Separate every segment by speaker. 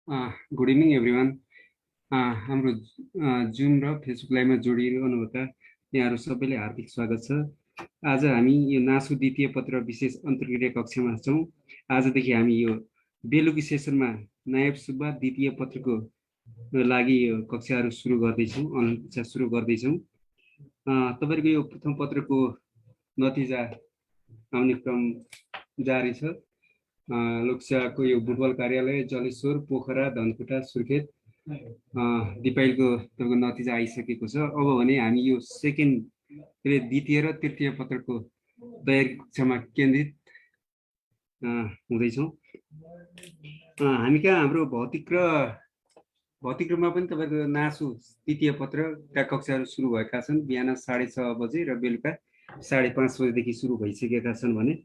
Speaker 1: Good evening everyone. हाम्रो zoom र Facebook लाइभमा जोडिरहनुभएका यहाँहरू सबैले हार्दिक स्वागत छ। आज हामी यो नासु द्वितीय पत्र विशेष अन्तर्क्रिया कक्षामा छौँ। आजदेखि हामी यो बेलुकी सेसनमा नायब सुब्बा द्वितीय पत्रको लागि यो कक्षाहरू सुरु गर्दैछौँ, अनलाइन कक्षा सुरु गर्दैछौँ। तपाईँहरूको यो प्रथम पत्रको नतिजा आउने क्रम जारी छ। लोकसेवाको यो बुटबल कार्यालय जलेश्वर, पोखरा, धनकुटा, सुर्खेत दिपाइलको तपाईँको नतिजा आइसकेको छ। अब भने हामी यो सेकेन्ड द्वितीय र तृतीय पत्रको तयारी कक्षामा केन्द्रित हुँदैछौँ। हामी कहाँ हाम्रो भौतिकमा पनि तपाईँको नासु तृतीय पत्रका कक्षाहरू सुरु भएका छन्। बिहान 6:30 बजे र बेलुका 5:30 बजेदेखि सुरु भइसकेका छन् भने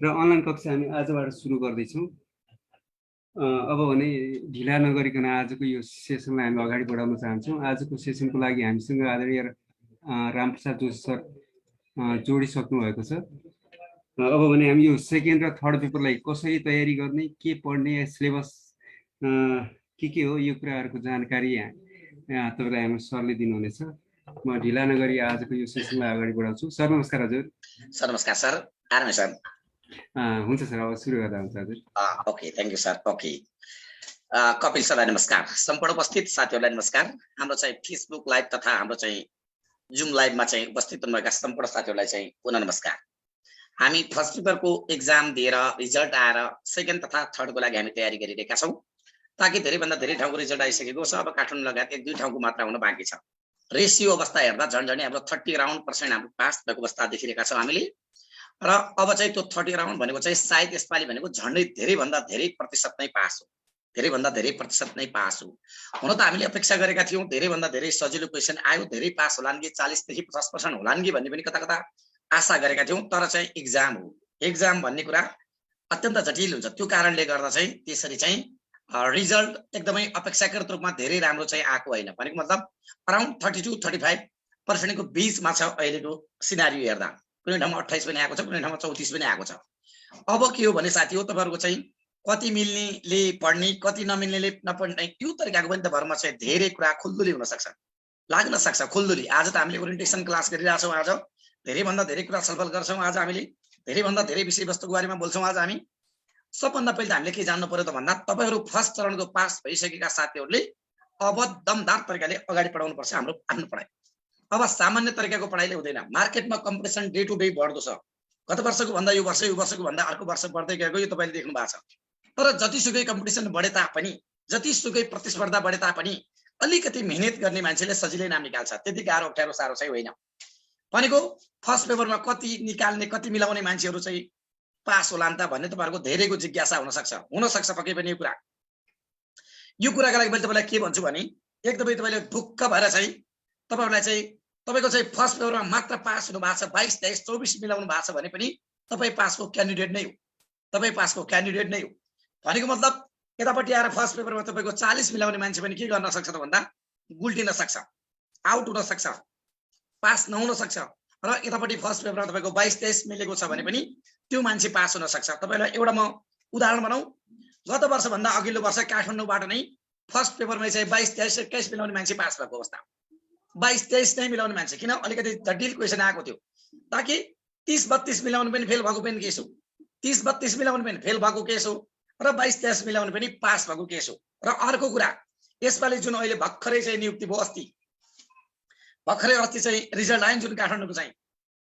Speaker 1: र अनलाइन कक्षा हामी आजबाट सुरु गर्दैछौँ। अब भने ढिला नगरिकन आजको यो सेसनलाई हामी अगाडि बढाउन चाहन्छौँ। आजको सेसनको लागि हामीसँग आदरणीय रामप्रसाद जोशी सर जोडिसक्नु भएको छ। अब भने हामी यो सेकेन्ड र थर्ड पेपरलाई कसरी तयारी गर्ने, के पढ्ने, सिलेबस के हो, यो कुराहरूको जानकारी तपाईँलाई हाम्रो सरले दिनुहुनेछ। म ढिला नगरी आजको यो सेसनलाई अगाडि बढाउँछु। सर नमस्कार। हजुर
Speaker 2: सर नमस्कार। सर आराम सर।
Speaker 1: हुन्छ सर, अब सुरु गर्दा हुन्छ। हजुर
Speaker 2: okay, thank you sir. Okay, Kapil सरलाई नमस्कार। सम्पूर्ण उपस्थित साथीहरूलाई नमस्कार। हाम्रो चाहिँ फेसबुक लाइभ तथा हाम्रो चाहिँ जुम लाइभमा चाहिँ उपस्थित हुनुभएका सम्पूर्ण साथीहरूलाई चाहिँ पुनः नमस्कार। हामी फर्स्ट पेपरको एक्जाम दिएर रिजल्ट आएर सेकेन्ड तथा थर्डको लागि हामी तयारी गरिरहेका छौँ। ताकि धेरैभन्दा धेरै ठाउँको रिजल्ट आइसकेको छ। अब काठमाडौँ लगायत 1-2 ठाउँको मात्र हुन बाँकी छ। रेसियो अवस्था हेर्दा झन्झनै हाम्रो 30% हाम्रो पास भएको अवस्था देखिरहेका छौँ हामीले। र अब चाहिँ त्यो 30 राउन्ड भनेको चाहिँ सायद यसपालि भनेको झन्डै धेरैभन्दा धेरै प्रतिशत नै पास हो। धेरैभन्दा धेरै प्रतिशत नै पास हो। हुन त हामीले अपेक्षा गरेका थियौँ धेरैभन्दा धेरै सजिलो क्वेसन आयो, धेरै पास होलान् कि 40 देखि 50% होलान् कि भन्ने पनि कता कता आशा गरेका थियौँ। तर चाहिँ एक्जाम हो। एक्जाम भन्ने कुरा अत्यन्त जटिल हुन्छ। त्यो कारणले गर्दा चाहिँ त्यसरी चाहिँ रिजल्ट एकदमै अपेक्षाकृत रूपमा धेरै राम्रो चाहिँ आएको होइन। भनेको मतलब अराउन्ड 32-35% को बीचमा छ अहिलेको सिनारियो हेर्दा। कुनै ठाउँमा 28 पनि आएको छ, कुनै ठाउँमा 34 पनि आएको छ। अब के हो भने साथी हो, तपाईँहरूको चाहिँ कति मिल्नेले पढ्ने, कति नमिल्नेले नपढ्ने, त्यो तरिकाको पनि तपाईँहरूमा चाहिँ धेरै कुरा खुल्दुली हुन सक्छ, लाग्न सक्छ खुल्दुली। आज त हामीले ओरिएन्टेसन क्लास गरिरहेछौँ। आज धेरैभन्दा धेरै कुरा छलफल गर्छौँ। आज हामीले धेरैभन्दा धेरै विषयवस्तुको बारेमा बोल्छौँ। आज हामी सबभन्दा पहिले हामीले के जान्नु पर्यो त भन्दा तपाईँहरू फर्स्ट चरणको पास भइसकेका साथीहरूले अब दमदार तरिकाले अगाडि बढाउनु पर्छ हाम्रो आफ्नो पढाइ। अब सामान्य तरिकाको पढाइले हुँदैन। मार्केटमा कम्पिटिसन डे टु डे बढ्दो छ। गत वर्षको भन्दा यो वर्षको भन्दा अर्को वर्ष बढ्दै गएको यो तपाईँले देख्नु भएको छ। तर जतिसुकै कम्पिटिसन बढे तापनि, जतिसुकै प्रतिस्पर्धा बढे तापनि अलिकति मेहनत गर्ने मान्छेले सजिलै नाम निकाल्छ। त्यति गाह्रो अप्ठ्यारो साह्रो चाहिँ होइन। भनेको फर्स्ट पेपरमा कति निकाल्ने, कति मिलाउने मान्छेहरू चाहिँ पास होलान् त भन्ने तपाईँहरूको धेरैको जिज्ञासा हुनसक्छ पक्कै पनि। यो कुराको लागि मैले तपाईँलाई के भन्छु भने एकदमै तपाईँले ढुक्क भएर चाहिँ तपाईँहरूलाई चाहिँ तपाईँको चाहिँ फर्स्ट पेपरमा मात्र पास हुनु भएको छ, 22, 23, 24 मिलाउनु भएको छ भने पनि तपाईँ पासको क्यान्डिडेट नै हो। तपाईँ पासको क्यान्डिडेट नै हो। भनेको मतलब यतापट्टि आएर फर्स्ट पेपरमा तपाईँको 40 मिलाउने मान्छे पनि के गर्न सक्छ त भन्दा गुल्टिन सक्छ, आउट हुन सक्छ, पास नहुन सक्छ। र यतापट्टि फर्स्ट पेपरमा तपाईँको 22-23 मिलेको छ भने पनि त्यो मान्छे पास हुन सक्छ। तपाईँलाई एउटा म उदाहरण बनाऊ। गत वर्षभन्दा अघिल्लो वर्ष काठमाडौँबाट नै फर्स्ट पेपरमा चाहिँ 22, 23, 21 मिलाउने मान्छे पास भएको अवस्था। 22-23 नै मिलाउने मान्छे, किन अलिकति जटिल क्वेसन आएको थियो। ताकि 30-32 मिलाउनु पनि फेल भएको पनि केस हो, 30-32 मिलाउनु पनि फेल भएको केस हो, र 22-23 मिलाउनु पनि पास भएको केस हो। र अर्को कुरा, यसपालि जुन अहिले भर्खरै चाहिँ नियुक्ति भयो, भर्खरै अस्ति चाहिँ रिजल्ट आयो जुन काठमाडौँको चाहिँ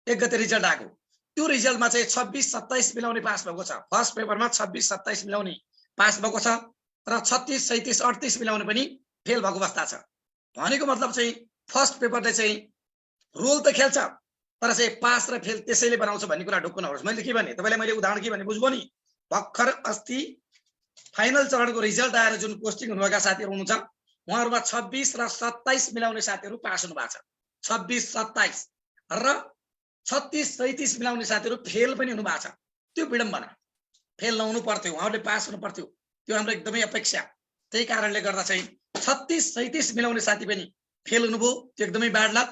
Speaker 2: 1 गते रिजल्ट आएको, त्यो रिजल्टमा चाहिँ 26-27 मिलाउने पास भएको छ। फर्स्ट पेपरमा 26-27 मिलाउने पास भएको छ र 36, 37, 38 मिलाउने पनि फेल भएको अवस्था छ। भनेको मतलब चाहिँ फर्स्ट पेपरले चाहिँ रोल त खेल्छ, तर चाहिँ पास र फेल त्यसैले बनाउँछ भन्ने कुरा ढुक्क नहोस्। मैले के भने तपाईँलाई मैले उदाहरण के भने बुझ्नुभयो नि। भर्खर अस्ति फाइनल चरणको रिजल्ट आएर जुन पोस्टिङ हुनुभएका साथीहरू हुनुहुन्छ उहाँहरूमा 26 र 27 मिलाउने साथीहरू पास हुनु भएको छ। 26, 27 र 36, 37 मिलाउने साथीहरू फेल पनि हुनु भएको छ। त्यो विडम्बना, फेल नहुनु पर्थ्यो, उहाँहरूले पास हुनु पर्थ्यो। त्यो हाम्रो एकदमै अपेक्षा। त्यही कारणले गर्दा चाहिँ 36, 37 मिलाउने साथी पनि फेल हुनुभयो, त्यो एकदमै ब्याड लक।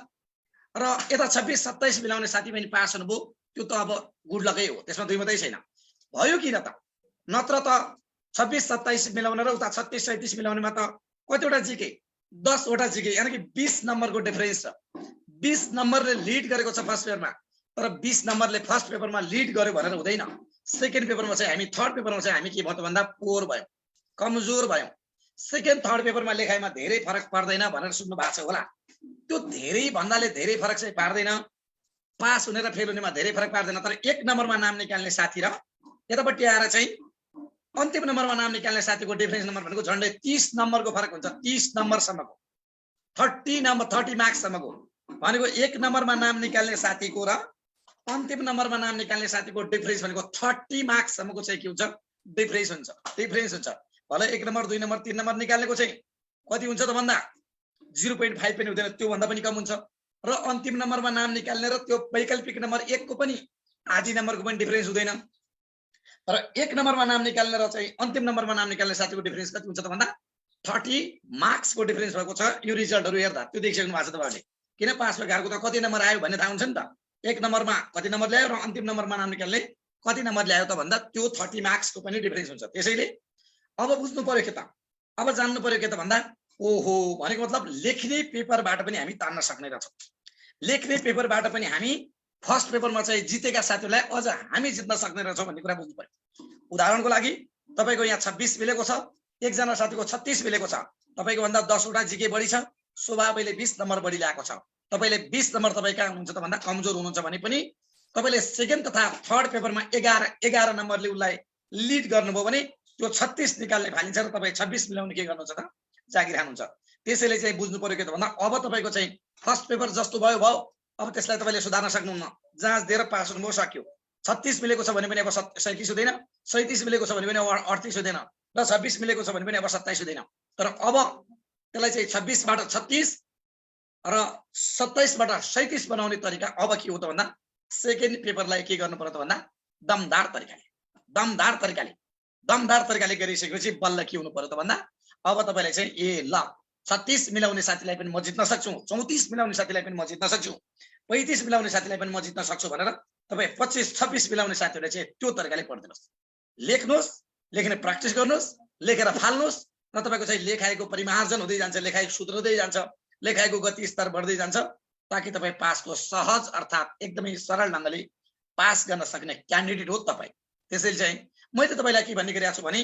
Speaker 2: र यता 26, 27 मिलाउने साथी पनि पास हुनुभयो, त्यो त अब गुड लकै हो, त्यसमा दुई मात्रै छैन। भयो किन त, नत्र त
Speaker 3: 26 27 मिलाउन र उता 36 37 मिलाउनेमा त कतिवटा जिके 10 वटा जिके यानी कि 20 नम्बरको डिफरेन्स छ 20 नम्बरले लिड गरेको छ फर्स्ट पेपरमा तर 20 नम्बरले फर्स्ट पेपरमा लिड गर्यो भनेर हुँदैन सेकेन्ड पेपरमा चाहिँ हामी थर्ड पेपरमा चाहिँ हामी के भन्छौँ भन्दा पोर भयौं कमजोर भयौं सेकेन्ड थर्ड पेपरमा लेखाइमा धेरै फरक पर्दैन भनेर सुन्नु भएको छ होला त्यो धेरै भन्दाले धेरै फरक चाहिँ पार्दैन पास हुने र फेल हुनेमा धेरै फरक पार्दैन तर एक नम्बरमा नाम निकाल्ने साथी र यतापट्टि आएर चाहिँ अन्तिम नम्बरमा नाम निकाल्ने साथीको डिफरेन्स नम्बर भनेको झन्डै 30 नम्बरको फरक हुन्छ 30 नम्बरसम्मको 30 मार्क्ससम्मको भनेको एक नम्बरमा नाम निकाल्ने साथीको र अन्तिम नम्बरमा नाम निकाल्ने साथीको डिफरेन्स भनेको 30 मार्क्ससम्मको चाहिँ के हुन्छ डिफरेन्स हुन्छ भले एक नम्बर दुई नम्बर तीन नम्बर निकाल्नेको चाहिँ कति हुन्छ त भन्दा 0.5 पनि हुँदैन त्यो भन्दा पनि कम हुन्छ र अन्तिम नम्बरमा नाम निकाल्ने र त्यो वैकल्पिक नम्बर 1 को पनि आधी नम्बरको पनि डिफरेन्स हुँदैन तर एक नम्बरमा नाम निकाल्ने र चाहिँ अन्तिम नम्बरमा नाम निकाल्ने साथीको डिफरेन्स कति हुन्छ त भन्दा 30 मार्क्सको डिफरेन्स भएको छ यो रिजल्टहरु हेर्दा त्यो देखिसक्नु भएको छ तपाईहरुले किन पास भएकोको त कति नम्बर आयो भन्ने थाहा हुन्छ नि त एक नम्बरमा कति नम्बर ल्यायो र अन्तिम नम्बरमा नाम निकाल्ने कति नम्बर ल्यायो त भन्दा त्यो 30 मार्क्सको पनि डिफरेन्स हुन्छ त्यसैले अब बुझ्नु पर्यो के त अब जान्नु पर्यो के त भन्दा ओहो भनेको मतलब लेख्ने पेपरबाट पनि हामी तान्न सक्ने रहेछौं लेख्ने पेपरबाट पनि हामी फर्स्ट पेपरमा चाहिँ जितेका साथीहरुलाई अझ हामी जित्न सक्ने रहेछौं भन्ने कुरा बुझ्नु पर्यो उदाहरणको लागि तपाईको यहाँ 26 मिलेको छ एकजना साथीको 36 मिलेको छ तपाईको भन्दा 10 वटा जिके बढी छ स्वभावले 20 नम्बर बढी ल्याएको छ तपाईले 20 नम्बर तपाईका हुनुहुन्छ त भन्दा कमजोर हुनुहुन्छ भने पनि तपाईले सेकेन्ड तथा थर्ड पेपरमा 11 नम्बरले उलाई लिड गर्नुभयो भने त्यो 36 निकाल्ने फालिन्छ र तपाई 26 मिलाउने के गर्नुहुन्छ त जागिर खानुहुन्छ त्यसैले चाहिँ बुझ्नु पर्यो के त भन्दा अब तपाईको चाहिँ फर्स्ट पेपर जस्तो भयो अब त्यसलाई तपाईले सुधार्न सक्नुहुन्न जाँच दिएर पास हुनुभयो सक्यो 36 मिलेको छ भने पनि अब 37 हुँदैन 37 मिलेको छ भने पनि अब 38 हुँदैन र 26 मिलेको छ भने पनि अब 27 हुँदैन तर अब त्यसलाई चाहिँ 26 बाट 36 र 27 बाट 37 बनाउने तरिका अब के हो त भन्दा सेकेन्ड पेपरलाई के गर्नु पर्यो त भन्दा दमदार तरिकाले गरिसकेपछि बल्ल के हुनु पर्यो त भन्दा अब तपाईलाई चाहिँ ए ल 36 मिलाउने साथीलाई पनि म जित्न सक्छु 34 मिलाउने साथीलाई पनि म जित्न सक्छु 35 मिलाउने साथीलाई पनि म जित्न सक्छु भनेर तपाई 25 26 मिलाउने साथीहरुले चाहिँ त्यो तरिकाले पढ्दिनुस् लेख्नुस् लेख्ने प्र्याक्टिस गर्नुस् लेखेर फाल्नुस् र तपाईको चाहिँ लेखाइको परिमार्जन हुँदै जान्छ लेखाइ सुध्रिँदै जान्छ लेखाइको गति स्तर बढ्दै जान्छ ताकि तपाई पासको सहज अर्थात एकदमै सरल ढंगले पास गर्न सक्ने क्यान्डिडेट हो तपाई त्यसैले चाहिँ मैले तपाईलाई के भन्ने गरिरहेको छु भने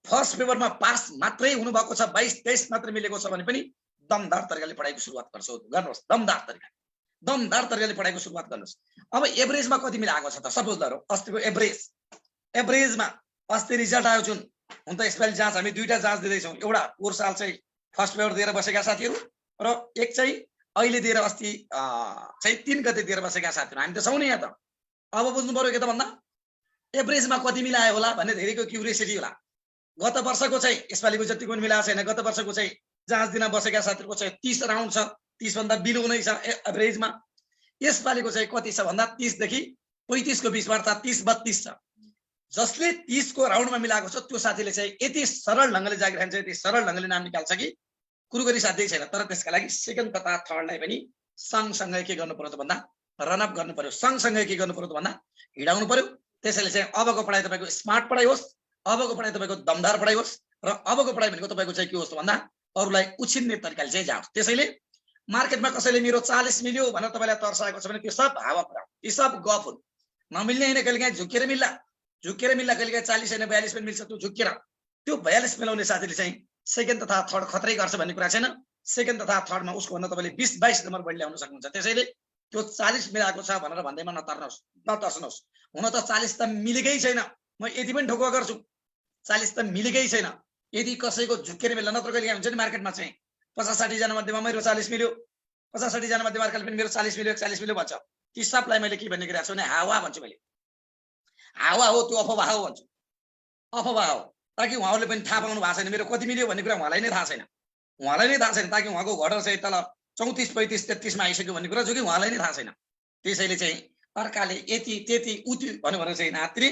Speaker 3: फर्स्ट पेपरमा पास मात्रै हुनु भएको छ 22 23 मात्र मिलेको छ भने पनि दमदार तरिकाले पढाइको सुरुवात गर्नुहोस् दमदार तरिकाले पढाइको सुरुवात गर्नुहोस् अब एभरेजमा कति मिलाएको छ त सपोज धरौ अस्तिको एभरेजमा अस्ति रिजल्ट आयो जुन हुन त यसपालि जाँच हामी दुईटा जाँच दिँदै छौं एउटा पोहोर साल चाहिँ फर्स्ट पेपर दिएर बसेका साथीहरु र एक चाहिँ अहिले दिएर अस्ति चाहिँ 3 गते दिएर बसेका साथीहरु हामी त छौं नि यहाँ त अब बुझ्नु पर्यो के त भन्दा एभरेजमा कति मिलायो होला भन्ने धेरैको क्युरियोसिटी होला गत वर्षको चाहिँ यसपालिको जति पनि मिलाएको छैन गत वर्षको चाहिँ जाँच दिन बसेका साथीहरुको चाहिँ 30 अराउन्ड छ 30 भन्दा बिलो नै छ एभरेजमा यसपालिको चाहिँ कति छ भन्दा 30 देखि 35 को बीचमा अर्थात 30 32 छ जसले 30 को राउन्डमा मिलाएको छ त्यो साथीले चाहिँ यति सरल ढंगले जागिर खान्छ यति सरल ढंगले नाम निकाल्छ कि कुरो गरी साध्यै छैन तर त्यसका लागि सेकेन्ड तथा थर्डलाई पनि सँगसँगै के गर्नु पर्यो त भन्दा रन अप गर्नु पर्यो सँगसँगै के गर्नु पर्यो त भन्दा हिडाउनु पर्यो त्यसैले चाहिँ अबको पढाइ तपाईको स्मार्ट पढाइ होस् अबको पढाइ तपाईको दमदार पढाइ होस् र अबको पढाइ भनेको तपाईको चाहिँ के होस् त भन्दा अरूलाई उछिन्ने तरिकाले चाहिँ जाओस् त्यसैले मार्केटमा कसैले मेरो 40 मिल्यो भनेर तपाईलाई तर्साएको छ भने त्यो सब हावा कुरा यी सब गफ हुन् नमिल्ने हैन कहिलेकाहीँ झुकेर मिल्ला कहिलेकाहीँ 40 हैन 42 पनि मिल्छ त्यो झुकेर त्यो 42 मिलाउने साथीले चाहिँ सेकेन्ड तथा थर्ड खतरै गर्छ भन्ने कुरा छैन सेकेन्ड तथा थर्डमा उसको भन्दा तपाईले 20 22 नम्बर बढी ल्याउन सक्नुहुन्छ त्यसैले त्यो 40 मिलाएको छ भनेर भन्दैमा नतर्सनुस् हुन त 40 त मिलेकै छैन म यति पनि ठोकुवा गर्छु 40 त मिलेकै छैन यदि कसैको झुकेर मिल्ला नत्र कहिले हुन्छ नि मार्केटमा चाहिँ 50-60 जना मध्येमा मेरो 40 मिल्यो 50-60 जना मध्ये मार्केटले पनि मेरो 40 मिल्यो 41 मिल्यो भन्छ ती सबलाई मैले के भन्ने गरिरहेको छु भने हावा भन्छु मैले हावा हो त्यो अफवाह हो भन्छु अफवाह हो ताकि उहाँहरूले पनि थाहा पाउनु भएको छैन मेरो कति मिल्यो भन्ने कुरा उहाँलाई नै थाहा छैन ताकि उहाँको घटर चाहिँ तल 34 35 33 मा आइसक्यो भन्ने कुरा जो कि उहाँलाई नै थाहा छैन त्यसैले चाहिँ अर्काले यति त्यति उति भन्नु भने चाहिँ नात्री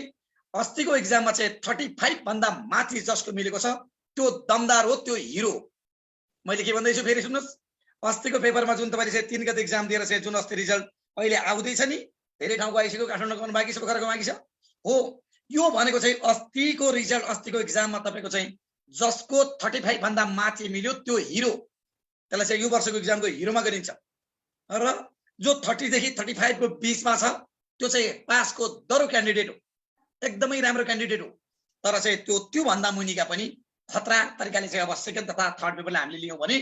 Speaker 3: अस्तिको एक्जाममा चाहिँ 35 भन्दा माथि जसको मिलेको छ त्यो दमदार हो त्यो हिरो मैले के भन्दै छु फेरि सुन्नुस् अस्तिको पेपरमा जुन तपाईले चाहिँ 3 गते एक्जाम दिएर चाहिँ जुन अस्ति रिजल्ट अहिले आउँदै छ नि धेरै ठाउँको आइसक्यो काठमाडौँको बाँकी छ पोखराको बाँकी छ हो यो भनेको चाहिँ अस्तिको रिजल्ट, अस्तिको एक्जाममा तपाईँको चाहिँ जसको 35 भन्दा माथि मिल्यो त्यो हिरो, त्यसलाई चाहिँ यो वर्षको एक्जामको हिरोमा गरिन्छ। र जो 30 देखि 35 को बीचमा छ त्यो चाहिँ पासको दरो क्यान्डिडेट हो, एकदमै राम्रो क्यान्डिडेट हो। तर चाहिँ त्यो भन्दा मुनिका पनि खतरा तरिकाले चाहिँ अब सेकेन्ड तथा थर्ड पेपरले हामीले लियौँ भने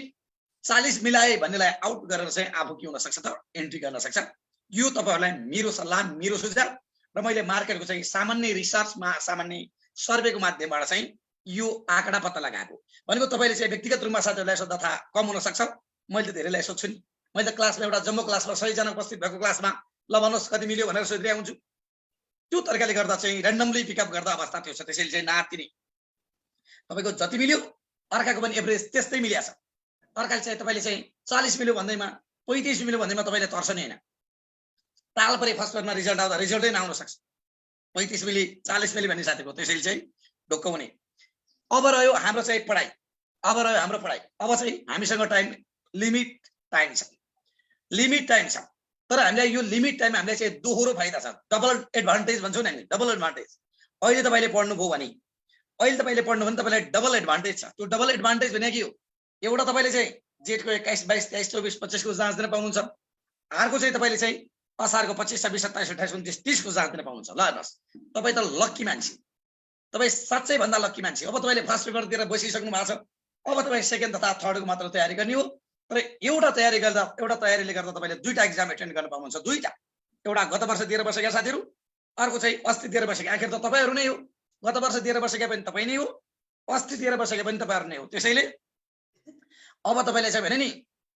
Speaker 3: 40 मिलाए भन्नेलाई आउट गरेर चाहिँ आफू के हुन सक्छ त एन्ट्री गर्न सक्छ। यो तपाईँहरूलाई मेरो सल्लाह, मेरो सुझाव र मैले मार्केटको चाहिँ सामान्य रिसर्चमा, सामान्य सर्वेको माध्यमबाट चाहिँ यो आँकडा पत्ता लगाएको। भनेको तपाईँले चाहिँ व्यक्तिगत रूपमा साथीहरूलाई सोध्दा थाहा कम हुन सक्छ, मैले त धेरैलाई सोध्छु नि। मैले क्लासमा एउटा जम्मो क्लासमा 100 जना उपस्थित भएको क्लासमा ल भन्नुहोस् कति मिल्यो भनेर सोधिरहेको हुन्छु। त्यो तरिकाले गर्दा चाहिँ र्यान्डमली पिकअप गर्दा अवस्था त्यो छ। त्यसैले चाहिँ नातिनी तपाईँको जति मिल्यो अर्काको पनि एभरेज त्यस्तै मिलिया छ। अर्काले चाहिँ तपाईँले चाहिँ 40 मिल्यो भन्दैमा 35 मिल्यो भन्दैमा तपाईँले तर्छ नि होइन। ताल परे फर्स्ट पेपरमा रिजल्ट आउँदा रिजल्टै नआउन सक्छ, 35 मिली 40 मिली भन्ने साथीको। त्यसैले चाहिँ ढुक्क हुने। अब रह्यो हाम्रो चाहिँ पढाइ, अब रह्यो हाम्रो पढाइ। अब चाहिँ हामीसँग टाइम लिमिट टाइम छ, लिमिट टाइम छ। तर हामीलाई यो लिमिट टाइम हामीलाई चाहिँ दोहोरो फाइदा छ, डबल एडभान्टेज भन्छौँ नि हामी, डबल एडभान्टेज। अहिले तपाईँले पढ्नुभयो भने, अहिले तपाईँले पढ्नु भने तपाईँलाई डबल एडभान्टेज छ। त्यो डबल एडभान्टेज भने के हो? एउटा तपाईँले चाहिँ जेठको 21, 22, 23, 24, 25 को जाँच दिन पाउनुहुन्छ। अर्को चाहिँ तपाईँले चाहिँ असारको 25, 26, 27, 28, 29, 30 को जाँच दिन पाउनुहुन्छ। ल हेर्नुहोस्, तपाईँ त लक्की मान्छे, तपाईँ साँच्चै भन्दा लक्की मान्छे। अब तपाईँले फर्स्ट पेपर दिएर बसिसक्नु भएको छ, अब तपाईँ सेकेन्ड तथा थर्डको मात्र तयारी गर्ने हो। तर एउटा तयारीले गर्दा तपाईँले 2टा एक्जाम एटेन्ड गर्न पाउनुहुन्छ। 2टा, एउटा गत वर्ष दिएर बसेका साथीहरू, अर्को चाहिँ अस्ति दिएर बसेका। आखिर त तपाईँहरू नै हो, गत वर्ष दिएर बसेका पनि तपाईँ नै हो, अस्ति दिएर बसेका पनि तपाईँहरू नै हो। त्यसैले अब तपाईँले चाहिँ भने नि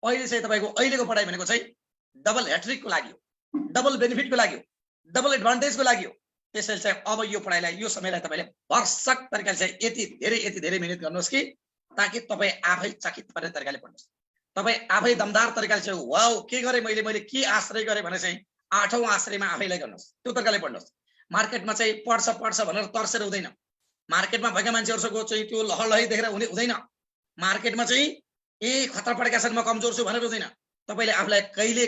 Speaker 3: अहिले चाहिँ तपाईँको अहिलेको पढाइ भनेको चाहिँ डबल ह्याट्रिकको लागि हो, डबल बेनिफिटको लागि हो, डबल एडभान्टेजको लागि हो। त्यसैले चाहिँ अब यो पढाइलाई, यो समयलाई तपाईँले भरसक तरिकाले चाहिँ यति धेरै मिहिनेत गर्नुहोस् कि ताकि तपाईँ आफै चकित पर्ने तरिकाले पढ्नुहोस्। तपाईँ आफै दमदार तरिकाले चाहिँ वाउ के गरेँ मैले के आश्रय गरेँ भने चाहिँ 8औं आश्रयमा आफैलाई गर्नुहोस्। त्यो तरिकाले पढ्नुहोस्। मार्केटमा चाहिँ पढ्छ भनेर तर्सेर हुँदैन। मार्केटमा भएका मान्छेहरूसँग चाहिँ त्यो लहलही देखेर हुँदैन। मार्केटमा चाहिँ खतरा पढेका छन् म कमजोर छु भनेर हुँदैन। तपाईँले आफूलाई कहिले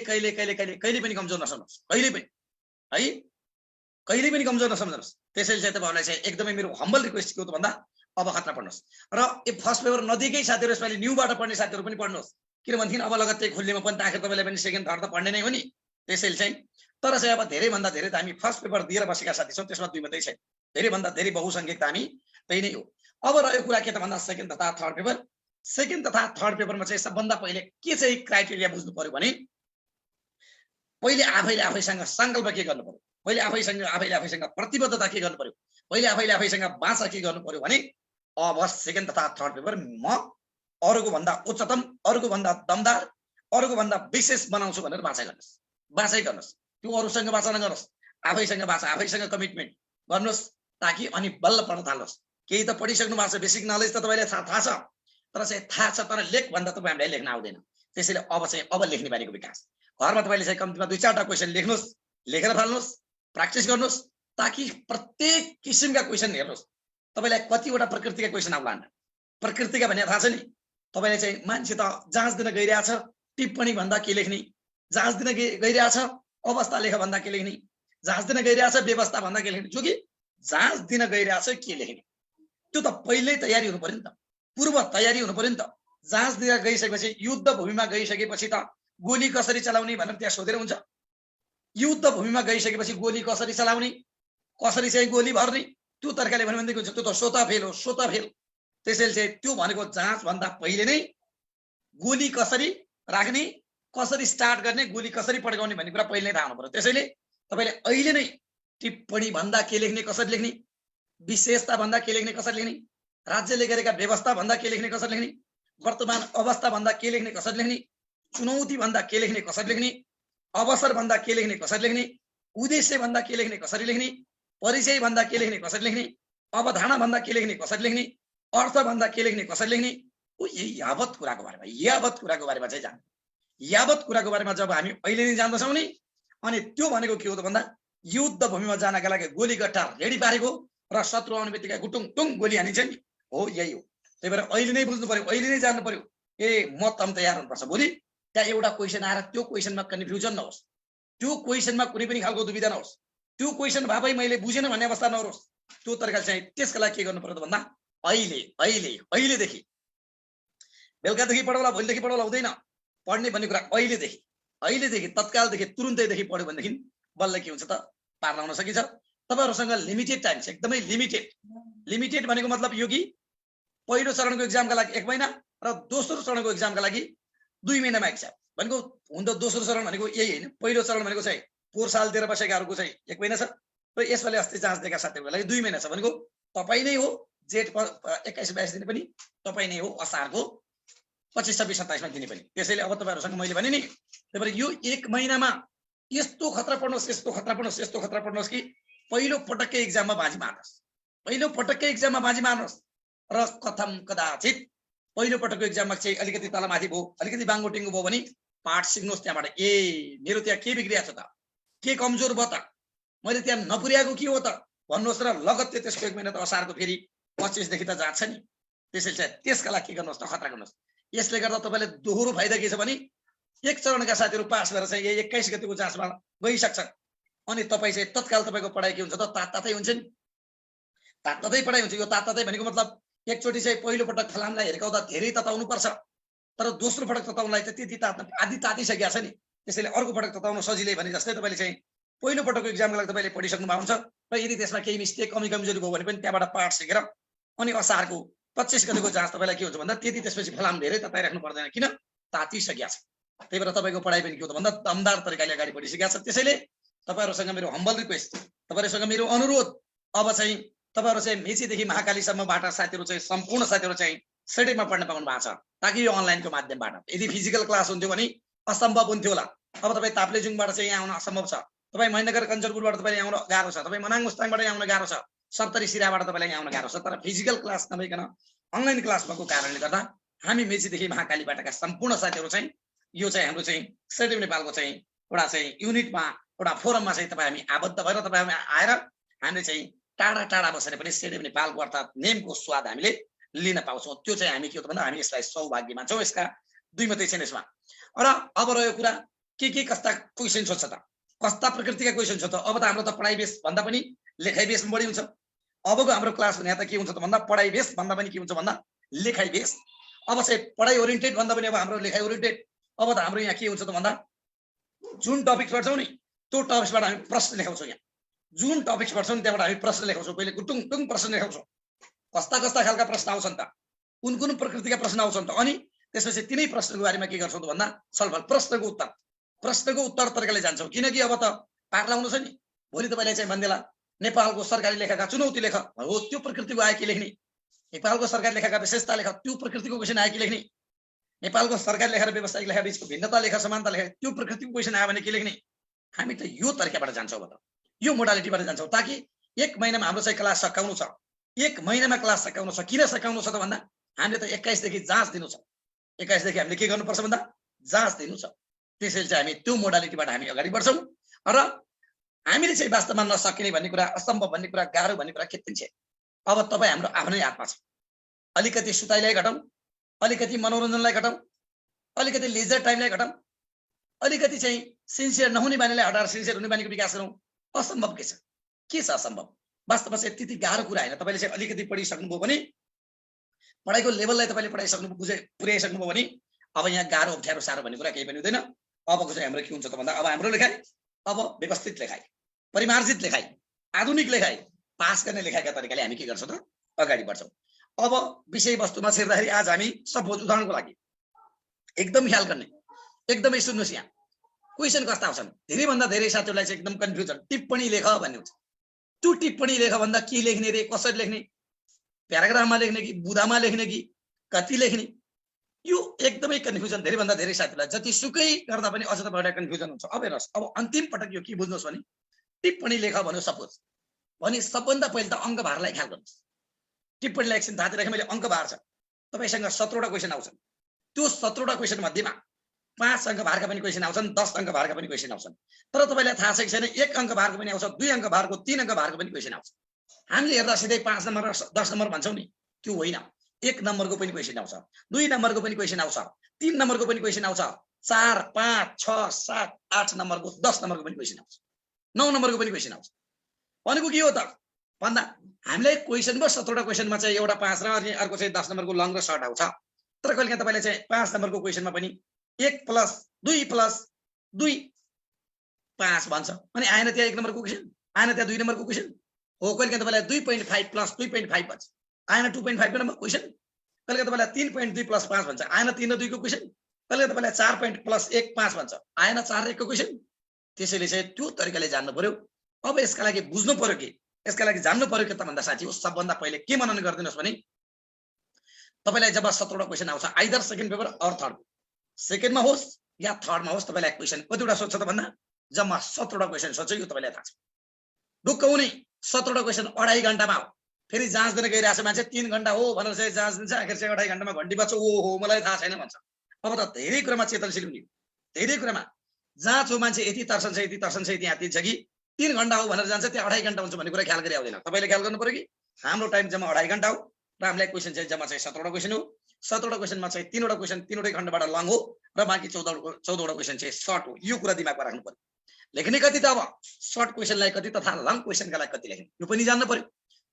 Speaker 3: पनि कमजोर नसम्झनुहोस्, कहिले पनि है, कहिले पनि कमजोर नसम्झनुहोस्। त्यसैले चाहिँ तपाईँहरूलाई चाहिँ एकदमै मेरो हम्बल रिक्वेस्ट के हो त भन्दा अब खतरा पढ्नुहोस्। र यो फर्स्ट पेपर नदिएकै साथीहरू यसपालि न्यूबाट पढ्ने साथीहरू पनि पढ्नुहोस्। किनभनेदेखि अब लगत्तै खुल्लीमा पनि त आखिर तपाईँलाई पनि सेकेन्ड थर्ड त पढ्ने नै हो नि। त्यसैले चाहिँ तर चाहिँ अब धेरैभन्दा धेरै त हामी फर्स्ट पेपर दिएर बसेका साथी छौँ, त्यसमा 2 मात्रै छैन। धेरैभन्दा धेरै बहुसङ्ख्यक त हामी त्यही नै हो। अब रह्यो कुरा के त भन्दा सेकेन्ड तथा थर्ड पेपर। सेकेन्ड तथा थर्ड पेपरमा चाहिँ सबभन्दा पहिले के चाहिँ क्राइटेरिया बुझ्नु पर्यो भने पहिले आफैले आफैसँग सङ्कल्प के गर्नु पर्यो, पहिले आफैले आफैसँग प्रतिबद्धता के गर्नु पर्यो, पहिले आफैले आफैसँग बाचा के गर्नु पर्यो भने अब सेकेन्ड तथा थर्ड पेपर म अरूको भन्दा उच्चतम, अरूको भन्दा दमदार, अरूको भन्दा विशेष बनाउँछु भनेर बाचा गर्नुहोस्। त्यो अरूसँग बाचा नगर्नुहोस्, आफैसँग बाचा, आफैसँग कमिटमेन्ट गर्नुहोस्। ताकि अनि बल्ल पढ्न थाल्नुहोस्। केही त पढिसक्नु भएको छ, बेसिक नलेज त तपाईँलाई थाहा छ, तर चाहिँ थाहा छ तर लेख भन्दा तपाईँ हामीलाई लेख्न आउँदैन। त्यसैले अब लेख्ने बानीको विकास। घरमा तपाईँले चाहिँ कम्तीमा 2-4टा क्वेसन लेख्नुहोस्, लेखेर फाल्नुहोस्, प्र्याक्टिस गर्नुहोस्। ताकि प्रत्येक किसिमका क्वेसन हेर्नुहोस्। तपाईँलाई कतिवटा प्रकृतिका क्वेसन आउला, प्रकृतिका भने थाहा छ नि। तपाईँले चाहिँ मान्छे त जाँच दिन गइरहेछ, टिप्पणी भन्दा के लेख्ने, जाँच दिन गइरहेछ अवस्था लेख भन्दा के लेख्ने, जाँच दिन गइरहेछ व्यवस्था भन्दा के लेख्ने। जो कि जाँच दिन गइरहेछ के लेख्ने त्यो त पहिल्यै तयारी हुनु पर्यो नि त, पूर्व तयारी हुनु पर्यो नि त। जाँच दिन गइसकेपछि, युद्ध भूमिमा गइसकेपछि त गोली कसरी चलाउने भनेर त्यहाँ सोधेर हुन्छ। युद्ध भूमिमा गइसकेपछि गोली कसरी चलाउने, कसरी चाहिँ गोली भर्ने, त्यो तरिकाले भन्यो भनेदेखि हुन्छ त्यो त स्वतः फेल हो, स्वतः फेल। त्यसैले चाहिँ त्यो भनेको जाँच भन्दा पहिले नै गोली कसरी राख्ने, कसरी स्टार्ट गर्ने, गोली कसरी पड्काउने भन्ने कुरा पहिले नै थाहा हुनु पर्यो। त्यसैले तपाईँले अहिले नै टिप्पणी भन्दा के लेख्ने, कसरी लेख्ने, विशेषता भन्दा के लेख्ने, कसरी लेख्ने, राज्यले गरेका व्यवस्था भन्दा के लेख्ने, कसरी लेख्ने, वर्तमान अवस्था भन्दा के लेख्ने, कसरी लेख्ने, चुनौती भन्दा के लेख्ने, कसरी लेख्ने, अवसर भन्दा के लेख्ने, कसरी लेख्ने, उद्देश्य भन्दा के लेख्ने, कसरी लेख्ने, परिचय भन्दा के लेख्ने, कसरी लेख्ने, अवधारणा भन्दा के लेख्ने, कसरी लेख्ने, अर्थ भन्दा के लेख्ने, कसरी लेख्ने। यही यावत कुराको बारेमा चाहिँ जान्नु। यावत कुराको बारेमा जब हामी अहिले नै जान्दछौँ नि, अनि त्यो भनेको के हो त भन्दा युद्ध भूमिमा जानका लागि गोली गट्टा रेडी पारेको र शत्रु आउने बित्तिकै गुटुङ टुङ गोली हानिन्छ नि, हो यही हो। त्यही भएर अहिले नै बुझ्नु पर्यो, अहिले नै जान्नु पर्यो। म तम तयार हुनुपर्छ। भोलि त्यहाँ एउटा क्वेसन आएर त्यो क्वेसनमा कन्फ्युजन नहोस्, त्यो क्वेसनमा कुनै पनि खालको दुविधा नहोस्, त्यो क्वेसन भए मैले बुझेन भन्ने अवस्था नहोस्। त्यो तरिकाले चाहिँ त्यसका लागि के गर्नु पर्यो त भन्दा अहिलेदेखि बेलुकादेखि पढौला भोलिदेखि पढौला हुँदैन। पढ्ने भन्ने कुरा अहिलेदेखि तत्कालदेखि तुरुन्तैदेखि पढ्यो भनेदेखि बल्ल के हुन्छ त पार लगाउन सकिन्छ। तपाईँहरूसँग लिमिटेड टाइम छ, एकदमै लिमिटेड भनेको मतलब यो कि पहिलो चरणको एक्जामका लागि 1 महिना र दोस्रो चरणको एक्जामका लागि 2 महिनामा एक्जाम भनेको हुन त दोस्रो चरण भनेको यही होइन। पहिलो चरण भनेको चाहिँ 4 सालतिर बसेकाहरूको चाहिँ 1 महिना छ र यसपालि अस्ति जाँच दिएका साथीहरूको लागि 2 महिना छ भनेको तपाईँ नै हो जेठ 21-22 दिने पनि तपाईँ नै हो, असारको 25-26-27 दिने पनि। त्यसैले अब तपाईँहरूसँग मैले भने नि त्यही भएर यो 1 महिनामा यस्तो खतरा पढ्नुहोस् कि पहिलो पटक्कै एक्जाममा बाजी मार्नुहोस् र कथम कदाचित पहिलो पटकको एक्जाममा चाहिँ अलिकति तलमाथि भयो, अलिकति बाङ्गोटिङ्गो भयो भने पाठ सिक्नुहोस् त्यहाँबाट। मेरो त्यहाँ के बिग्रिएको छ त, के कमजोर भयो त, मैले त्यहाँ नपुर्याएको के हो त भन्नुहोस् र लगत्तै त्यसको 1 महिना त असारको फेरि 25 देखि त जान्छ नि। त्यसैले चाहिँ त्यसका लागि के गर्नुहोस् त खतरा गर्नुहोस्। यसले गर्दा तपाईँले दोहोरो फाइदा के छ भने एक चरणका साथीहरू पास भएर चाहिँ यही 21 गतिको जाँचमा गइसक्छ अनि तपाईँ चाहिँ तत्काल तपाईँको पढाइ के हुन्छ त तातै हुन्छ नि, तातै पढाइ हुन्छ। यो तातै भनेको मतलब एकचोटि चाहिँ पहिलो पटक फलामलाई हिर्काउँदा धेरै तताउनु पर्छ तर दोस्रो पटक तताउनलाई त त्यति आदि तातिसकेको छ नि। त्यसैले अर्को पटक तताउन सजिलै भने जस्तै तपाईँले चाहिँ पहिलो पटकको एक्जामको लागि तपाईँले पढिसक्नु भएको हुन्छ र यदि त्यसमा केही मिस्टेक कमजोरी भयो भने पनि त्यहाँबाट पाठ सिकेर अनि असारको 25 गतिको जाँच तपाईँलाई के हुन्छ भन्दा त्यति त्यसपछि फलाम धेरै तताइराख्नु पर्दैन, किन तातिसकेको छ। त्यही भएर तपाईँको पढाइ पनि के हो त भन्दा दमदार तरिकाले अगाडि बढिसकेको छ। त्यसैले तपाईँहरूसँग मेरो हम्बल रिक्वेस्ट, तपाईँहरूसँग मेरो अनुरोध, अब चाहिँ तपाईँहरू चाहिँ मेचीदेखि महाकालीसम्मबाट साथीहरू चाहिँ सम्पूर्ण साथीहरू चाहिँ सेटैमा पढ्न पाउनु भएको छ ताकि यो अनलाइनको माध्यमबाट। यदि फिजिकल क्लास हुन्थ्यो भने असम्भव हुन्थ्यो होला। अब तपाईँ ताप्लेजुङबाट चाहिँ यहाँ आउन असम्भव छ, तपाईँ महेन्द्रनगर कञ्चनपुरबाट तपाईँले आउन गाह्रो छ, तपाईँ मनाङ मुस्ताङबाट आउन गाह्रो छ, सप्तरी सिराबाट तपाईँलाई आउन गाह्रो छ। तर फिजिकल क्लास नभइकन अनलाइन क्लास भएको कारणले गर्दा हामी मेचीदेखि महाकालीबाटका सम्पूर्ण साथीहरू चाहिँ यो चाहिँ हाम्रो चाहिँ सेटिभ नेपालको चाहिँ एउटा चाहिँ युनिटमा एउटा फोरममा चाहिँ तपाईँ हामी आबद्ध भएर तपाईँ आएर हामीले चाहिँ टाढा बसेर पनि सेटिभ नेपालको अर्थात् नेमको स्वाद हामीले लिन पाउँछौँ। त्यो चाहिँ हामी के हो त भन्दा हामी यसलाई सौभाग्य मान्छौँ। यसका दुई मात्रै छन् यसमा। र अब रह्यो कुरा के कस्ता क्वेसन छ त, कस्ता प्रकृतिका क्वेसन छ त। अब त हाम्रो त पढाइ बेस भन्दा पनि लेखाइ बेस बढी हुन्छ। अबको हाम्रो क्लास भने त के हुन्छ त भन्दा पढाइ बेस भन्दा पनि के हुन्छ भन्दा लेखाइ बेस। अब चाहिँ पढाइ ओरिएन्टेड भन्दा पनि अब हाम्रो लेखाइ ओरिएन्टेड। अब त हाम्रो यहाँ के हुन्छ त भन्दा जुन टपिक्स पढ्छौँ नि त्यो टपिक्सबाट हामी प्रश्न लेखाउँछौँ। यहाँ जुन टपिक्स पढ्छौँ नि त्यहाँबाट हामी प्रश्न लेखाउँछौँ। पहिले टुङ प्रश्न लेखाउँछौँ। कस्ता खालका प्रश्न आउँछन् त, कुन प्रकृतिका प्रश्न आउँछन् त, अनि त्यसपछि तिनै प्रश्नको बारेमा के गर्छौँ त भन्दा छलफल, प्रश्नको उत्तर तरिकाले जान्छौँ। किनकि अब त पार लगाउनु छ नि। भोलि तपाईँले चाहिँ भन्देला नेपालको सरकारी लेखाका चुनौती लेख हो, त्यो प्रकृतिको आयो कि लेख्ने। नेपालको सरकारी लेखाका विशेषता लेख, त्यो प्रकृतिको क्वेसन आयो कि लेख्ने। नेपालको सरकारी लेखा र व्यावसायिक लेखा बीचको भिन्नता लेख, समानता लेख, त्यो प्रकृतिको क्वेसन आयो भने के लेख्ने। हामी त यो तरिकाबाट जान्छौँ, अब त यो मोडालिटीबाट जान्छौँ ताकि 1 महिनामा हाम्रो चाहिँ क्लास सकाउनु छ। 1 महिनामा क्लास सकाउनु छ। किन सकाउनु छ त भन्दा हामीले त 21 देखि जाँच दिनु छ। 21 देखि हामीले के गर्नुपर्छ भन्दा जाँच दिनु छ। त्यसैले चाहिँ हामी त्यो मोडालिटीबाट हामी अगाडि बढ्छौँ। र हामीले चाहिँ वास्तवमा नसकिने भन्ने कुरा, असम्भव भन्ने कुरा, गाह्रो भन्ने कुरा के पनि छ। अब तपाईँ हाम्रो आफ्नै हातमा छ। अलिकति सुताइलाई घटाउँ, अलिकति मनोरञ्जनलाई घटाउँ, अलिकति लेजर टाइमलाई घटाउँ, अलिकति चाहिँ सिन्सियर नहुने बानीलाई हटाएर सिन्सियर हुने बानीको विकास गरौँ। असम्भव के छ असम्भव? वास्तवमा चाहिँ त्यति गाह्रो कुरा होइन। तपाईँले चाहिँ अलिकति पढिसक्नुभयो भने पढाइको लेभललाई तपाईँले पुर्याइसक्नुभयो भने अब यहाँ गाह्रो अप्ठ्यारो साह्रो भन्ने कुरा केही पनि हुँदैन। अबको चाहिँ हाम्रो के हुन्छ त भन्दा अब हाम्रो लेखाइ अब व्यवस्थित लेखाइ, परिमार्जित लेखाइ, आधुनिक लेखाइ, पास गर्ने लेखाइका तरिकाले हामी के गर्छौँ त अगाडि बढ्छौँ। अब विषयवस्तुमा छिर्दाखेरि आज हामी सपोज उदाहरणको लागि एकदम ख्याल गर्ने, एकदमै सुन्नुहोस्। यहाँ क्वेसन कस्ता आउँछन्, धेरैभन्दा धेरै साथीहरूलाई चाहिँ एकदम कन्फ्युजन। टिप्पणी लेख भन्ने हुन्छ। त्यो टिप्पणी लेख भन्दा के लेख्ने रे, कसरी लेख्ने, प्याराग्राफमा लेख्ने कि बुदामा लेख्ने कि कति लेख्ने, यो एकदमै कन्फ्युजन धेरैभन्दा धेरै साथीहरूलाई जतिसुकै गर्दा पनि अझ तपाईँलाई कन्फ्युजन हुन्छ। अब हेर्नुहोस्, अब अन्तिम पटक यो के बुझ्नुहोस् भने टिप्पणी लेख भन्यो सपोज भने सबभन्दा पहिले त अङ्क भारलाई ख्याल गर्नुहोस्। टिप्पणीलाई एकछिन थाहा राखेँ मैले, अङ्क भार छ तपाईँसँग 17वटा क्वेसन आउँछन्। त्यो 17वटा क्वेसन मध्येमा 5 अङ्क भारका पनि क्वेसन आउँछन्, 10 अङ्क भारका पनि क्वेसन आउँछन्। तर तपाईँलाई थाहा छ कि छैन 1 अङ्क भारको पनि आउँछ, 2 अङ्क भारको, 3 अङ्क भारको पनि क्वेसन आउँछ। हामीले हेर्दा सिधै 5 नम्बर र 10 नम्बर भन्छौँ नि, त्यो होइन। 1 नम्बरको पनि क्वेसन आउँछ, 2 नम्बरको पनि क्वेसन आउँछ, 3 नम्बरको पनि क्वेसन आउँछ, 4, 5, 6, 7, 8 नम्बरको, 10 नम्बरको पनि क्वेसन आउँछ, 9 नम्बरको पनि क्वेसन आउँछ। भनेको के हो त भन्दा हामीलाई क्वेसनको 17वटा क्वेसनमा चाहिँ एउटा 5 र अनि अर्को चाहिँ 10 नम्बरको लङ र सर्ट आउँछ। तर कहिले तपाईले चाहिँ 5 नम्बरको क्वेसनमा पनि 1 + 2 + 2 5 भन्छ। अनि आएन त्यहाँ 1 नम्बरको क्वेसन, आएन त्यहाँ 2 नम्बरको क्वेसन हो। कहिले तपाईलाई 2.5 + 2.5 भन्छ, आएन 2.5 नम्बर क्वेसन। कहिले तपाईलाई 3.2 + 5 भन्छ, आएन 3 र 2 को क्वेसन। कहिले तपाईलाई 4 + 1 5 भन्छ, आएन 4 र 1 को क्वेसन। त्यसैले चाहिँ त्यो तरिकाले जान्नु पर्यो। अब यसका लागि बुझ्नु पर्यो कि यसका लागि जान्नु पर्यो के त भन्दा साथी, सबभन्दा पहिले के मनन गर्दिनुहोस् भने तपाईलाई जब 17वटा क्वेसन आउँछ either second paper or third, सेकेन्डमा होस् या थर्डमा होस्, तपाईलाई क्वेसन कतिवटा सोध्छ त भन्दा जम्मा 17वटा क्वेसन सोध्छ। यो तपाईलाई थाहा छ। ढुक्क हुने 17वटा क्वेसन 2.5 घण्टामा हो। फेरि जाँच दिन गइरहेछ मान्छे 3 घण्टा हो भनेर चाहिँ जाँच दिन्छ, आखिर चाहिँ 2.5 घण्टामा घण्टी बच्छ। ओ हो मलाई थाहा छैन भन्छ। अब त धेरै कुरामा चेतनशील हुने, धेरै कुरामा जाँच हो। मान्छे यति तर्सन्छ यति यहाँ दिन्छ कि 3 घण्टा हो भनेर जान्छ, त्यहाँ 2.5 घण्टा हुन्छ भन्ने कुरा ख्याल गरी आउँदैन। तपाईले ख्याल गर्नु पर्यो कि हाम्रो टाइम जम्मा 2.5 घण्टा हो र हामीलाई क्वेसन चाहिँ जम्मा चाहिँ 17वटा क्वेसन हो। 17वटा क्वेसनमा चाहिँ 3वटा क्वेसन 3वटै खण्डबाट लङ हो र बाँकी 14वटा क्वेसन चाहिँ सर्ट हो। यो कुरा दिमागमा राख्नु पर्यो। लेख्ने कति त अब सर्ट क्वेसनलाई कति तथा लङ क्वेसनका लागि कति लेख्ने यो पनि जान्नु पर्यो।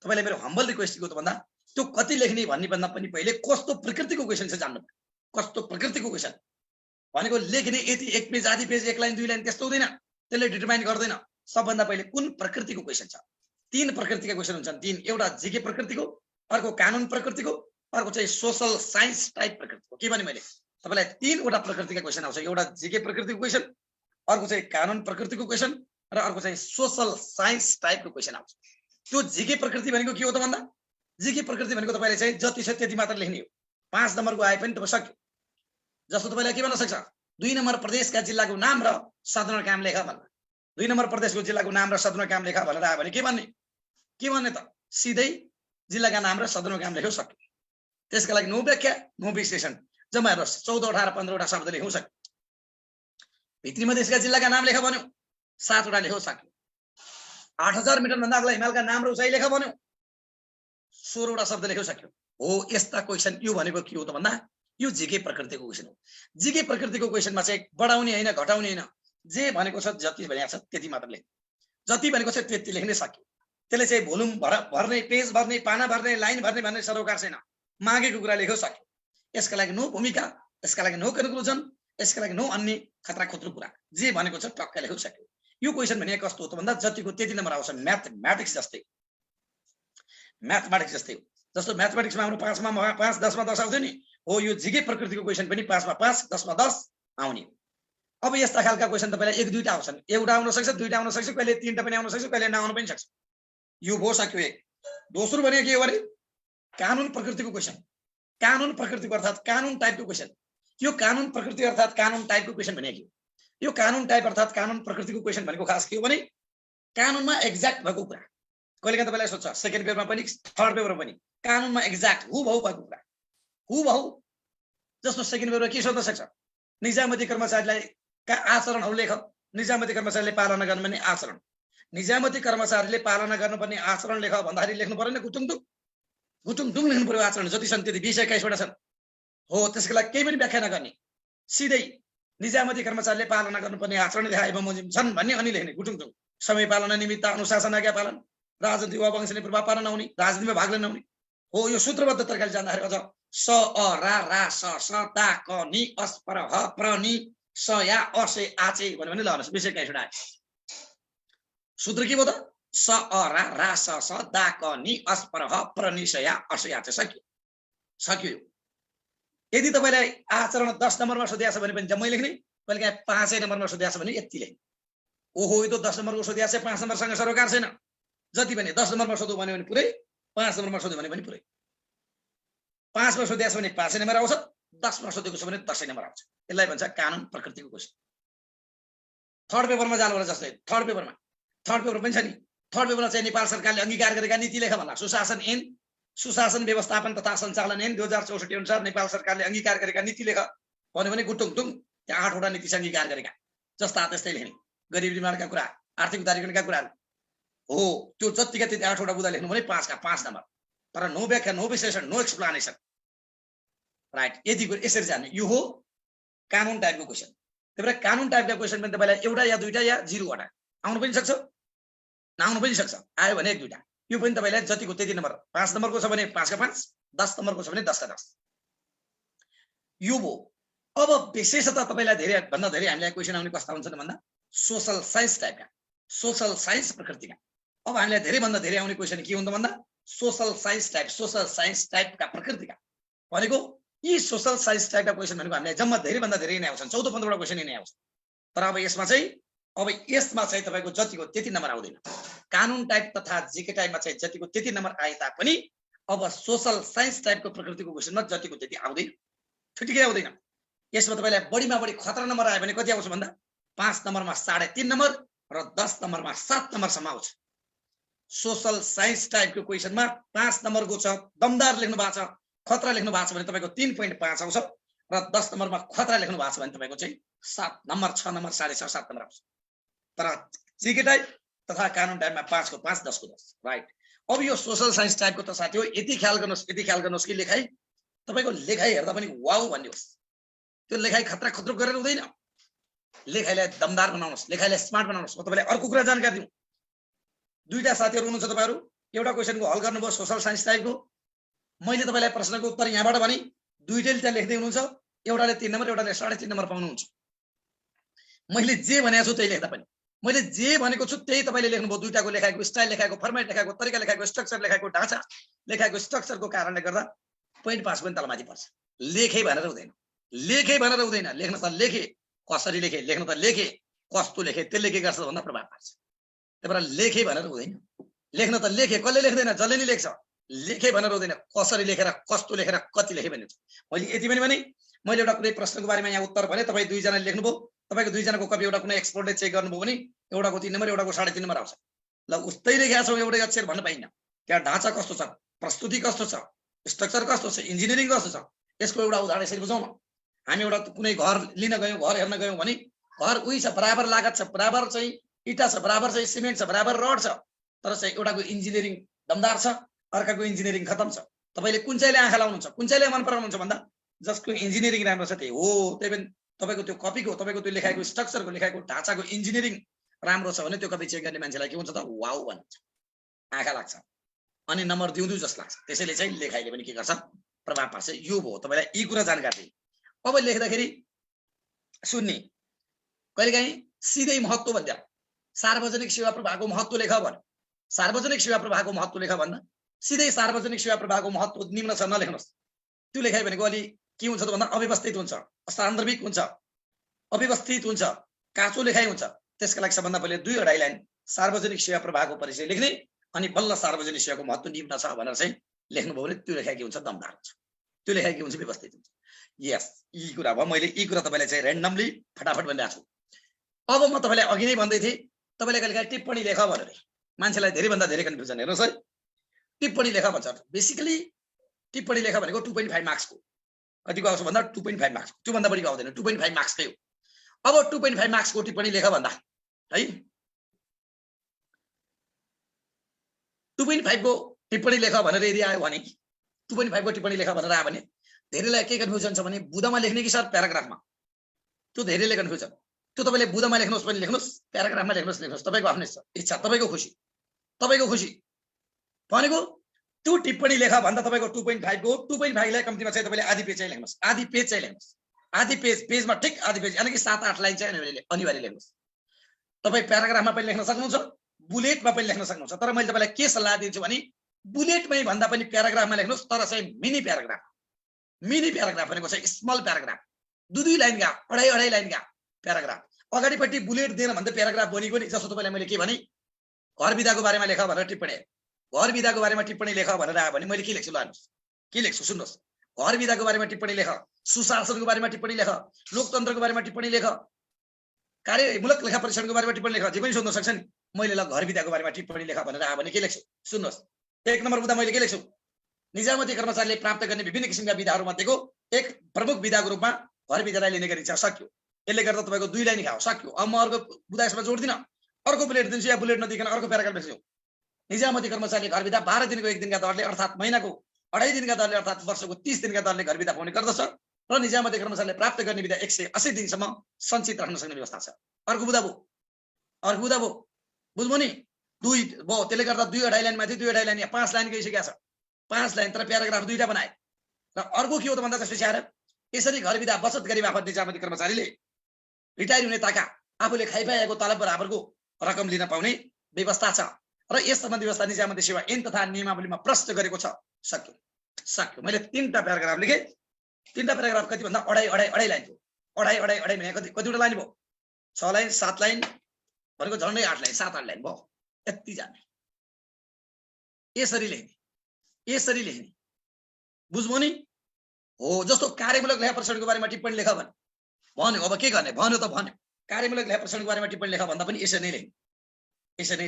Speaker 3: तपाईलाई मेरो हम्बल रिक्वेस्ट के हो त भन्दा त्यो कति लेख्ने भन्ने भन्दा पनि पहिले कस्तो प्रकृतिको क्वेसन चाहिँ जान्नु पर्यो। कस्तो प्रकृतिको क्वेसन भनेको लेख्ने यति 1 पेज आधी पेज 1 लाइन 2 लाइन त्यस्तो हुँदैन, त्यसले डिटरमाइन गर्दैन। सबभन्दा पहिले कुन प्रकृतिको क्वेसन छ। 3 प्रकृतिका क्वेसन हुन्छन्। 3, एउटा जीके प्रकृतिको, अर्को कानुन प्रकृतिको, अर्को चाहिँ सोशल साइन्स टाइप प्रकृतिको। के भने मैले तपाईलाई 3वटा प्रकृतिका क्वेसन आउँछ। एउटा जीके प्रकृतिको क्वेसन, अर्को चाहिँ कानुन प्रकृतिको क्वेसन र अर्को चाहिँ सोशल साइन्स टाइपको क्वेसन आउँछ। त्यो जीके प्रकृति भनेको के हो त भन्दा जीके प्रकृति भनेको तपाईले चाहिँ जति छ त्यति मात्र लेख्ने हो। 5 नम्बरको आए पनि तपाईँ सक्यो। जस्तो तपाईलाई के भन्न सक्छ 2 नम्बर प्रदेशका जिल्लाको नाम र सदर काम लेख भन्दा 2 नम्बर प्रदेशको जिल्लाको नाम र सदर काम लेख भनेर आयो भने के भन्ने त सिधै जिल्लाका नाम र सदर काम लेख्यो सक्यो। त्यसका लागि नो व्याख्या नो विश्लेषण, जम्मा हेर्नुहोस् 14, 18, 15वटा शब्द लेख्नु सक्यो। भित्री मधेसका जिल्लाका नाम लेख भन्यो 7वटा लेख्यो सक्यो। 8000 मिटर भन्दा अग्ला हिमालका नाम र उचाइ लेख भन्यो 16वटा शब्द लेख्यो सक्यो। हो यस्ता क्वेसन यो भनेको के हो त भन्दा यो जीके प्रकृतिको क्वेसन हो। जीके प्रकृतिको क्वेसनमा चाहिँ बढाउने हैन घटाउने हैन, जे भनेको छ जति भनेको छ त्यति मात्र लेख्ने, जति भनेको छ त्यति लेख्ने सक्यो। त्यसले चाहिँ भोल्युम भर्ने, पेज भर्ने, पाना भर्ने, लाइन भर्ने भन्ने सरोकार छैन। मागेको कुरा लेख्यो सक्यो। यसका लागि नो भूमिका, यसका लागि नो कन्क्लुजन, यसका लागि नो अन्य खतरा खुत्रु कुरा, जे भनेको छ टक्क लेख्यो सक्यो। यो क्वेसन भने कस्तो हो त भन्दा जतिको त्यति नम्बर आउँछ। म्याथमेटिक्स जस्तै हो। जस्तो म्याथमेटिक्समा हाम्रो 5 मा 5, 10 मा 10 आउँथ्यो नि, हो यो जीके प्रकृतिको क्वेसन पनि 5 मा 5, 10 मा 10 आउने। अब यस्ता खालका क्वेसन तपाईलाई 1-2टा आउँछन्, एउटा आउन सक्छ, 2टा आउन सक्छ, कहिले 3टा पनि आउन सक्छ, कहिले नआउन पनि सक्छ। यो भो सक्यो एक। दोस्रो भने के हो भने कानुन प्रकृतिको क्वेसन। कानुन प्रकृतिको अर्थात कानुन टाइपको क्वेसन। यो कानुन प्रकृति अर्थात कानुन टाइपको क्वेसन भने के हो? यो कानुन टाइप अर्थात कानुन प्रकृतिको क्वेसन भनेको खास के हो भने कानुनमा एक्ज्याक्ट भएको कुरा। कहिलेकाहीँ तपाईलाई सोध्छ सेकेन्ड पेपरमा पनि थर्ड पेपरमा पनि कानुनमा एक्ज्याक्ट हुबहु भएको कुरा। हुबहु जस्तो सेकेन्ड पेपरमा के सोध्न सक्छ, निजामती कर्मचारीलाई का आचरणहरू लेख। निजामती कर्मचारीले पालना गर्नुपर्ने आचरण, निजामती कर्मचारीले पालना गर्नुपर्ने आचरण लेख भन्दाखेरि लेख्नु परेन गुटुङडुङ लेख्नु पर्यो। आचरण जति छन् त्यति 20-21वटा छन्। हो त्यसको लागि केही पनि व्याख्या नगर्ने, सिधै निजामती कर्मचारीले पालना गर्नुपर्ने आचरण देखाए बमोजिम छन् भन्ने अनि लेख्ने गुटुङडुङ। समय पालना, निमित्त, अनुशासन, आज्ञा पालन, राजनीतिक वा वंशले प्रभाव पार्न नहुने, राजनीतिमा भाग लिन नहुने। हो यो सूत्रबद्ध तरिकाले जाँदाखेरि अझ स अ रा रा स स ता क नि अस पर ह प्र नि स या असे आचे भन्यो भने ल हेर्नुहोस् 20-21वटा आयो। सूत्र के भयो त स अ रा रा स स दा क नि अस पर ह प्र नि स या असे आचे सक्यो। यदि तपाईलाई आचरण 10 नम्बरमा सोधिएको छ भने पनि जम्मै लेख्ने, कहिलेकाहीँ 5 नम्बरमा सोधिएको छ भने यति लेख्ने। ओहो यो त 10 नम्बरको सोधिएको छ 5 नम्बरसँग सरोकार छैन। जति भने 10 नम्बरमा सोध्यो भने पुरै, 5 नम्बरमा सोध्यो भने पनि पुरै। 5 मा सोधिएको छ भने 5 नम्बर आउँछ, 10 मा सोधेको छ भने 10 नम्बर आउँछ। यसलाई भन्छ कानुन प्रकृतिको क्वेसन। थर्ड पेपरमा जानु होला जस्तै थर्ड पेपर पनि छ नि। थर्ड पेपरमा चाहिँ नेपाल सरकारले अंगीकार गरेका नीति लेख भन्ला सुशासन ऐन, सुशासन व्यवस्थापन तथा सञ्चालन ऐन 2064 अनुसार नेपाल सरकारले अंगीकार गरेका नीति लेख भन्यो भने गुटुङटुङ त्यहाँ 8वटा नीति अंगीकार गरेका जस्ता त्यस्तै लेख्ने। गरिबी निर्माणका कुरा, आर्थिक उदारीकरणका कुराहरू हो त्यो जतिका त्यति 8वटा बुँदा लेख्नु भने 5 का 5 नम्बर। तर नो व्याख्या, नो विश्लेषण, नो एक्सप्लानेसन। राइट, यति यसरी जाने। यो हो कानुन टाइपको क्वेसन। त्यही भएर कानुन टाइपका क्वेसन पनि तपाईलाई एउटा या दुईटा या 0वटा आउनु पनि सक्छ, नआउनु पनि सक्छ। आयो भने 1-2टा यो पनि तपाईलाई जतिको त्यति नम्बर 5 नम्बरको छ भने 5 का 5 10 नम्बरको छ भने 10 का 10 यो भो अब विशेषतः तपाईलाई धेरै भन्दा धेरै हामीलाई क्वेशन आउने कस्ता हुन्छन् भन्दा सोशल साइन्स टाइपका सोशल साइन्स प्रकृतिका अब हामीलाई धेरै भन्दा धेरै आउने क्वेशन के हुन्छ भन्दा सोशल साइन्स टाइपका प्रकृतिका भनेको यी सोशल साइन्स टाइपका क्वेशन भनेको हामीलाई जम्मा धेरै भन्दा धेरै नै आउँछन् 14-15 वटा क्वेशन नै आउँछ तर अब यसमा चाहिँ तपाईको जतिको त्यति नम्बर आउँदैन कानुन टाइप तथा जीके टाइपमा चाहिँ जतिको त्यति नम्बर आए तापनि अब सोशल साइन्स टाइपको प्रकृतिको क्वेशनमा जतिको त्यति आउँदैन ठिकै आउँदैन यसमा तपाईलाई बढीमा बढी खतरा नम्बर आयो भने कति आउँछ भन्दा 5 नम्बरमा 3.5 नम्बर र 10 नम्बरमा 7 नम्बरसम्म आउँछ सोशल साइन्स टाइपको क्वेशनमा 5 नम्बरको छ दमदार लेख्नु भएको छ खतरा लेख्नु भएको छ भने तपाईको 3.5 आउँछ र 10 नम्बरमा खतरा लेख्नु भएको छ भने तपाईको चाहिँ 7 नम्बर 6 नम्बर 6.5 7 नम्बर आउँछ तर जीके टाइप तथा कानुन टाइपमा 5 को 5 10 को 10 राइट अब यो सोशल साइन्स टाइपको त साथी हो यति ख्याल गर्नुस् कि लेखाइ तपाईको लेखाइ हेर्दा पनि वाउ भन्दियोस् त्यो लेखाइ खतरा गरेर हुँदैन लेखाइलाई दमदार बनाउनुस् लेखाइलाई स्मार्ट बनाउनुस् म तपाईलाई अर्को कुरा जानकारी दिउँ दुईटा साथीहरु हुनुहुन्छ तपाईहरु एउटा क्वेशनको हल गर्नुभयो सोशल साइन्स टाइपको मैले तपाईलाई प्रश्नको उत्तर यहाँबाट भने दुईटैले त्यहाँ लेख्दै हुनुहुन्छ एउटाले 3 नम्बर एउटाले 3.5 नम्बर पाउनुहुन्छ मैले जे भनेको छु त्यही लेख्दा पनि मैले जे भनेको छु त्यही तपाईले लेख्नुभयो दुईटाको लेखाएको स्टाइल लेखाएको फर्मेट लेखाएको तरिका लेखाएको स्ट्रक्चर लेखाएको ढाँचा लेखाएको स्ट्रक्चरको कारणले गर्दा पोइन्ट पास पनि तलमाथि पर्छ लेखे भनेर हुँदैन लेख्न त लेखे कसरी लेखे लेख्न त लेखे कस्तो लेखे त्यसले के गर्छ भन्दा प्रभाव पार्छ त्यही भएर लेखे भनेर हुँदैन लेख्न त लेखे कसले लेख्दैन जसले नि लेख्छ लेखे भनेर हुँदैन कसरी लेखेर कस्तो लेखेर कति लेखे भन्ने मैले यति पनि भने मैले एउटा कुनै प्रश्नको बारेमा यहाँ उत्तर भने तपाईँ दुईजनाले लेख्नुभयो तपाईको दुईजनाको कपी एउटा कुनै एक्सपर्टले चेक गर्नुभयो भने एउटाको 3 नम्बर एउटाको 3.5 नम्बर आउँछ ल उस्तै लेखेका छौ एउटै अक्षर भन्न पाइन्न त्यहाँ ढाँचा कस्तो छ प्रस्तुति कस्तो छ स्ट्रक्चर कस्तो छ इन्जिनियरिङ कस्तो छ यसको एउटा उदाहरण यसरी बुझाउँ हामी एउटा कुनै घर लिन गयौँ घर हेर्न गयौँ भने घर उही छ बराबर लागत छ बराबर चाहिँ इटा छ बराबर चाहिँ सिमेन्ट छ बराबर रड छ तर चाहिँ एउटाको इन्जिनियरिङ दमदार छ अर्काको इन्जिनियरिङ खतम छ तपाईले कुन चाहिँले आँखा लाउनुहुन्छ कुन चाहिँले मन पराउनुहुन्छ भन्दा जसको इन्जिनियरिङ राम्रो छ त्यही हो त्यही पनि तपाईको त्यो कपीको तपाईको त्यो लेखाएको स्ट्रक्चरको लेखाएको ढाँचाको इन्जिनियरिङ राम्रो छ भने त्यो कपी चेक गर्ने मान्छेलाई के हुन्छ त वाउ भन्छ आँखा लाग्छ अनि नम्बर दिउँदिउ जस्तो लाग्छ त्यसैले चाहिँ लेखाइले पनि के गर्छ प्रभाव पार्छ यो भयो तपाईलाई यी कुरा जानकारी अब लेख्दाखेरि सुन्ने कहिलेकाहीँ सिधै महत्त्व भन्दा सार्वजनिक सेवा प्रवाहको महत्त्व लेख भन सार्वजनिक सेवा प्रवाहको महत्त्व लेख भन्दा सिधै सार्वजनिक सेवा प्रवाहको महत्त्व निम्न छ नलेख्नुहोस् त्यो लेखाइ भनेको अलि के हुन्छ त भन्दा अव्यवस्थित हुन्छ असान्दर्भिक हुन्छ अव्यवस्थित हुन्छ काँचो लेखाइ हुन्छ त्यसका लागि सबभन्दा पहिले 2-2.5 लाइन सार्वजनिक सेवा प्रवाहको परिचय लेख्ने अनि बल्ल सार्वजनिक सेवाको महत्त्व निम्न छ भनेर चाहिँ लेख्नुभयो भने त्यो लेखाइ के हुन्छ दमदार हुन्छ त्यो लेखाइ के हुन्छ व्यवस्थित हुन्छ यस यी कुरा भयो मैले यी कुरा तपाईलाई चाहिँ र्यान्डमली फटाफट भनिरहेको छु अब म तपाईलाई अघि नै भन्दै थिएँ तपाईले कहिलेकाहीँ टिप्पणी लेख भनेर मान्छेलाई धेरै भन्दा धेरै कन्फ्युजन हेर्नुहोस् है टिप्पणी लेख भन्छ बेसिकली टिप्पणी लेख भनेको 2.5 मार्क्सको कतिको आउँछ भन्दा 2.5 मार्क्स त्यो भन्दा बढीको आउँदैन 2.5 मार्क्सकै हो अब 2.5 मार्क्सको टिप्पणी लेख भन्दा है 2.5 को टिप्पणी लेख भनेर यदि आयो भने 2.5 को टिप्पणी लेख भनेर आयो भने धेरैलाई के कन्फ्युजन छ भने बुदामा लेख्ने कि सर प्याराग्राफमा त्यो धेरैले कन्फ्युजन त्यो तपाईले बुदामा लेख्नुहोस् पनि लेख्नुहोस् प्याराग्राफमा लेख्नुहोस् तपाईको आफ्नै इच्छा तपाईको खुसी भनेको त्यो टिप्पणी लेख भन्दा तपाईको 2.5 को 2.5 लाई कम्तिमा चाहिँ तपाईले आधी पेज चाहिँ लेख्नुहोस् आधी पेजमा ठिक आधी पेज यानी कि 7-8 लाइन चाहिँ अनिवार्य लेख्नुहोस् तपाई प्याराग्राफमा पनि लेख्न सक्नुहुन्छ बुलेटमा पनि लेख्न सक्नुहुन्छ तर मैले तपाईलाई के सल्लाह दिन्छु भने बुलेटमै भन्दा पनि प्याराग्राफमा लेख्नुहोस् तर चाहिँ मिनी प्याराग्राफ भनेको चाहिँ स्मल प्याराग्राफ 2-2 लाइनका 2.5 लाइनका प्याराग्राफ अगाडिपट्टि बुलेट दिएर भन्दा प्याराग्राफ बनेको नि जस्तो तपाईलाई मैले के भने घर विधाको बारेमा लेख भनेर टिप्पणी घर विधाको बारेमा टिप्पणी लेख भनेर आयो भने मैले के लेख्छु ल हेर्नुस् के लेख्छु सुन्नुहोस् घर विधाको बारेमा टिप्पणी लेख सुशासनको बारेमा टिप्पणी लेख लोकतन्त्रको बारेमा टिप्पणी लेख कार्यमूलक लेखा परीक्षणको बारेमा टिप्पणी लेख जे पनि सोध्न सक्छ नि मैले ल घर विधाको बारेमा टिप्पणी लेख भनेर आयो भने के लेख्छु सुन्नुहोस् 1 नम्बर मुद्दा मैले के लेख्छु निजामती कर्मचारीले प्राप्त गर्ने विभिन्न किसिमका विधाहरू मध्येको एक प्रमुख विधाको रूपमा घर विधालाई लिने गरिन्छ सक्यो यसले गर्दा तपाईको 2 लाइन खाओ सक्यो अब म अर्को बुदा यसमा जोड्दिन अर्को बुलेट दिन्छु या बुलेट नदिकन अर्को प्याराग्राफ लेख्छु निजामती कर्मचारीले घर विधा 12 दिनको 1 दिनका दरले अर्थात् महिनाको 2.5 दिनका दरले अर्थात् वर्षको 30 दिनका दरले घर विधा पाउने गर्दछ र निजामती कर्मचारीले प्राप्त गर्ने विधा 180 दिनसम्म सञ्चित राख्न सक्ने व्यवस्था छ अर्को बुदा भो बुझ्नु नि दुई भयो, त्यसले गर्दा 2.5 लाइन माथि 2.5 लाइन 5 लाइन गइसकेको छ, 5 लाइन तर प्याराग्राफ 2टा बनाए। र अर्को के हो त भन्दा त्यसपछि आएर यसरी घर विधा बचत गरी मार्फत निजामती कर्मचारीले रिटायर हुने ताका आफूले खाइपाएको तलब बराबरको रकम लिन पाउने व्यवस्था छ र यस सम्बन्धी व्यवस्था निजामती सेवा ऐन तथा नियमावलीमा प्रश्न गरेको छ। सक्यो सक्यो। मैले 3टा प्याराग्राफ लेखेँ। 3टा प्याराग्राफ कति भन्दा अढाई लाइन थियो। अढाई भने कतिवटा लाइन भयो? 6 लाइन 7 लाइन भनेको झन्डै 8 लाइन 7-8 लाइन भयो। यति जाने यसरी लेख्ने बुझ्नु नि हो। जस्तो कार्यमूलक लेखा परीक्षणको बारेमा टिप्पणी लेख भन्यो, अब के गर्ने? भन्यो त भन्यो, कार्यमूलक लेखा परीक्षणको बारेमा टिप्पणी लेख भन्दा पनि यसरी नै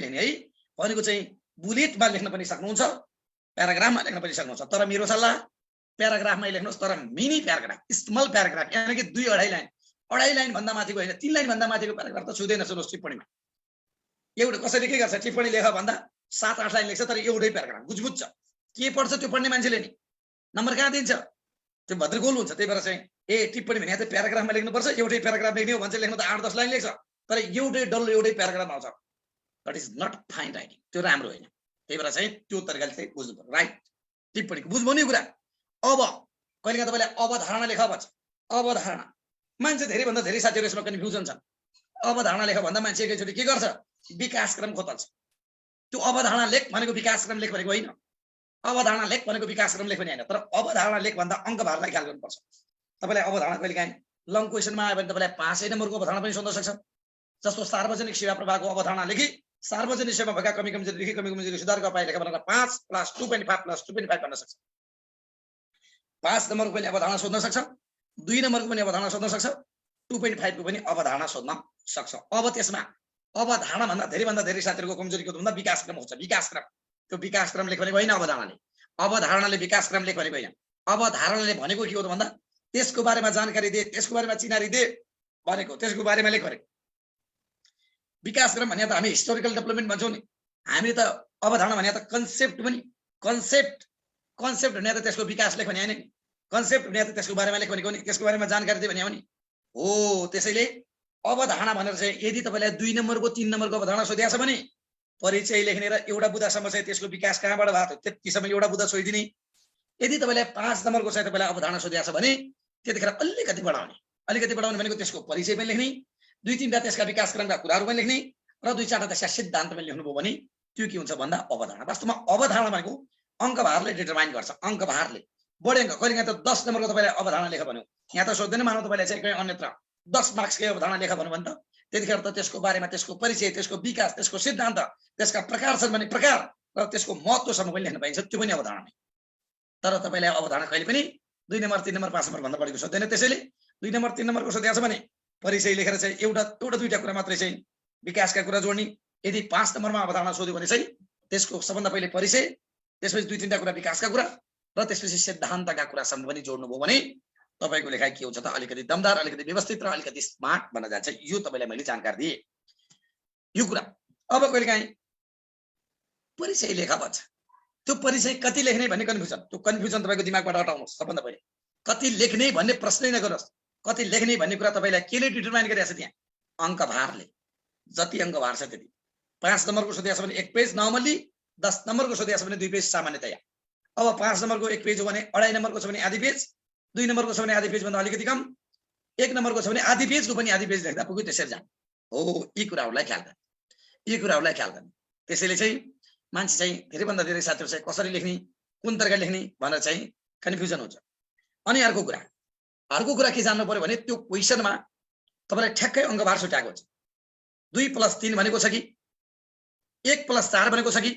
Speaker 3: लेख्ने है। भनेको चाहिँ बुलेटमा लेख्न पनि सक्नुहुन्छ, प्याराग्राफमा लेख्न पनि सक्नुहुन्छ। तर मेरो सल्लाह प्याराग्राफमै लेख्नुहोस्, तर मिनी प्याराग्राफ, स्मल प्याराग्राफ, यानि कि 2-2.5 लाइन, 2.5 लाइन भन्दा माथिको होइन, 3 लाइन भन्दा माथिको प्याराग्राफ त छुँदैन। सुन्नुहोस् टिप्पणीमा एउटा कसैले के गर्छ, टिप्पणी लेख भन्दा 7-8 लाइन लेख्छ, तर एउटै प्याराग्राफ बुझ्छ के पढ्छ त्यो पढ्ने मान्छेले नि नम्बर कहाँ दिन्छ? त्यो भद्रगोल हुन्छ। त्यही भएर चाहिँ टिप्पणी भने त प्याराग्राफमा लेख्नुपर्छ, एउटै प्याराग्राफ लेख्ने हो भन्छ, लेख्नु त 8-10 लाइन लेख्छ, तर एउटै प्याराग्राफ आउँछ। That is not fine writing, त्यो राम्रो होइन। त्यही भएर चाहिँ त्यो तरिकाले चाहिँ बुझ्नु पर्यो राइट टिप्पणीको। बुझ्नु नि कुरा। अब कहिलेकाहीँ तपाईँले अवधारणा लेख भन्छ। अवधारणा मान्छे धेरैभन्दा धेरै साथीहरू यसमा कन्फ्युजन छन्। अवधारणा लेख भन्दा मान्छे एकैचोटि के गर्छ? विकासक्रम खोतल्छ। त्यो अवधारणा लेख भनेको विकासक्रम लेख भनेको होइन। अवधारणा लेख भनेको विकासक्रम लेख पनि होइन। तर अवधारणा लेख भन्दा अङ्कभारलाई ख्याल गर्नुपर्छ। तपाईँलाई अवधारणा कहिलेकाहीँ लङ क्वेसनमा आयो भने तपाईँलाई 5 नम्बरको अवधारणा पनि सोध्न सक्छ। जस्तो सार्वजनिक सेवा प्रवाहको अवधारणा लेखी, सार्वजनिक सेवा भएका कमी कमजोरी लेखी, कमी कमजोरी सुधारका उपाय लेख भनेर 5 + 2.5 भन्न सक्छ। 5 नम्बरको पनि अवधारणा सोध्न सक्छ, 2 नम्बरको पनि अवधारणा सोध्न सक्छ, 2.5 को पनि अवधारणा सोध्न सक्छ। अब त्यसमा अवधारणा भन्दा धेरै साथीहरूको कमजोरी के भन्दा विकासक्रम हुन्छ। विकासक्रम, त्यो विकासक्रम लेख भनेको होइन अवधारणाले। अवधारणाले विकासक्रम लेख भनेको होइन। अवधारणाले भनेको के हो त भन्दा त्यसको बारेमा जानकारी दे, त्यसको बारेमा चिनारी दे भनेको, त्यसको बारेमा लेख भनेको। विकासक्रम भने त हामी हिस्टोरिकल डेभलपमेन्ट भन्छौँ नि, हामी त अवधारणा भने त कन्सेप्ट पनि, कन्सेप्ट भने त त्यसको विकास लेख भने होइन नि, कन्सेप्ट भने त त्यसको बारेमा लेख भनेको नि, त्यसको बारेमा जानकारी दे भने हो नि हो। त्यसैले अवधारणा भनेर चाहिँ यदि तपाईँलाई 2 नम्बरको 3 नम्बरको अवधारणा सोधिएको छ भने परिचय लेख्ने र एउटा बुदासम्म चाहिँ त्यसको विकास कहाँबाट भएको थियो त्यतिसम्म एउटा बुदा छोइदिने। यदि तपाईँलाई 5 नम्बरको चाहिँ तपाईँलाई अवधारणा सोधिएको छ भने त्यतिखेर अलिकति बढाउने भनेको त्यसको परिचय पनि लेख्ने, 2-3टा त्यसका विकासक्रमका कुराहरू पनि लेख्ने र 2-4टा त्यसका सिद्धान्त पनि लेख्नुभयो भने त्यो के हुन्छ भन्दा अवधारणा। वास्तवमा अवधारणा भनेको अङ्कभारले डिटरमाइन गर्छ। अङ्कभारले बढी अङ्क कहिलेकाहीँ त 10 नम्बरको तपाईँलाई अवधारणा लेख भन्यो, यहाँ त सोध्दैन, मानव तपाईँलाई चाहिँ कहीँ अन्यत्र 10 मार्क्सकै अवधारणा लेख भन्यो भने त त्यतिखेर त त्यसको बारेमा, त्यसको परिचय, त्यसको विकास, त्यसको सिद्धान्त, त्यसका प्रकार छन् भने प्रकार र त्यसको महत्त्वसम्म पनि लेख्न पाइन्छ, त्यो पनि अवधारणा। तर तपाईँलाई अवधारणा कहिले पनि 2 नम्बर 3 नम्बर 5 नम्बर भन्दा बढीको सोध्दैन। त्यसैले 2 नम्बर 3 नम्बरको सोधिएको छ भने परिचय लेखेर चाहिँ एउटा 2टा कुरा मात्रै चाहिँ विकासका कुरा जोड्ने। यदि 5 नम्बरमा अवधारणा सोध्यो भने चाहिँ त्यसको सबभन्दा पहिले परिचय, त्यसपछि 2-3टा कुरा विकासका कुरा र त्यसपछि सिद्धान्तका कुरासम्म पनि जोड्नुभयो भने तपाईँको लेखाइ के हुन्छ त अलिकति दमदार, अलिकति व्यवस्थित र अलिकति स्मार्ट बन्न जान्छ। यो तपाईँलाई मैले जानकारी दिएँ यो कुरा। अब कहिलेकाहीँ परिचय लेखा भन्छ, त्यो परिचय कति लेख्ने भन्ने कन्फ्युजन, त्यो कन्फ्युजन तपाईँको दिमागबाट हटाउनुहोस्। सबभन्दा पहिले कति लेख्ने भन्ने प्रश्नै नगर्नुहोस्। कति लेख्ने भन्ने कुरा तपाईँलाई केले डिटरमाइन गरिरहेको छ? त्यहाँ अङ्कभारले, जति अङ्कभार छ त्यति। 5 नम्बरको सोधिएको छ भने 1 पेज नर्मली, 10 नम्बरको सोधिएको छ भने 2 पेज सामान्यतया। अब 5 नम्बरको 1 पेज हो भने 2.5 नम्बरको छ भने आधी पेज, 2 नम्बरको छ भने आधी पेज भन्दा अलिकति कम, 1 नम्बरको छ भने आधी पेजको पनि आधी पेज लेख्दा पुग्यो। त्यसरी जानु हो। यी कुराहरूलाई ख्याल गर्ने। त्यसैले चाहिँ मान्छे चाहिँ धेरैभन्दा धेरै साथीहरू चाहिँ कसरी लेख्ने, कुन तरिकाले लेख्ने भनेर चाहिँ कन्फ्युजन हुन्छ। अनि अर्को कुरा के जान्नु पर्यो भने त्यो क्वेसनमा तपाईँलाई ठ्याक्कै अङ्कभार छुट्याएको हुन्छ। 2 + 3 भनेको छ कि 1 + 4 भनेको छ कि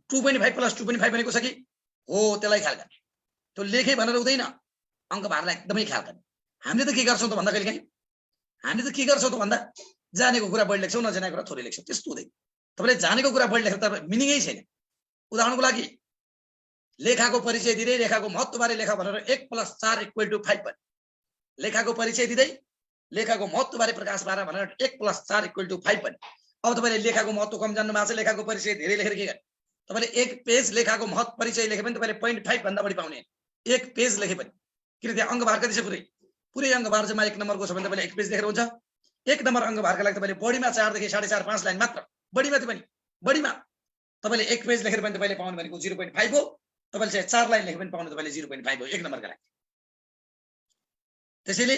Speaker 3: 2.5 + 2.5 भनेको छ कि हो, त्यसलाई ख्याल गर्ने। त्यो लेखे भनेर हुँदैन, अङ्कभारलाई एकदमै ख्याल गर्ने। हामीले त के गर्छौँ त भन्दा जानेको कुरा बढी लेख्छौँ, नजानेको कुरा थोरै लेख्छौँ। त्यस्तो हुँदैन। तपाईँले जानेको कुरा बढी लेख्दा त मिनिङै छैन। उदाहरणको लागि लेखाको परिचय दिँदै लेखाको महत्त्वबारे लेखा भनेर 1 + 4 = 5 पनि, लेखाको परिचय दिँदै लेखाको महत्त्वबारे प्रकाश पार भनेर 1 + 4 = 5 पनि। अब तपाईँले लेखाको महत्त्व कम जान्नु भएको छ, लेखाको परिचय धेरै लेखेर के गर्ने? तपाईँले 1 पेज लेखाको महत्त्व परिचय लेखे पनि तपाईँले 0.5 भन्दा बढी पाउने। 1 पेज लेखे पनि किन त्यहाँ अङ्कभार कति छ? पुरै अङ्कभार चाहिँ 1 नम्बरको छ भने तपाईँले 1 पेज लेखेर हुन्छ। 1 नम्बर अङ्कभारका लागि तपाईँले बढीमा 4 देखि 4.5 5 लाइन मात्र बढीमा त्यो पनि बढीमा तपाईँले 1 पेज लेखेर पनि तपाईँले पाउनु भनेको 0.5 हो, तपाईँले चाहिँ 4 लाइन लेखेर पनि पाउनु तपाईँले 0.5 हो, 1 नम्बरका लागि। त्यसैले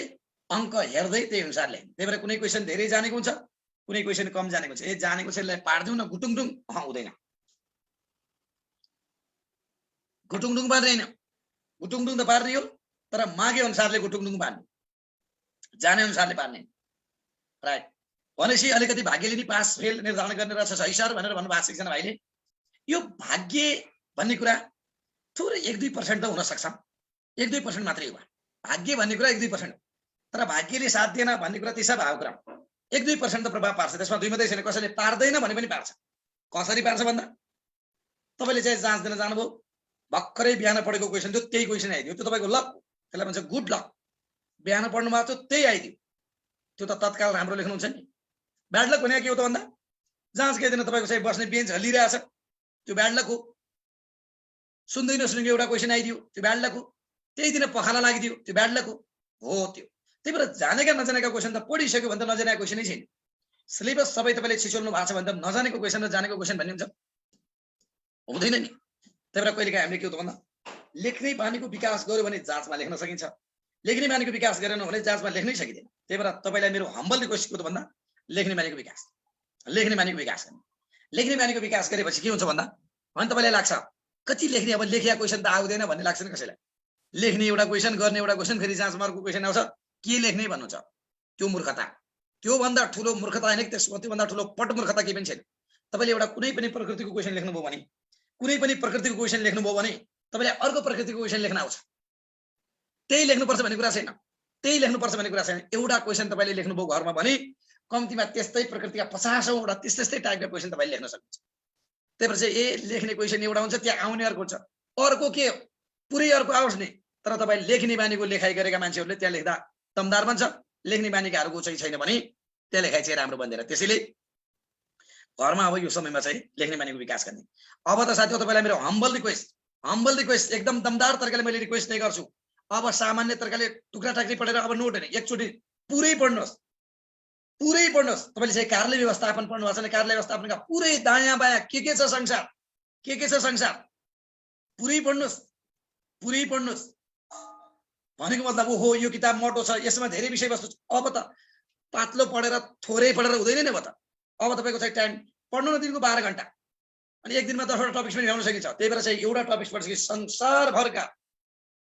Speaker 3: अङ्क हेर्दै त्यही अनुसार लेख्नु। त्यही भएर कुनै क्वेसन धेरै जानेको हुन्छ, कुनै क्वेसन कम जानेको हुन्छ। जानेको छ यसलाई पार्दिउँ न गुटुङडुङ, हुँदैन, गुटुङडुङ पार्दैन। गुटुङडुङ त पार्ने हो, तर मागे अनुसारले गुटुङडुङ पार्ने, जाने अनुसारले पार्ने। राइट। भनेपछि अलिकति भाग्यले नि पास फेल निर्धारण गर्ने रहेछ सही सर भनेर भन्नुभएको छ एकजना भाइले। यो भाग्य भन्ने कुरा थोरै 1-2% त हुन सक्छ, 1-2% मात्रै हो। भाग्य भन्ने कुरा 1-2%, तर भाग्यले साथ दिएन भन्ने कुरा त्यसै भएको कुरा 1-2% त प्रभाव पार्छ। त्यसमा दुई मात्रै छैन, कसैले पार्दैन भने पनि पार्छ। कसरी पार्छ भन्दा तपाईँले चाहिँ जाँच दिन जानुभयो, भर्खरै बिहान पढेको क्वेसन थियो, त्यही क्वेसन आइदियो, त्यो तपाईँको लक, त्यसलाई भन्छ गुड लक। बिहान पढ्नु भएको थियो त्यही आइदियो, त्यो त तत्काल राम्रो लेख्नुहुन्छ नि। ब्याड लक भनेको के हो त भन्दा जाँच केही दिन तपाईँको चाहिँ बस्ने बेन्च हल्लिरहेछ, त्यो ब्याड लक हो। सुन्दै नसुनेको एउटा क्वेसन आइदियो, त्यो ब्याड लक हो। त्यही दिन पखाला लागिदियो, त्यो ब्याड लक हो त्यो। त्यही भएर जानेका नजानेका क्वेसन त पढिसक्यो भने त नजानेको क्वेसनै छैन। सिलेबस सबै तपाईँले छिचोल्नु भएको छ भने त नजानेको क्वेसन र जानेको क्वेसन भन्ने हुन्छ, हुँदैन नि। त्यही भएर कहिलेकाहीँ हामीले के हो त भन्दा लेख्ने बानीको विकास गर्यो भने जाँचमा लेख्न सकिन्छ, लेख्ने बानीको विकास गरेन भने जाँचमा लेख्नै सकिँदैन। त्यही भएर तपाईँलाई मेरो हम्बल रिक्वेस्ट के हो त भन्दा लेख्ने बानीको विकास, लेख्ने बानीको विकास गर्ने। लेख्ने बानीको विकास गरेपछि के हुन्छ भन्दा अनि तपाईँलाई लाग्छ कति लेख्ने, अब लेखिया क्वेसन त आउँदैन भन्ने लाग्छ नि कसैलाई। लेख्ने एउटा क्वेसन, गर्ने एउटा क्वेसन, फेरि जाँचमा अर्को क्वेसन आउँछ, के लेख्ने भन्नुहुन्छ, त्यो मूर्खता। त्योभन्दा ठुलो मूर्खता होइन, त्योभन्दा ठुलो पट मूर्खता केही पनि छैन। तपाईँले एउटा कुनै पनि प्रकृतिको क्वेसन लेख्नुभयो भने, कुनै पनि प्रकृतिको क्वेसन लेख्नुभयो भने तपाईँले अर्को प्रकृतिको क्वेसन लेख्न आउँछ, त्यही लेख्नुपर्छ भन्ने कुरा छैन, त्यही लेख्नुपर्छ भन्ने कुरा छैन। एउटा क्वेसन तपाईँले लेख्नुभयो घरमा भने कम्तीमा त्यस्तै प्रकृतिका 50औँवटा त्यस्तै टाइपका क्वेसन तपाईँले लेख्न सक्नुहुन्छ। त्यही भएर चाहिँ लेख्ने क्वेसन एउटा हुन्छ, त्यहाँ आउने अर्को हुन्छ, अर्को के पुरै अर्को आओस् नि, तर तपाईँ लेख्ने बानीको लेखाइ गरेका मान्छेहरूले त्यहाँ लेख्दा दमदार बन्छ। लेख्ने बानीकाहरूको चाहिँ छैन भने त्यहाँ लेखाइ चाहिँ राम्रो बन्दैन। त्यसैले घरमा अब यो समयमा चाहिँ लेख्ने बानीको विकास गर्ने। अब त साथीहरु तपाईँलाई मेरो हम्बल रिक्वेस्ट एकदम दमदार तरिकाले मैले रिक्वेस्ट नै गर्छु। अब सामान्य तरिकाले टुक्रा टाक्री पढेर अब नोट हैन, एकचोटी पुरै पढ्नुहोस्, पुरै पढ्नुहोस्। तपाईँले चाहिँ कार्यालय व्यवस्थापन पढ्नु भएको छ भने कार्यालय व्यवस्थापनका पुरै दायाँ बायाँ के छ संसार, के छ संसार पुरै पढ्नुहोस्, पुरै पढ्नुहोस्। भनेको मतलब ओहो यो किताब मोटो छ, यसमा धेरै विषयवस्तु छ। अब त पातलो पढेर थोरै पढेर हुँदैन नि। अब तपाईको चाहिँ टाइम पढ्नु न दिनको 12 घण्टा, अनि एक दिनमा 10 वटा टपिक्स पनि ल्याउन सकिन्छ। त्यही भएर चाहिँ एउटा टपिक्स पढ्छ कि संसारभरका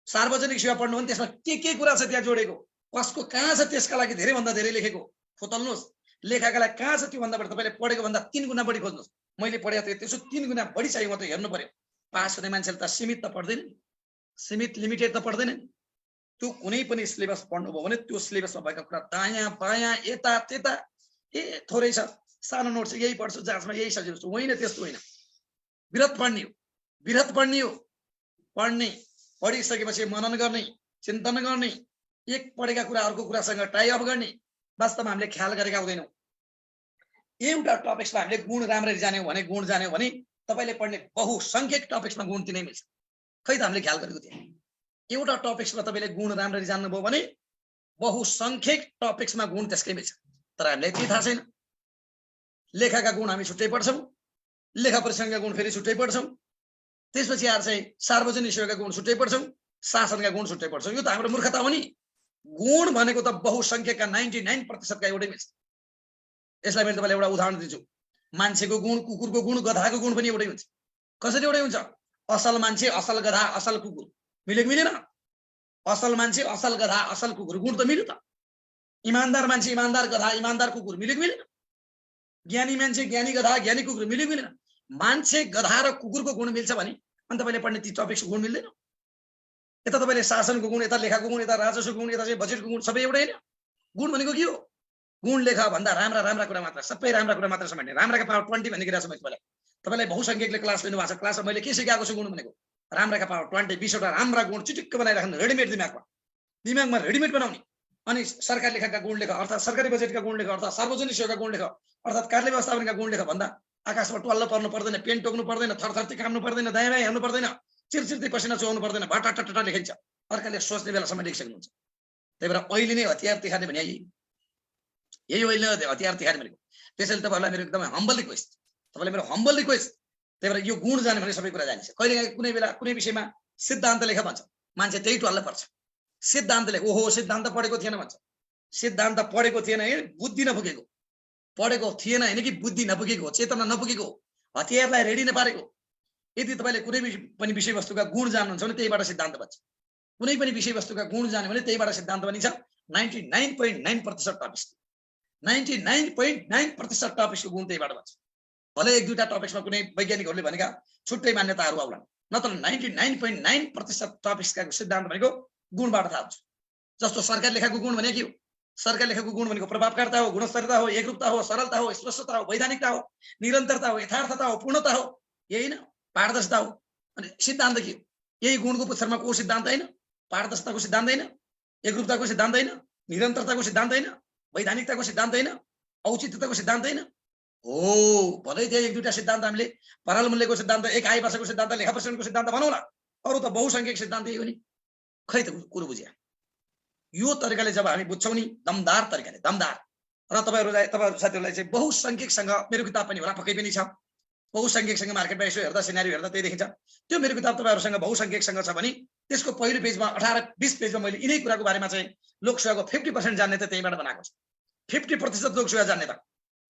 Speaker 3: सार्वजनिक सेवा पढ्नु भने त्यसमा के कुरा छ त्यहाँ जोडेको, कसको कहाँ छ, त्यसका लागि धेरै भन्दा धेरै लेखेको खोतल्नुहोस्। लेखाका लागि कहाँ छ त्यो भन्दा बढी तपाईँले पढेको भन्दा 3 गुणा बढी खोज्नुहोस्। मैले पढेको थिएँ त्यसो 3 गुणा बढी चाहियो, म त हेर्नु पर्यो। पास हुने मान्छेले त सीमित त पढ्दैन, सीमित लिमिटेड त पढ्दैन। त्यो कुनै पनि सिलेबस पढ्नुभयो भने त्यो सिलेबसमा भएका कुरा दायाँ बायाँ यता त्यता थोरै छ, सानो नोट छ यही पढ्छु, जाँचमा यही सजिलो छ, होइन त्यस्तो होइन। विरत पढ्ने हो, विरत पढ्ने हो। पढ्ने, पढिसकेपछि मनन गर्ने, चिन्तन गर्ने, एक पढेका कुरा अर्को कुरासँग टाइ अप गर्ने। वास्तवमा हामीले ख्याल गरेका हुँदैनौँ। एउटा टपिक्समा हामीले गुण राम्ररी जान्यौँ भने, गुण जान्यौँ भने तपाईँले पढ्ने बहुसङ्ख्यक टपिक्समा गुण दिनै मिल्छ। खै त हामीले ख्याल गरेको थिएँ। एउटा टपिक्समा तपाईँले गुण राम्ररी जान्नुभयो भने बहुसङ्ख्यक टपिक्समा गुण त्यसकै मिल्छ। तर हामीलाई त्यही थाहा छैन। लेखाका गुण हामी छुट्टै पढ्छौँ, लेखा परीक्षणका गुण फेरि छुट्टै पढ्छौँ, त्यसपछि आएर चाहिँ सार्वजनिक सेवाका गुण छुट्टै पढ्छौँ, शासनका गुण छुट्टै पढ्छौँ। यो त हाम्रो मूर्खता हो नि। गुण भनेको त बहुसङ्ख्यकका 99% एउटै मिल्छ। यसलाई मैले तपाईँलाई एउटा उदाहरण दिन्छु। मान्छेको गुण, कुकुरको गुण, गधाको गुण पनि एउटै हुन्छ। कसरी एउटै हुन्छ? असल मान्छे, असल गधा, असल कुकुर मिलेको मिलेन? असल मान्छे, असल गधा, असल कुकुर गुण त मिल्यो त। इमानदार मान्छे, इमानदार गधा, इमानदार कुकुर मिलेको मिलेन? ज्ञानी मान्छे, ज्ञानी गधा, ज्ञानी कुकुर मिलेको मिलेन? मान्छे, गधा र कुकुरको गुण मिल्छ भने अनि तपाईँले पढ्ने ती टपिक्सको गुण मिल्दैन। यता तपाईँले शासनको गुण, यता लेखाको गुण, यता राजस्वको गुण, यता चाहिँ बजेटको गुण सबै एउटै होइन। गुण भनेको के हो? गुण लेखा भन्दा राम्रा राम्रा कुरा मात्र, सबै राम्रा कुरा मात्र समेट्ने। राम्राका पावर 20 भन्ने कुरा छ। तपाईँलाई बहुसङ्ख्यकले क्लास लिनु भएको छ, क्लासमा मैले के सिकाएको छु? गुण भनेको राम्राका पावर 20, 20 वटा राम्रा गुण चिटिक्क बनाइराख्नु, रेडिमेड दिमागमा रेडिमेड बनाउने। अनि सरकारी लेखाका गुण लेख, अर्थात् सरकारी बजेटका गुण लेख, अर्थात् सार्वजनिक सेवाका गुण लेख, अर्थात् कार्यालय व्यवस्थापनका गुण लेख भन्दा आकाशमा टल्ल पर्नु पर्दैन, पेन टोक्नु पर्दैन, थरथरती काट्नु पर्दैन, दायाँ बायाँ हेर्नु पर्दैन, चिरचिर्ती पसिना चुहाउनु पर्दैन, भटाटटा लेखिन्छ। अर्काले सोच्ने बेलासम्म लेखिसक्नुहुन्छ। त्यही भएर अहिले नै हतियार देखाउने भने यही होइन हतियार तिहार भनेको। त्यसैले तपाईँहरूलाई मेरो एकदमै हम्बल रिक्वेस्ट, तपाईँलाई मेरो हम्बल रिक्वेस्ट। त्यही भएर यो गुण जाने भने सबै कुरा जानिन्छ। कहिले कुनै बेला कुनै विषयमा सिद्धान्त लेख भन्छ, मान्छे त्यही टल्ल पर्छ। सिद्धान्त लेख, ओहो सिद्धान्त पढेको थिएन भन्छ। सिद्धान्त पढेको थिएन है, बुद्धि नपुगेको। पढेको थिएन होइन कि बुद्धि नपुगेको, चेतना नपुगेको, हतियारलाई रेडी नपारेको। यदि तपाईँले कुनै पनि विषयवस्तुका गुण जान्नुहुन्छ भने त्यहीबाट सिद्धान्त बन्छ। कुनै पनि विषयवस्तुका गुण जान्यो भने त्यहीबाट सिद्धान्त बनिन्छ। 99.9% टपिक्स, 99.9% टपिक्सको गुण त्यहीबाट बन्छ। भले एक दुईटा टपिक्समा कुनै वैज्ञानिकहरूले भनेका छुट्टै मान्यताहरू आउलान्, नत्र 99.9% टपिक्सका सिद्धान्त भनेको गुणबाट थाहा हुन्छ। जस्तो सरकार लेखाको गुण भने के हो? सरकार लेखाको गुण भनेको प्रभावकारिता हो, गुणस्तरता हो, एकरूपता हो, सरलता हो, स्पष्टता हो, वैधानिकता हो, निरन्तरता हो, यथार्थता हो, पूर्णता हो, यही न पारदर्शिता हो। अनि सिद्धान्त के हो? यही गुणको पुच्छरमा को सिद्धान्त होइन? पारदर्शिताको सिद्धान्त होइन, एकरूपताको सिद्धान्त होइन, निरन्तरताको सिद्धान्त होइन, वैधानिकताको सिद्धान्त होइन, औचित्यताको सिद्धान्त होइन। हो भलै त्यही एक दुईटा सिद्धान्त हामीले पराल मूल्यको सिद्धान्त, एक आय वर्षको सिद्धान्त, लेखा प्रसरणको सिद्धान्त भनौँला, अरू त बहुसङ्ख्यक सिद्धान्त यही हो नि। खै त कुरो बुझ्या? यो तरिकाले जब हामी बुझ्छौँ नि, दमदार तरिकाले, दमदार। र तपाईँहरू साथीहरूलाई चाहिँ बहुसङ्ख्यकसँग मेरो किताब पनि होला, पक्कै पनि छ। बहुसङ्ख्यकसँग मार्केटमा यसो हेर्दा सिनारी हेर्दा त्यही देखिन्छ। त्यो मेरो किताब तपाईँहरूसँग बहुसङ्ख्यकसँग छ भने त्यसको पहिलो पेजमा 18-20 पेजमा मैले यिनै कुराको बारेमा चाहिँ लोकसेवाको 50% जान्ने त त्यहीबाट बनाएको छ। 50% लोकसेवा जान्ने त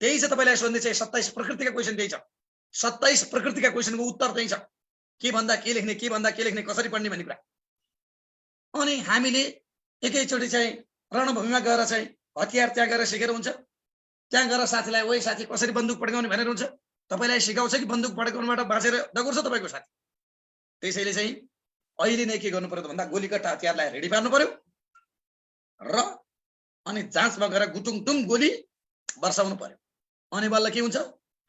Speaker 3: त्यही छ। तपाईँलाई सोध्ने चाहिँ 27 प्रकृतिका क्वेसन त्यही छ। 27 प्रकृतिका क्वेसनको उत्तर त्यही छ। के भन्दा के लेख्ने, के भन्दा के लेख्ने, कसरी पढ्ने भन्ने कुरा। अनि हामीले एकैचोटि चाहिँ रणभूमिमा गएर चाहिँ हतियार त्यहाँ गएर सिकेर हुन्छ? त्यहाँ गएर साथीलाई ओइ साथी कसरी बन्दुक पड्काउने भनेर हुन्छ? तपाईँलाई सिकाउँछ कि बन्दुक पड्काउनबाट बाँचेर दगुर्छ तपाईँको साथी? त्यसैले चाहिँ अहिले नै के गर्नु पर्यो भन्दा गोलीकट्टा हतियारलाई रेडी पार्नु पर्यो र अनि जाँचमा गएर गुटुङटुङ गोली बर्साउनु पर्यो। अनि बल्ल के हुन्छ?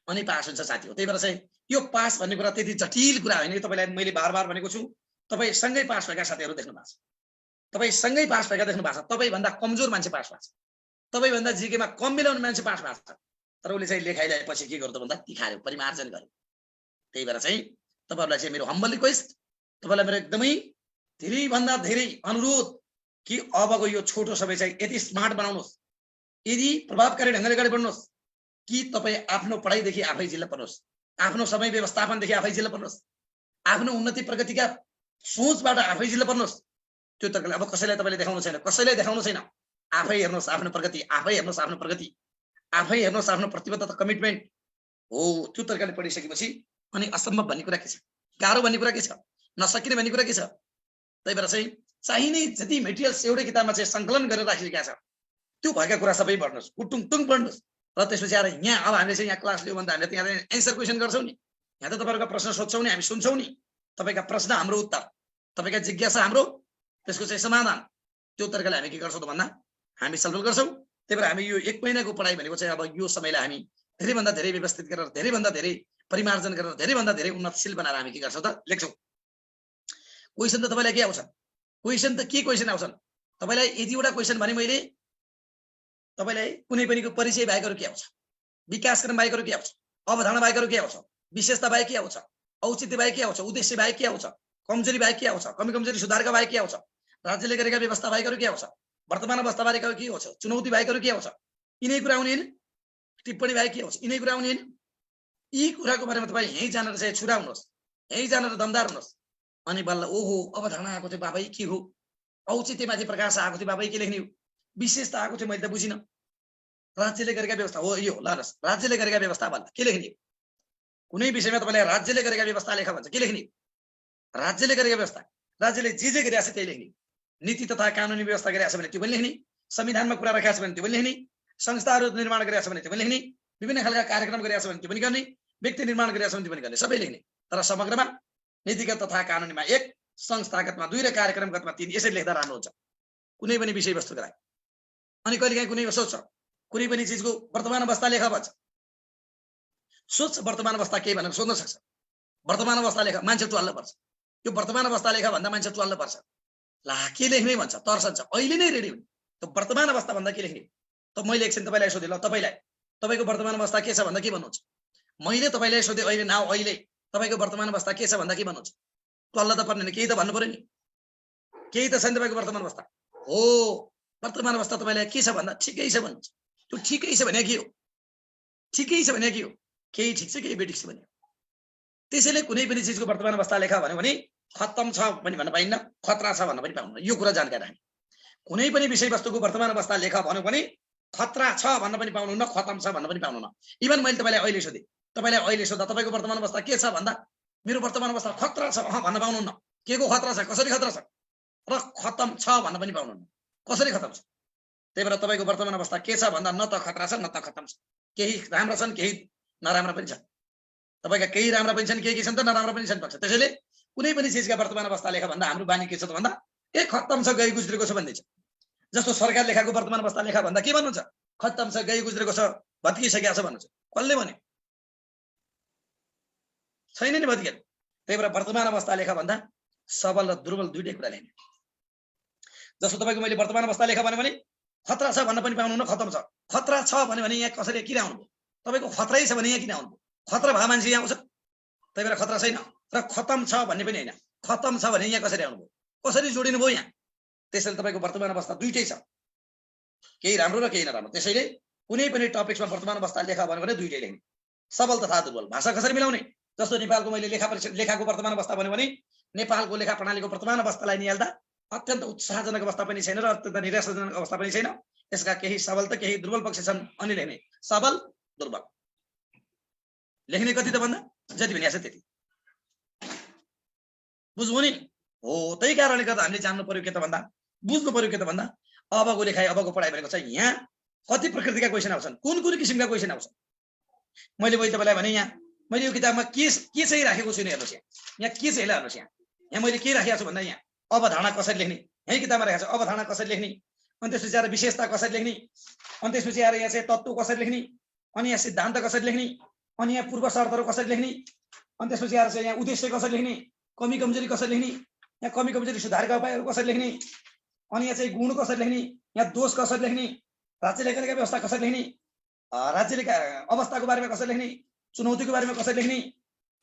Speaker 3: अनि पास हुन्छ साथी हो। त्यही भएर चाहिँ यो पास भन्ने कुरा त्यति जटिल कुरा होइन। तपाईँलाई मैले बार बार भनेको छु, तपाईँ सँगै पास भएका साथीहरू देख्नु भएको छ, तपाईँ सँगै पास भएका देख्नु भएको छ। तपाईँभन्दा कमजोर मान्छे पास भएको छ, तपाईँभन्दा जिकेमा कम मिलाउने मान्छे पास भएको छ। तर उसले चाहिँ लेखाइलाई पछि के गर्दो भन्दा तिखार्यो, परिमार्जन गर्यो। त्यही भएर चाहिँ तपाईँहरूलाई चाहिँ मेरो हम्बल रिक्वेस्ट, तपाईँलाई मेरो एकदमै धेरैभन्दा धेरै अनुरोध कि अबको यो छोटो समय चाहिँ यति स्मार्ट बनाउनुहोस्, यदि प्रभावकारी ढङ्गले अगाडि बढ्नुहोस् कि तपाईँ आफ्नो पढाइदेखि आफै जिल्ला पर्नुहोस्, आफ्नो समय व्यवस्थापनदेखि आफै जिल्ला पर्नुहोस्, आफ्नो उन्नति प्रगतिका सोचबाट आफै जिल्ला पर्नुहोस्। त्यो तरिकाले अब कसैलाई तपाईँले देखाउनु छैन, कसैलाई देखाउनु छैन। आफै हेर्नुहोस् आफ्नो प्रगति, आफै हेर्नुहोस् आफ्नो प्रगति, आफै हेर्नुहोस् आफ्नो प्रतिबद्धता, कमिटमेन्ट। हो त्यो तरिकाले पढिसकेपछि अनि असम्भव भन्ने कुरा के छ, गाह्रो भन्ने कुरा के छ, नसकिने भन्ने कुरा के छ? त्यही भएर चाहिँ चाहिने जति मेटेरियल्स एउटै किताबमा चाहिँ सङ्कलन गरेर राखिरहेका छ, त्यो भएका कुरा सबै पढ्नुहोस्, गुटुङटुङ पढ्नुहोस्। र त्यसपछि आएर यहाँ अब हामीले चाहिँ यहाँ क्लास लियो भने त हामीले यहाँ एन्सर क्वेसन गर्छौँ नि, यहाँ त तपाईँहरूको प्रश्न सोध्छौँ नि, हामी सुन्छौँ नि, तपाईँका प्रश्न हाम्रो उत्तर, तपाईँका जिज्ञासा हाम्रो त्यसको चाहिँ समाधान। त्यो तरिकाले हामी के गर्छौँ त भन्दा हामी छलफल गर्छौँ। त्यही भएर हामी यो 1 महिनाको पढाइ भनेको चाहिँ अब यो समयलाई हामी धेरैभन्दा धेरै व्यवस्थित गरेर, धेरैभन्दा धेरै परिमार्जन गरेर, धेरैभन्दा धेरै उन्नतशील बनाएर हामी के गर्छौँ त लेख्छौँ। क्वेसन त तपाईँलाई के आउँछ? क्वेसन त के क्वेसन आउँछन्? तपाईँलाई यतिवटा क्वेसन भने मैले तपाईँलाई कुनै पनिको परिचय बाहेकहरू के आउँछ, विकासक्रम बाहेकहरू के आउँछ, अवधारणा बाहेकहरू के आउँछ, विशेषता बाहेक के आउँछ, औचित्य बाहेक के आउँछ, उद्देश्य बाहेक के आउँछ, कमजोरी बाहेक के आउँछ, कमी सुधारका बाहेक के आउँछ, राज्यले गरेका व्यवस्था बाहेकहरू के आउँछ, वर्तमान अवस्था बाहेक के आउँछ, चुनौती बाहेकहरू के आउँछ, यिनै कुरा आउने होइन, टिप्पणी बाहेक के आउँछ, यिनै कुरा आउने होइन। यी कुराको बारेमा तपाईँ यहीँ जानेर चाहिँ छुरा हुनुहोस्, यहीँ जानेर दमदार हुनुहोस्। अनि बल्ल ओहो अवधारणा आएको थियो बाबै के हो, औचित्यमाथि प्रकाश आएको थियो बाबै के लेख्ने हो, विशेषता आएको थियो मैले त बुझिनँ, राज्यले गरेका व्यवस्था हो यो ल राज्यले गरेका व्यवस्था भन्दा के लेख्ने हो? कुनै विषयमा तपाईँलाई राज्यले गरेका व्यवस्था लेख भन्छ के लेख्ने हो? राज्यले गरेका व्यवस्था, राज्यले जे गरिरहेको छ त्यही लेख्ने, नीति तथा कानुनी व्यवस्था गरिरहेको छ भने त्यो पनि लेख्ने, संविधानमा कुरा राखेको छ भने त्यो पनि लेख्ने, संस्थाहरू निर्माण गरिरहेको छ भने त्यो पनि लेख्ने, विभिन्न खालका कार्यक्रम गरिरहेको छ भने त्यो पनि गर्ने, व्यक्ति निर्माण गरिरहेको छ भने त्यो पनि गर्ने, सबै लेख्ने। तर समग्रमा नीतिगत तथा कानुनीमा 1, संस्थागतमा 2 र कार्यक्रमगतमा 3 यसरी लेख्दा राम्रो हुन्छ कुनै पनि विषयवस्तुको लागि। अनि कहिलेकाहीँ कुनै सोच्छ कुनै पनि चिजको वर्तमान अवस्था लेख भन्छ, सोच वर्तमान अवस्था के भनेर सोध्न सक्छ, वर्तमान अवस्था लेख, मान्छे टुवाल्न पर्छ। यो वर्तमान अवस्था लेख भन्दा मान्छे टुवाल्न पर्छ, ला के लेख्ने भन्छ, तर्सन्छ, अहिले नै रेडी हुने। त्यो वर्तमान अवस्था भन्दा के लेख्ने? त मैले एकछिन तपाईँलाई सोधेँ, ल तपाईँलाई तपाईँको वर्तमान अवस्था के छ भन्दा के भन्नुहुन्छ? मैले तपाईँलाई सोधेँ अहिले नाउ अहिले तपाईँको वर्तमान अवस्था के छ भन्दा के भन्नुहुन्छ? टुवाल्न त पर्ने केही त भन्नु पर्यो नि, केही त छ नि तपाईँको वर्तमान अवस्था। हो वर्तमान अवस्था तपाईँलाई के छ भन्दा ठिकै छ भन्नुहुन्छ, त्यो ठिकै छ भने के हो? ठिकै छ भने के हो? केही ठिक छ केही बेठिक छ भने। त्यसैले कुनै पनि चिजको वर्तमान अवस्था लेखा भन्यो भने खत्तम छ पनि भन्न पाइन्न, खतरा छ भन्न पनि पाउन्न। यो कुरा जानकारी राख्नु। कुनै पनि विषयवस्तुको वर्तमान अवस्था लेखा भन्यो भने खतरा छ भन्न पनि पाउनुहुन्न, खत्तम छ भन्न पनि पाउनुहुन्न। इभन मैले तपाईँलाई अहिले सोधेँ, तपाईँलाई अहिले सोध्दा तपाईँको वर्तमान अवस्था के छ भन्दा मेरो वर्तमान अवस्था खतरा छ भन्न पाउनुहुन्न। के को खतरा छ, कसरी खतरा छ, र खत्तम छ भन्न पनि पाउनुहुन्न, कसरी खत्तम छ। त्यही भएर तपाईँको वर्तमान अवस्था के छ भन्दा न त खतरा छ न त खत्तम छ। केही राम्रा छन् केही नराम्रा पनि छन्। तपाईँका केही राम्रा पनि छन् केही छन् त नराम्रा पनि छन् पक्ष। त्यसैले कुनै पनि चिजका वर्तमान अवस्था लेखा भन्दा हाम्रो बानी के छ त भन्दा ए खत्तम छ गई गुज्रेको छ भन्दैछ। जस्तो सरकार लेखाको वर्तमान अवस्था लेखा भन्दा के भन्नुहुन्छ? खत्तम छ गई गुज्रेको छ भत्किसकेको छ भन्नुहुन्छ। कसले भन्यो? छैन नि भत्किएको। त्यही भएर वर्तमान अवस्था लेखा भन्दा सबल र दुर्बल दुईटै कुरा लेख्ने। जस्तो तपाईँको मैले वर्तमान अवस्था लेखा भन्यो भने खतरा छ भन्न पनि पाउनुहुन्न, खत्तम छ। खतरा छ भन्यो भने यहाँ कसरी किन आउनुभयो? तपाईँको खतरै छ भने यहाँ किन आउनुभयो? खतरा भए मान्छे यहाँ आउँछ। त्यही भएर खतरा छैन र खत्तम छ भन्ने पनि होइन। खत्तम छ भने यहाँ कसरी आउनुभयो? कसरी जोडिनु भयो यहाँ? त्यसैले तपाईँको वर्तमान अवस्था दुईटै छ, केही राम्रो र केही नराम्रो। त्यसैले कुनै पनि टपिक्समा वर्तमान अवस्था लेखा भन्यो भने दुईटै लेख्ने, सबल तथा दुर्बल। भाषा कसरी मिलाउने? जस्तो नेपालको मैले लेखाको वर्तमान अवस्था भन्यो भने नेपालको लेखा प्रणालीको वर्तमान अवस्थालाई निहाल्दा अत्यन्त उत्साहजनक अवस्था पनि छैन र अत्यन्त निराशाजनक अवस्था पनि छैन। यसका केही सबल त केही दुर्बल पक्ष छन्। अनि लेख्ने सबल दुर्बल लेख्ने कति त भन्दा जति भनिएको छ त्यति बुझ्नु नि हो। त्यही कारणले गर्दा हामीले जान्नु पर्यो के त भन्दा बुझ्नु पर्यो के त भन्दा अबको लेखाइ अबको पढाइ भनेको चाहिँ यहाँ कति प्रकृतिका क्वेसन आउँछन्, कुन कुन किसिमका क्वेसन आउँछन्। मैले तपाईँलाई भने यहाँ मैले यो किताबमा के चाहिँ राखेको छु हेर्नुहोस्। यहाँ के चाहिँ हेर्नुहोस्। यहाँ मैले के राखेको छु भन्दा यहाँ अवधारणा कसरी लेख्ने, यही किताबमा राखेको छ। अवधारणा कसरी लेख्ने, अनि त्यसपछि आएर विशेषता कसरी लेख्ने, अनि त्यसपछि आएर यहाँ चाहिँ तत्त्व कसरी लेख्ने, अनि यहाँ सिद्धान्त कसरी लेख्ने, अनि यहाँ पूर्व शर्तहरू कसरी लेख्ने, अनि त्यसपछि आएर चाहिँ यहाँ उद्देश्य कसरी लेख्ने, कमी कमजोरी कसरी लेख्ने, यहाँ कमी कमजोरी सुधारका उपायहरू कसरी लेख्ने, अनि यहाँ चाहिँ गुण कसरी लेख्ने, यहाँ दोष कसरी लेख्ने, राज्य लेखनका व्यवस्था कसरी लेख्ने, राज्य अवस्थाको बारेमा कसरी लेख्ने, चुनौतीको बारेमा कसरी लेख्ने,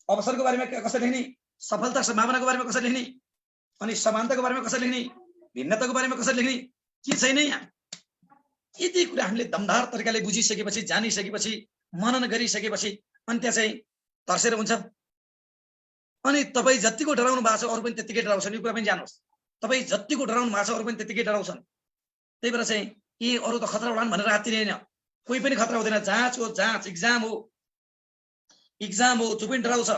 Speaker 3: अवसरको बारेमा कसरी लेख्ने, सफलता सम्भावनाको बारेमा कसरी लेख्ने, अनि समानताको बारेमा कसरी लेख्ने, भिन्नताको बारेमा कसरी लेख्ने, के छैन यहाँ। यति कुरा हामीले दमदार तरिकाले बुझिसकेपछि, जानिसकेपछि, मनन गरिसकेपछि अनि त्यहाँ चाहिँ तर्सेर हुन्छ। अनि तपाईँ जतिको डराउनु भएको छ अरू पनि त्यतिकै डराउँछन्। यो कुरा पनि जानुहोस्, तपाईँ जतिको डराउनु भएको छ अरू पनि त्यतिकै डराउँछन्। त्यही भएर चाहिँ ए अरू त खतरा उडान भनेर आत्तिने होइन, कोही पनि खतरा हुँदैन। जाँच हो, जाँच इक्जाम हो, इक्जाम हो जो पनि डराउँछ,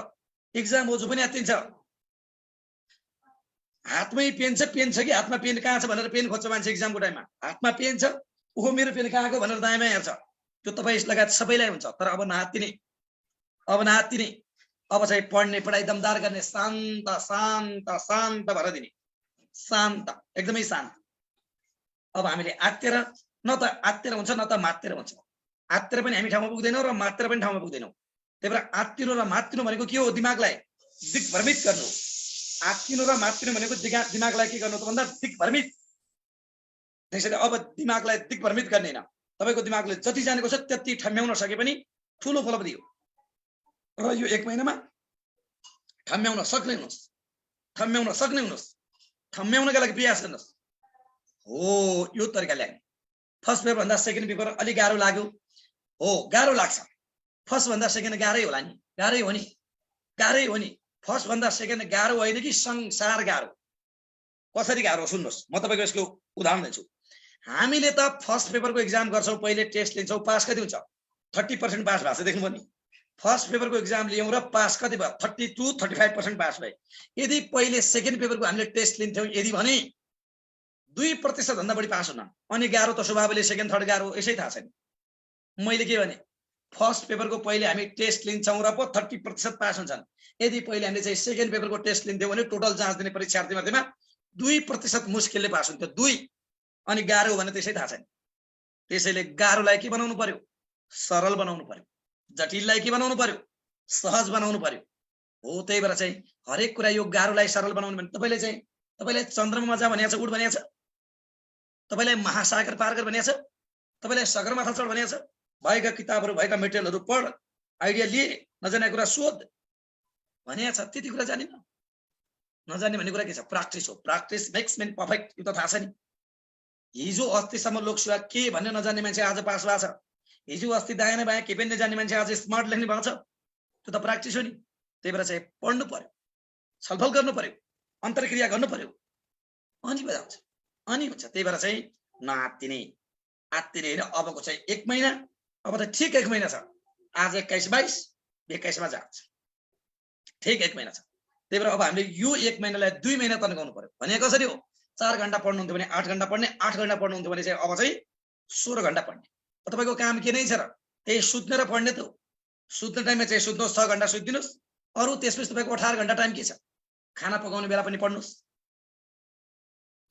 Speaker 3: इक्जाम हो जो पनि आत्तिन्छ। हातमै पेन छ, पेन छ कि हातमा पेन कहाँ छ भनेर पेन खोज्छ मान्छे इक्जामको टाइममा। हातमा पेन छ, ओहो मेरो पेन कहाँको भनेर दायाँमा हेर्छ। त्यो तपाईँ लगायत सबैलाई हुन्छ। तर अब नहात्तिने, अब नहात्तिने, अब चाहिँ पढ्ने, पढाइ दमदार गर्ने, शान्त शान्त शान्त भएर दिने, शान्त एकदमै शान्त। अब हामीले आत्तेर न त आत्तेर हुन्छ न त मात्तेर हुन्छ। आत्तेर पनि हामी ठाउँमा पुग्दैनौँ र मात्तेर पनि ठाउँमा पुग्दैनौँ। त्यही भएर आत्तिनु र मात्तिनु भनेको के हो? दिमागलाई दिग्भ्रमित गर्नु। आत्तिनु र मात्तिनु भनेको दिमागलाई के गर्नु त भन्दा दिग्भ्रमित। त्यसैले अब दिमागलाई दिग्भ्रमित गर्दैन। तपाईँको दिमागले जति जानेको छ त्यति ठम्ब्याउन सके पनि ठुलो उपलब्धि हो। र यो 1 महिनामा ठम्ब्याउन सक्ने हुनुहोस्, ठम्ब्याउन सक्ने हुनुहोस्, ठम्ब्याउनका लागि प्रयास गर्नुहोस्। हो यो तरिका ल्याउने। फर्स्ट पेपर भन्दा सेकेन्ड पेपर अलिक गाह्रो लाग्यो, हो गाह्रो लाग्छ। फर्स्ट भन्दा सेकेन्ड गाह्रै होला नि, गाह्रै हो नि, गाह्रै हो नि। फर्स्ट भन्दा सेकेन्ड गाह्रो होइन कि संसार गाह्रो। कसरी गाह्रो सुन्नुहोस्, म तपाईँको यसको उदाहरण दिन्छु। हामीले त फर्स्ट पेपरको एक्जाम गर्छौँ, पहिले टेस्ट लिन्छौँ, पास कति हुन्छ? 30% पास भएको छ, देख्नुभयो नि। फर्स्ट पेपरको एक्जाम लियौँ र पास कति भयो? 32-35% पास भयो। यदि पहिले सेकेन्ड पेपरको हामीले टेस्ट लिन्थ्यौँ यदि भने 2% भन्दा बढी पास हुन। अनि गाह्रो त स्वभावले सेकेन्ड थर्ड गाह्रो यसै थाहा छैन। मैले के भने फर्स्ट पेपरको पहिले हामी टेस्ट लिन्छौँ र पो 30% पास हुन्छन्। यदि पहिले हामीले चाहिँ सेकेन्ड पेपरको टेस्ट लिन्थ्यौँ भने टोटल जाँच दिने परीक्षार्थी मध्येमा 2% मुस्किलले पास हुन्थ्यो, 2। अनि गाह्रो भने त्यसै थाहा छैन। त्यसैले गाह्रोलाई के बनाउनु पर्यो? सरल बनाउनु पर्यो। जटिललाई के बनाउनु पर्यो? सहज बनाउनु पर्यो। हो त्यही भएर चाहिँ हरेक कुरा यो गाह्रोलाई सरल बनाउनु भने तपाईँलाई चन्द्रमामा जा भनेको छ, उड भनेको छ, तपाईँलाई महासागर पार गर भनेको छ, तपाईँलाई सगरमाथा चढ भनेको छ। भएका किताबहरू भएका मेटेरियलहरू पढ, आइडिया लिए, नजानेको कुरा सोध भनेको छ। त्यति कुरा जानिन, नजान्ने भन्ने कुरा के छ? प्र्याक्टिस हो। Practice makes main perfect. यो त थाहा छ नि। हिजो अस्तिसम्म लोकसेवा के भन्ने नजान्ने मान्छे आज पास भएको छ। हिजो अस्ति दायाँ बायाँ के पनि नजान्ने मान्छे आज स्मार्ट लेख्ने भएको छ। त्यो त प्र्याक्टिस हो नि। त्यही भएर चाहिँ पढ्नु पर्यो, छलफल गर्नु पर्यो, अन्तर्क्रिया गर्नु पर्यो, अनि बजाउँछ, अनि हुन्छ। त्यही भएर चाहिँ नआत्तिने, आत्तिने होइन। अबको चाहिँ 1 महिना, अब त ठिक 1 महिना छ। आज 21-22, 21मा जान्छ, ठिक 1 महिना छ। त्यही भएर अब हामीले यो 1 महिनालाई 2 महिना तन्काउनु पर्यो। भने कसरी हो? 4 घण्टा पढ्नुहुन्थ्यो भने 8 घण्टा पढ्ने, 8 घण्टा पढ्नुहुन्थ्यो भने चाहिँ अब चाहिँ 16 घण्टा पढ्ने। तपाईँको काम के नै छ र? त्यही सुत्ने र पढ्ने त हो। सुत्ने टाइममा चाहिँ सुत्नुहोस्, 6 घण्टा सुत्दिनुहोस्। अरू त्यसपछि तपाईँको 18 घण्टा टाइम के छ? खाना पकाउने बेला पनि पढ्नुहोस्,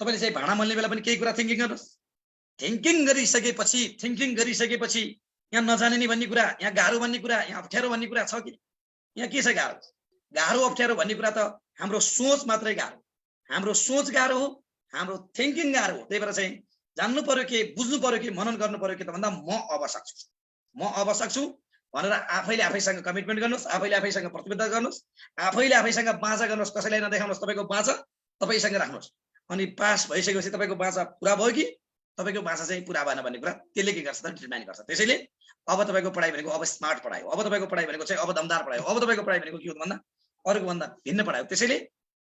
Speaker 3: तपाईँले चाहिँ भाँडा मोल्ने बेला पनि केही कुरा थिङ्किङ गर्नुहोस्। थिङ्किङ गरिसकेपछि यहाँ नजाने भन्ने कुरा, यहाँ गाह्रो भन्ने कुरा, यहाँ अप्ठ्यारो भन्ने कुरा छ कि? यहाँ के छ गाह्रो? गाह्रो अप्ठ्यारो भन्ने कुरा त हाम्रो सोच मात्रै गाह्रो, हाम्रो सोच गाह्रो हो, हाम्रो थिङ्किङ गाह्रो हो। त्यही भएर चाहिँ जान्नु पर्यो कि, बुझ्नु पर्यो कि, मनन गर्नु पर्यो कि त भन्दा म अब सक्छु भनेर आफैले आफैसँग कमिटमेन्ट गर्नुहोस्, आफैले आफैसँग प्रतिबद्धता गर्नुहोस्, आफैले आफैसँग बाचा गर्नुहोस्। कसैलाई नदेखाउनुहोस्, तपाईँको बाचा तपाईँसँग राख्नुहोस्। अनि पास भइसकेपछि तपाईँको बाचा पुरा भयो कि तपाईँको बाचा चाहिँ पुरा भएन भन्ने कुरा त्यसले के गर्छ त? डिटरमाइन गर्छ। त्यसैले अब तपाईँको पढाइ भनेको अब स्मार्ट पढाइ हो, अब तपाईँको पढाइ भनेको चाहिँ अब दमदार पढाइ हो, अब तपाईँको पढाइ भनेको के हो भन्दा अरूको भन्दा भिन्न पढाइ हो। त्यसैले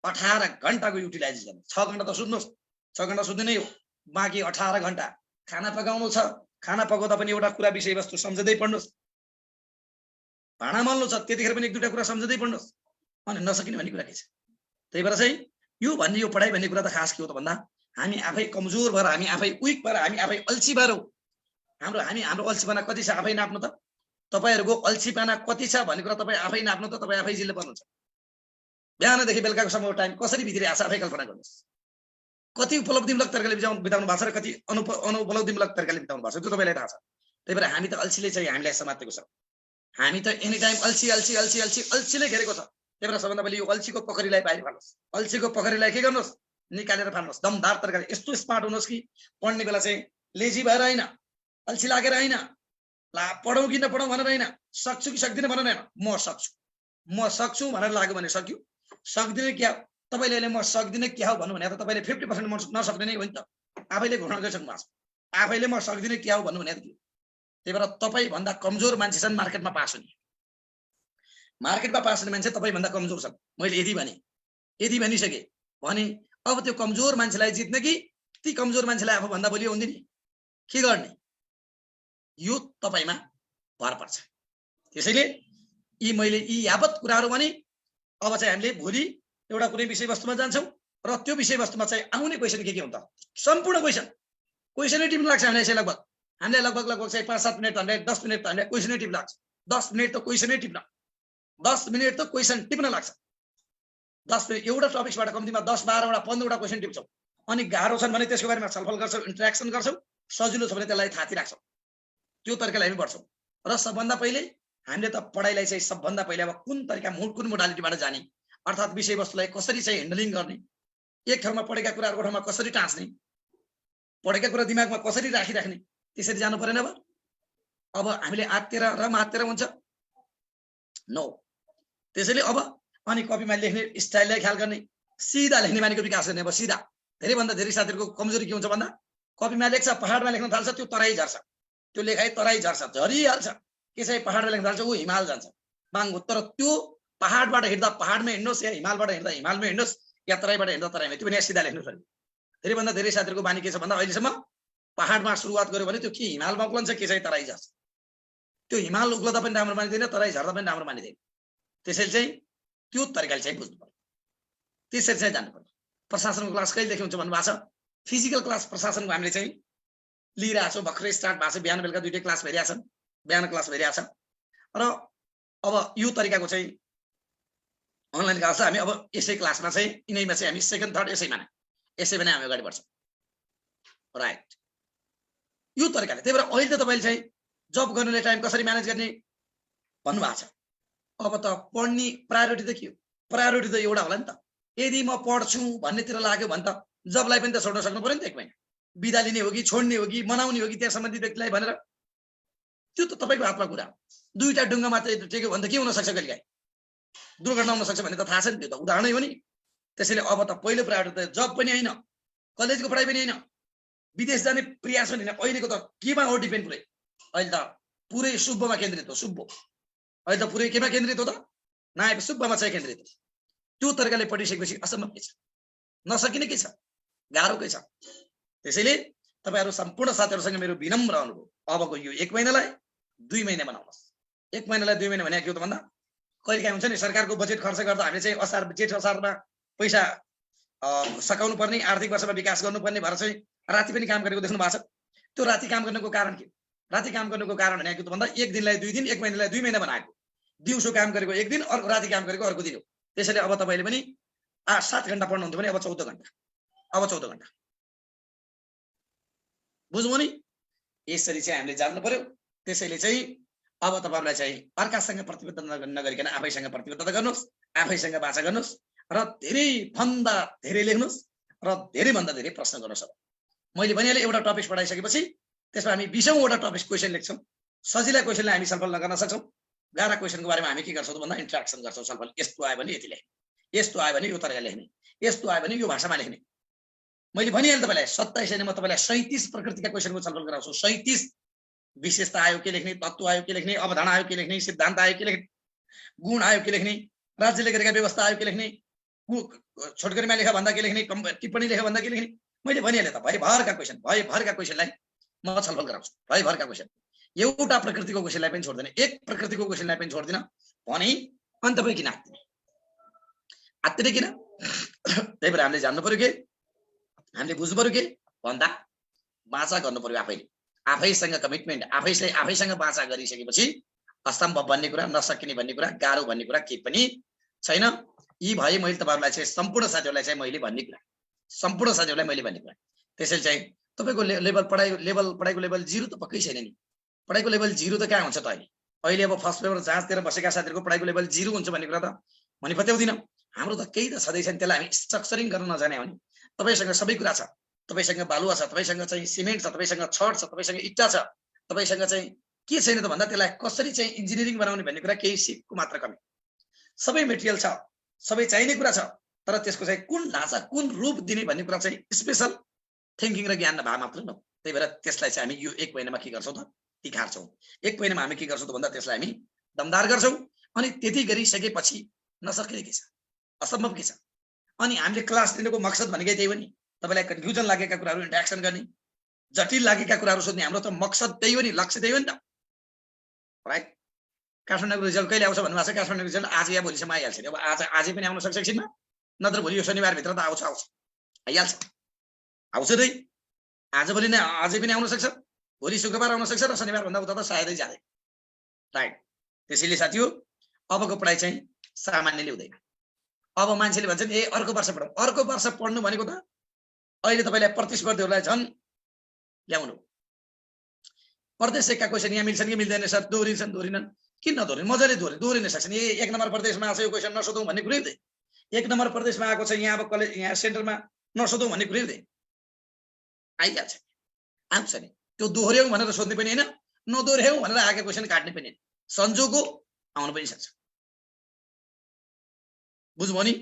Speaker 3: 18 घण्टाको युटिलाइज गर्नु। 6 घण्टा त सुत्नुहोस्, 6 घण्टा सुत्नु नै हो। बाँकी 18 घण्टा खाना पकाउनु छ। खाना पकाउँदा पनि एउटा कुरा विषयवस्तु सम्झँदै पढ्नुहोस्। भाँडा मोल्नु छ, त्यतिखेर पनि 1-2 कुरा सम्झँदै पढ्नुहोस्। अनि नसकिने भन्ने कुरा के छ? त्यही भएर चाहिँ यो पढाइ भन्ने कुरा त खास के हो त भन्दा हामी आफै कमजोर भएर, हामी आफै विक भएर, हामी आफै अल्छी भएर हो। हाम्रो अल्छीपना कति छ आफै नाप्नु त। तपाईँहरूको अल्छीपना कति छ भन्ने कुरा तपाईँ आफै नाप्नु त। तपाईँ आफै जिल्ला पर्नुहुन्छ। बिहानदेखि बेलुकाको सम्म टाइम कसरी बितिरहेको छ आफै कल्पना गर्नुहोस्। कति उपलब्धिमूलक तरिकाले बिताउनु भएको छ र कति अनुपलब्धिमूलक तरिकाले बिताउनु भएको छ, त्यो तपाईँलाई थाहा छ। त्यही भएर हामी त अल्छीले चाहिँ हामीलाई समातेको छ। हामी त एनी टाइम अल्छीले घेरेको छ। त्यही भएर सबभन्दा पहिले यो अल्छीको पोखरीलाई बाहिर फाल्नुहोस्। अल्छीको पोखरीलाई के गर्नुहोस्? निकालेर फाल्नुहोस्। दमदार तरिकाले यस्तो स्मार्ट हुनुहोस् कि पढ्ने बेला चाहिँ लेजी भएर होइन, अल्छी लागेर होइन, ला पढौँ कि नपढौँ भनेर होइन, सक्छु कि सक्दिनँ भनेर होइन, म सक्छु भनेर लाग्यो भने सक्यो, सक्दिनँ क्या तपाईँले अहिले म सक्दिनँ क्या हो भन्नु भने त तपाईँले 50% नसक्ने नै हो नि त। आफैले घोषणा गरिसक्नु भएको छ। आफैले म सक्दिनँ क्या हो भन्नु भने त के? त्यही भएर तपाईँभन्दा कमजोर मान्छे छन् मार्केटमा पास हुने। मार्केटमा पास हुने मान्छे तपाईँभन्दा कमजोर छन्। मैले यदि भनिसकेँ भने अब त्यो कमजोर मान्छेलाई जित्ने कि ती कमजोर मान्छेलाई आफूभन्दा बलियो हुँदैन? के गर्ने? यो तपाईँमा भर पर्छ। त्यसैले मैले यावत कुराहरू भने अब चाहिँ हामीले भोलि एउटा कुनै विषयवस्तुमा जान्छौँ र त्यो विषयवस्तुमा चाहिँ आउने क्वेसन के हुन्छ? सम्पूर्ण क्वेसनै टिप्न लाग्छ हामीलाई। चाहिँ हामीलाई लगभग चाहिँ 5-7 मिनट, हामीले 10 मिनट त हामीलाई क्वेसनै टिप्न लाग्छ। 10 मिनट त क्वेसनै टिप्न, 10 मिनट त क्वेसन टिप्न लाग्छ। 10 मिनट एउटा टपिक्सबाट कम्तीमा 10-12 वटा 15 वटा क्वेसन टिप्छौँ। अनि गाह्रो छन् भने त्यसको बारेमा छलफल गर्छौँ, इन्टरेक्सन गर्छौँ। सजिलो छ भने त्यसलाई थाती राख्छौँ। त्यो तरिकाले हामी बढ्छौँ। र सबभन्दा पहिले हामीले त पढाइलाई चाहिँ सबभन्दा पहिले अब कुन तरिका, कुन मोडालिटीबाट जाने, अर्थात् विषयवस्तुलाई कसरी चाहिँ ह्यान्डलिङ गर्ने, एक ठाउँमा पढेका कुरा अर्को ठाउँमा कसरी टाँच्ने, पढेका कुरा दिमागमा कसरी राखिराख्ने, त्यसरी जानु परेन। अब हामीले आत्तेर र मात्तेर हुन्छ नो। त्यसैले अब अनि कपीमा लेख्ने स्टाइललाई ख्याल गर्ने, सिधा लेख्ने बानीको विकास गर्ने। अब सिधा, धेरैभन्दा धेरै साथीहरूको कमजोरी के हुन्छ भन्दा कपीमा लेख्छ, पहाडमा लेख्न थाल्छ, त्यो तराई झर्छ, त्यो लेखाइ तराई झर्छ, झरिहाल्छ। के चाहिँ पहाडमा लेख्न थाल्छ ऊ हिमाल जान्छ बाङ्गो। तर त्यो पहाडबाट हिँड्दा पहाडमै हिँड्नुहोस्, या हिमालबाट हिँड्दा हिमालमै हिँड्नुहोस्, या तराईबाट हिँड्दा तराईमै, त्यो पनि सिधा लेख्नु पर्यो। धेरैभन्दा धेरै साथीहरूको बानी के छ भन्दा अहिलेसम्म पहाडमा सुरुवात गर्यो भने त्यो के हिमालमा उक्लन्छ, के चाहिँ तराई झर्छ। त्यो हिमाल उक्लदा पनि राम्रो मानिँदैन, तराई झर्दा पनि राम्रो मानिँदैन। त्यसैले चाहिँ त्यो तरिकाले चाहिँ बुझ्नु पर्यो, त्यसरी चाहिँ जानु पर्यो। प्रशासनको क्लास कहिलेदेखि हुन्छ भन्नुभएको छ? फिजिकल क्लास प्रशासनको हामीले चाहिँ लिइरहेको छौँ। भर्खरै स्टार्ट भएको छ, बिहान बेलुका 2 क्लास भइरहेको छ, बिहान क्लास भइरहेको छ। र अब यो तरिकाको चाहिँ अनलाइन क्लास छ। हामी अब यसै क्लासमा चाहिँ यिनैमा चाहिँ हामी सेकेन्ड थर्ड यसै भने हामी अगाडि बढ्छौँ। राइट, यो तरिकाले। त्यही भएर अहिले त तपाईँले चाहिँ जब गर्नेले टाइम कसरी म्यानेज गर्ने भन्नुभएको छ। अब त पढ्ने प्रायोरिटी त के हो? प्रायोरिटी त एउटा होला नि त। यदि म पढ्छु भन्नेतिर लाग्यो भने त जबलाई पनि त छोड्न सक्नु पर्यो नि त। 1 महिना बिदा लिने हो कि छोड्ने हो कि मनाउने हो कि त्यहाँ सम्बन्धित व्यक्तिलाई भनेर, त्यो त तपाईँको हातमा कुरा हो। 2टा ढुङ्गामा चाहिँ टेक्यो भने त के हुन सक्छ? कहिलेकाहीँ दुर्घटना हुन सक्छ भन्ने त थाहा छ नि, त्यो त उदाहरणै हो नि। त्यसैले अब त पहिलो प्रायोरिटी त जब पनि होइन, कलेजको पढाइ पनि होइन, विदेश जाने प्रयास पनि होइन। अहिलेको त केमा हो डिपेन्ड पुरै? अहिले त पुरै शुभमा केन्द्रित हो। शुभ अहिले त पुरै केमा केन्द्रित हो त? नायक शुभमा चाहिँ केन्द्रित हो। त्यो तरिकाले पढिसकेपछि असम्भव के छ? नसकिने के छ? गाह्रो के छ? त्यसैले तपाईहरु सम्पूर्ण साथीहरुसँग मेरो विनम्र अनुरोध, अबको यो 1 महिनालाई 2 महिना बनाउनुहोस्। 1 महिनालाई 2 महिना भने के हो त भन्दा, कहिलेकाहीँ हुन्छ नि सरकारको बजेट खर्च गर्दा हामीले चाहिँ असार जेठ असारमा पैसा सकाउनु पर्ने, आर्थिक वर्षमा विकास गर्नुपर्ने भएर चाहिँ राति पनि काम गरेको देख्नु भएको छ। त्यो राति काम गर्नुको कारण के? राति काम गर्नुको कारण भने के हो त भन्दा, 1 दिनलाई 2 दिन, 1 महिनालाई 2 महिना बनाएको। दिउँसो काम गरेको 1 दिन, अर्को राति काम गरेको अर्को दिन हो। त्यसैले अब तपाईले पनि 7 घण्टा पढ्नुहुन्थ्यो भने अब 14 घण्टा, अब 14 घण्टा। बुझ्नु नि? यसरी चाहिँ हामीले जान्नु पर्यो। त्यसैले चाहिँ अब तपाईहरुलाई चाहिँ अर्कासँग प्रतिबद्धता नगरिकन आफैसँग प्रतिबद्धता गर्नुहोस्, आफैसँग वाचा गर्नुहोस् र धेरै भन्दा धेरै लेख्नुहोस् र धेरै भन्दा धेरै प्रश्न गर्नुहोस्। मैले भनिहालेँ एउटा टपिक पढाइसकेपछि त्यसमा हामी 20 वटा टपिक क्वेशन लेख्छौं। सजिला क्वेशनलाई हामी छलफल गर्न सक्छौं। गाह्रा क्वेशनको बारेमा हामी के गर्छौं भन्दा इन्टरेक्सन गर्छौं, छलफल। यस्तो आयो भने यति लेख्ने, यस्तो आयो भने यो तरिकाले लेख्ने, यस्तो आयो भने यो भाषामा लेख्ने। मैले भनिहालेँ तपाईलाई 27 म तपाईलाई 37 प्रकृतिका क्वेशनको छलफल गराउँछु। 37 विशेषता आयो के लेख्ने, तत्व आयो के लेख्ने, अवधारणा आयो के लेख्ने, सिद्धान्त आयो के लेख्ने, गुण आयो के लेख्ने, राज्यले गरेका व्यवस्था आयो के लेख्ने, छोटकरीमा लेखा भन्दा के लेख्ने, टिप्पणी लेखा भन्दा के लेख्ने। मैले भनिहालेँ त भयभरका क्वेशनलाई म छलफल गराउँछु। भयभरका क्वेशन, एउटा प्रकृतिको क्वेशनलाई पनि छोड्दिन, एक प्रकृतिको क्वेशनलाई पनि छोड्दिन भने अन्त पनि किन आत्तिने किन? त्यही भएर हामीले जान्नु पर्यो के, हामीले बुझ्नु पर्यो के भन्दा वाचा गर्नु पर्यो आफैले। आफैसँग कमिटमेन्ट, आफैसँग वाचा गरिसकेपछि असम्भव भन्ने कुरा, नसकिने भन्ने कुरा, गाह्रो भन्ने कुरा केही पनि छैन। यी भए मैले तपाईहरुलाई चाहिँ सम्पूर्ण साथीहरुलाई चाहिँ मैले भन्ने कुरा, सम्पूर्ण साथीहरुलाई मैले भन्ने कुरा। त्यसैले चाहिँ तपाईको पढाइको लेभल 0 त पक्कै छैन नि। पढाइको लेभल 0 त कहाँ हुन्छ त अहिले? अहिले अब फर्स्ट पेपर जाँचतिर बसेका साथीहरुको पढाइको लेभल 0 हुन्छ भन्ने कुरा त भनि पत्याउँदिन। हाम्रो त केही त छँदै छैन। त्यसलाई हामी स्ट्रक्चरिङ गर्न नजाने हो नि। तपाईसँग सबै कुरा छ, तपाईसँग बालुवा छ, तपाईसँग चाहिँ सिमेन्ट छ, तपाईसँग छड छ, तपाईसँग इट्टा छ, तपाईसँग चाहिँ के छैन त भन्दा त्यसलाई कसरी चाहिँ इन्जिनियरिङ बनाउने भन्ने कुरा केही सिपको मात्र कमी। सबै मेटेरियल छ, सबै चाहिने कुरा छ, तर त्यसको चाहिँ कुन ढाँचा, कुन रूप दिने भन्ने कुरा चाहिँ स्पेशल थिंकिङ र ज्ञान भए मात्र न। त्यही भएर त्यसलाई चाहिँ हामी यो 1 महिनामा के गर्छौं त तिखार्छौं। 1 महिनामा हामी के गर्छौं त भन्दा त्यसलाई हामी दमदार गर्छौं। अनि त्यति गरिसकेपछि नसकिने के छ, असम्भव के छ? अनि हामीले क्लास लिनुको मकसद भनेकै त्यही हो नि। तपाईलाई कन्फ्युजन लागेका कुराहरु इन्ट्रेक्सन गर्ने, जटिल लागेका कुराहरु सोध्ने, हाम्रो त मकसद त्यही हो नि, लक्ष्य त्यही हो नि त। राइट? काठमाडौँको रिजल्ट कहिले आउँछ भन्नु भएको छ? काठमाडौँको रिजल्ट आज या भोलिसम्म आइहाल्छ नि। अब आजै पनि आउन सक्छ एकछिनमा, नत्र भोलि यो शनिबार भित्र त आउँछ आइहाल्छ। आउँछ नै, आज भोलि नै, आजै पनि आउन सक्छ, भोलि शुक्रबार आउन सक्छ र शनिबार भन्दा उता त सायदै जाँदै। राइट? त्यसैले साथीहरु अबको पढाइ चाहिँ सामान्यले हुँदैन। अब मान्छेले भन्छन् ए अर्को वर्ष पढौं। अर्को वर्ष पढ्नु भनेको त अहिले तपाईलाई प्रतिस्पर्धीहरुलाई झन् ल्याउनु। प्रदेशका क्वेशन यहाँ मिल्छन् कि मिल्दैन सर? दोहोरिन्छन्। किन नदोहोरिन्? मजाले दोहोरिन सक्छन्। ए 1 नम्बर प्रदेशमा आछ यो क्वेशन नसोधौं भन्ने कुरै हुँदैन। 1 नम्बर प्रदेशमा आएको छ यहाँ, अब कलेज यहाँ सेन्टरमा नसोधौं भन्ने कुरै हुँदैन। आइहाल्छ, आउँछ नि। त्यो दोहोर्याउँ भनेर सोध्ने पनि हैन, नदोहोर्याउँ भनेर आएको क्वेशन काट्ने पनि हैन। संजोगको आउन पनि सक्छ। बुझ्नुभयो नि?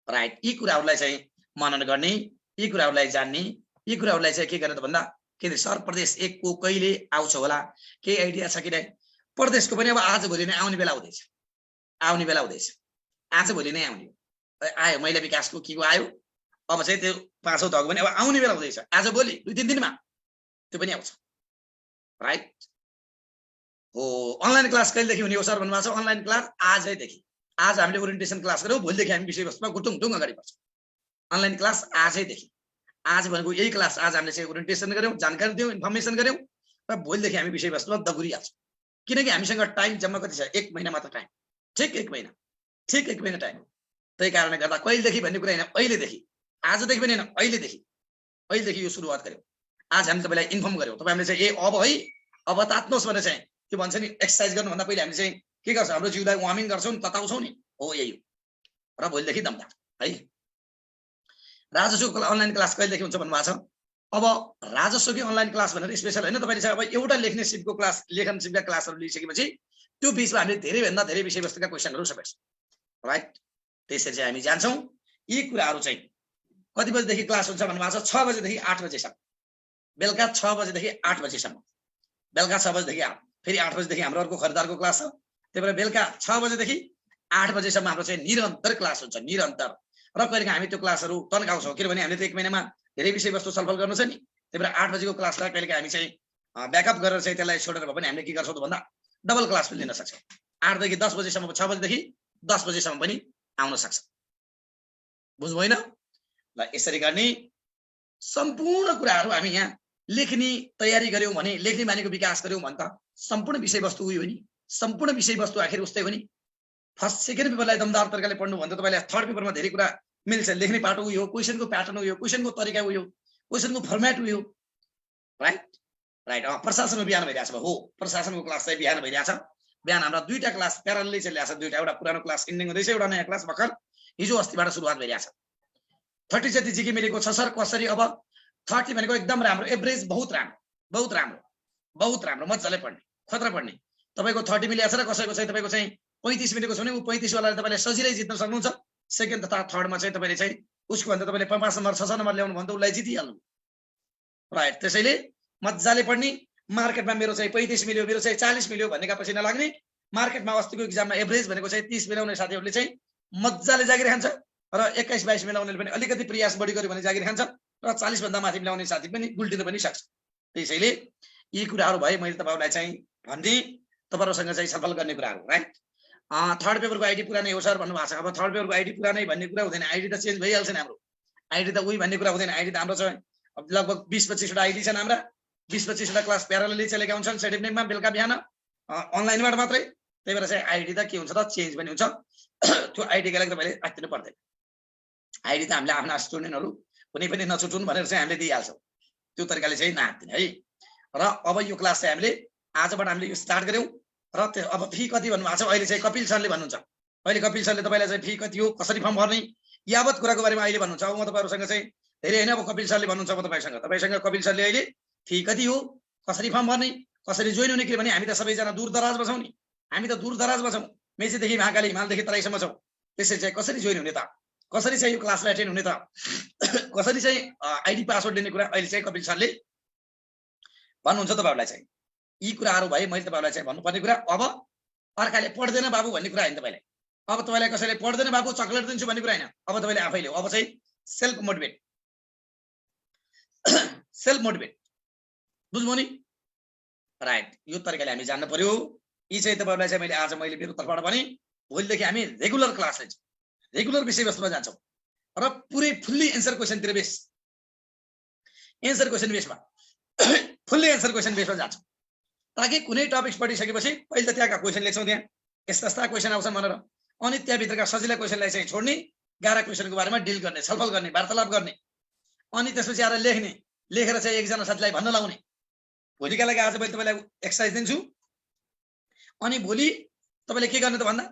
Speaker 3: राइट? यी कुराहरुलाई चाहिँ मनन गर्ने, यी कुराहरुलाई जान्ने, यी कुराहरुलाई चाहिँ के गर्ने त भन्दा के सर प्रदेश 1 को कहिले आउँछ होला, के आइडिया छ कि नै? प्रदेशको पनि अब आज भोलि नै आउने बेला हुँदैछ, आउने बेला हुँदैछ। आज भोलि नै आउने आयो। महिला विकासको के को आयो, अब चाहिँ त्यो 5औं तहको पनि अब आउने बेला हुँदैछ। आज भोलि 2-3 दिनमा त्यो पनि आउँछ। राइट? हो, अनलाइन क्लास कहिलेदेखि हुने हो सर भन्नुभएको छ? अनलाइन क्लास आजैदेखि। आज हामीले ओरिएन्टेसन क्लास गर्यौं, भोलिदेखि हामी विषयवस्तुमा गुटुङ अगाडि बढ्छौं। अनलाइन क्लास आजैदेखि। आज भनेको यही क्लास, आज हामीले चाहिँ ओरिएन्टेसन गर्यौं, जानकारी दियौं, इन्फर्मेसन गर्यौं र भोलिदेखि हामी विषयवस्तुमा दगुरिहाल्छौं। किनकि हामीसँग टाइम जम्मा कति छ? 1 महिना मात्र टाइम। ठिक 1 महिना, ठिक 1 महिना टाइम। त्यही कारणले गर्दा कहिलेदेखि भन्ने कुरा हैन, अहिलेदेखि, आजदेखि पनि हैन, अहिलेदेखि यो सुरुवात गर्यौं। आज हामी तपाईलाई इन्फर्म गर्यौं। तपाई हामीले चाहिँ ए अब है, अब तात्नुहोस् भनेर चाहिँ के भन्छ नि, एक्सरसाइज गर्नु भन्दा पहिले हामीले चाहिँ के गर्छौं? हाम्रो जिउलाई वार्मिङ गर्छौं, तताउँछौं नि। हो यही हो। र भोलिदेखि दमदार है। राजस्वको अनलाइन क्लास कहिलेदेखि हुन्छ भन्नुभएको छ? अब राजस्वको अनलाइन क्लास भनेर स्पेशल हैन, तपाईले चाहिँ अब एउटा लेख्ने सिपको क्लास, लेखन सिपका क्लासहरु लिइसकेपछि त्यो बीचमा हामीले धेरै भन्दा धेरै विषयवस्तुका क्वेशनहरु समेट्छौं। राइट? त्यसरी चाहिँ हामी जान्छौं। यी कुराहरु चाहिँ कति बजेदेखि क्लास हुन्छ भन्नुभएको छ? 6 बजेदेखि 8 बजेसम्म। बेलुका 6 बजेदेखि 8 बजेसम्म, बेलुका 6 बजेदेखि 8, फेरि 8 बजेदेखि हाम्रो अर्को खरिदारको क्लास छ। त्यही भएर बेलुका 6 बजेदेखि 8 बजेसम्म हाम्रो चाहिँ निरन्तर क्लास हुन्छ, निरन्तर। र कहिलेकाहीँ हामी त्यो क्लासहरू तन्काउँछौँ, किनभने हामीले त एक महिनामा धेरै विषयवस्तु छलफल गर्नु छ नि। त्यही भएर 8 बजेको क्लासलाई कहिलेकाहीँ हामी चाहिँ ब्याकअप गरेर चाहिँ त्यसलाई छोडेर भए पनि हामीले के गर्छौँ त भन्दा डबल क्लास पनि लिन सक्छौँ। 8 देखि 10 बजेसम्म, 6 बजेदेखि 10 बजेसम्म पनि आउन सक्छ। बुझ्नु होइन? ल यसरी गर्ने सम्पूर्ण कुराहरू हामी यहाँ लेख्ने तयारी गर्यौँ भने, लेख्ने बानीको विकास गर्यौँ भने त सम्पूर्ण विषयवस्तु उयो हो नि, सम्पूर्ण विषयवस्तु आखिर उस्तै हो नि। फर्स्ट सेकेन्ड पेपरलाई दमदार तरिकाले पढ्नु भने त तपाईँलाई थर्ड पेपरमा धेरै कुरा मिल्छ। लेख्ने पाटो उयो, क्वेसनको प्याटर्न उयो, क्वेसनको तरिका उयो, क्वेसनको फर्मेट उयो, राइट राइट। प्रशासनको बिहान भइरहेछ हो, प्रशासनको क्लास चाहिँ बिहान भइरहेछ। बिहान हाम्रा दुईटा क्लास प्यारलली चलिरहेछ, दुईटा, एउटा पुरानो क्लास इन्डिङ हुँदैछ, एउटा नयाँ क्लास भर्खर हिजो अस्तिबाट सुरुवात भइरहेछ। 30 जति जिके मिलेको छ सर, कसरी? अब 30 भनेको एकदम राम्रो, एभरेज बहुत राम्रो, बहुत राम्रो, बहुत राम्रो, मजाले पढ्ने, खतरा पढ्ने। तपाईँको 30 मिलेको छ र कसैको चाहिँ तपाईँको चाहिँ 35 मिलेको छ भने ऊ 35 वालाले तपाईँले सजिलै जित्न सक्नुहुन्छ। सेकेन्ड तथा थर्डमा चाहिँ तपाईँले चाहिँ उसको भन्दा तपाईँले 5 नम्बर 6 नम्बर ल्याउनु भने त उसलाई जितिहाल्नु, राइट। त्यसैले मजाले पढ्ने। मार्केटमा मेरो चाहिँ 35 मिल्यो, मेरो चाहिँ 40 मिल्यो भन्नेका पछि नलाग्ने। मार्केटमा अस्तिको एक्जाममा एभरेज भनेको चाहिँ 30 मिलाउने साथीहरूले चाहिँ मजाले जागिर खान्छ, र 21-22 मिलाउनेले पनि अलिकति प्रयास बढी गर्यो भने जागिर खान्छ, र 40 भन्दा माथि मिलाउने साथी पनि गुल्टिन पनि सक्छ। त्यसैले यी कुराहरू भए मैले तपाईँलाई चाहिँ भन्ने, तपाईँहरूसँग चाहिँ छलफल गर्ने कुराहरू, राइट। थर्ड पेपरको आइडी पुरानै हो सर भन्नुभएको छ। अब थर्ड पेपरको आइडी पुरानै भन्ने कुरा हुँदैन, आइडी त चेन्ज भइहाल्छ नि हाम्रो। आइडी त उही भन्ने कुरा हुँदैन, आइडी त हाम्रो चाहिँ लगभग 20-25 वटा आइडी छन् हाम्रा। 20-25 वटा क्लास प्यारलली चलेका हुन्छन् सेडिफनेममा बेलुका बिहान अनलाइनबाट मात्रै। त्यही भएर चाहिँ आइडी त के हुन्छ त चेन्ज पनि हुन्छ। त्यो आइडीका लागि तपाईँले राख्दिनु पर्दैन। आइडी त हामीले आफ्ना स्टुडेन्टहरू कुनै पनि नछुटुन् भनेर चाहिँ हामीले दिइहाल्छौँ। त्यो तरिकाले चाहिँ नहात्दिने है। र अब यो क्लास चाहिँ हामीले आजबाट हामीले यो स्टार्ट गऱ्यौँ। र अब फी कति भन्नुभएको छ अहिले चाहिँ कपिल सरले भन्नुहुन्छ। अहिले कपिल सरले तपाईँलाई चाहिँ फी कति हो, कसरी फर्म भर्ने, यावत कुराको बारेमा अहिले भन्नुहुन्छ। अब म तपाईँहरूसँग चाहिँ धेरै होइन, अब कपिल सरले भन्नुहुन्छ। म तपाईँसँग कपिल सरले अहिले फी कति हो, कसरी फर्म भर्ने, कसरी जोइन हुने, किनभने हामी त सबैजना दूर दराजमा छौँ नि, हामी त दूर दराजमा छौँ, मेचीदेखि महाकाली, हिमालदेखि तराईसम्म छौँ। त्यसरी चाहिँ कसरी जोइन हुने त, कसरी चाहिँ यो क्लासलाई एटेन्ड हुने त, कसरी चाहिँ आइडी पासवर्ड लिने कुरा अहिले चाहिँ कपिल सरले भन्नुहुन्छ तपाईँहरूलाई चाहिँ। यी कुराहरू भए मैले तपाईँलाई चाहिँ भन्नुपर्ने कुरा। अब अर्काले पढ्दैन बाबु भन्ने कुरा होइन तपाईँलाई। अब तपाईँलाई कसैले पढ्दैन बाबु चक्लेट दिन्छु भन्ने कुरा होइन। अब तपाईँले आफैले हो, अब चाहिँ सेल्फ मोटिभेट, सेल्फ मोटिभेट, बुझ्नु नि, राइट। यो तरिकाले हामी जान्नु पर्यो। यी चाहिँ तपाईँहरूलाई चाहिँ मैले मेरो तर्फबाट भने भोलिदेखि हामी रेगुलर क्लास लिन्छौँ, रेगुलर विषयवस्तुमा जान्छौँ र पुरै फुल्ली एन्सर क्वेसनतिर बेस, एन्सर क्वेसन बेसमा, फुल्ली एन्सर क्वेसन बेसमा जान्छौँ। ताकि कुनै टपिक्स पढिसकेपछि पहिले त त्यहाँका क्वेसन लेख्छौँ, त्यहाँ यस्ता यस्ता क्वेसन आउँछन् भनेर, अनि त्यहाँभित्रका सजिला क्वेसनलाई चाहिँ छोड्ने, गाह्रो क्वेसनको बारेमा डिल गर्ने, छलफल गर्ने, वार्तालाप गर्ने, अनि त्यसपछि आएर लेख्ने, लेखेर चाहिँ एकजना साथीलाई भन्न लाउने। भोलिका लागि आज मैले तपाईँलाई एक्सर्साइज दिन्छु, अनि भोलि तपाईँले के गर्ने त भन्दा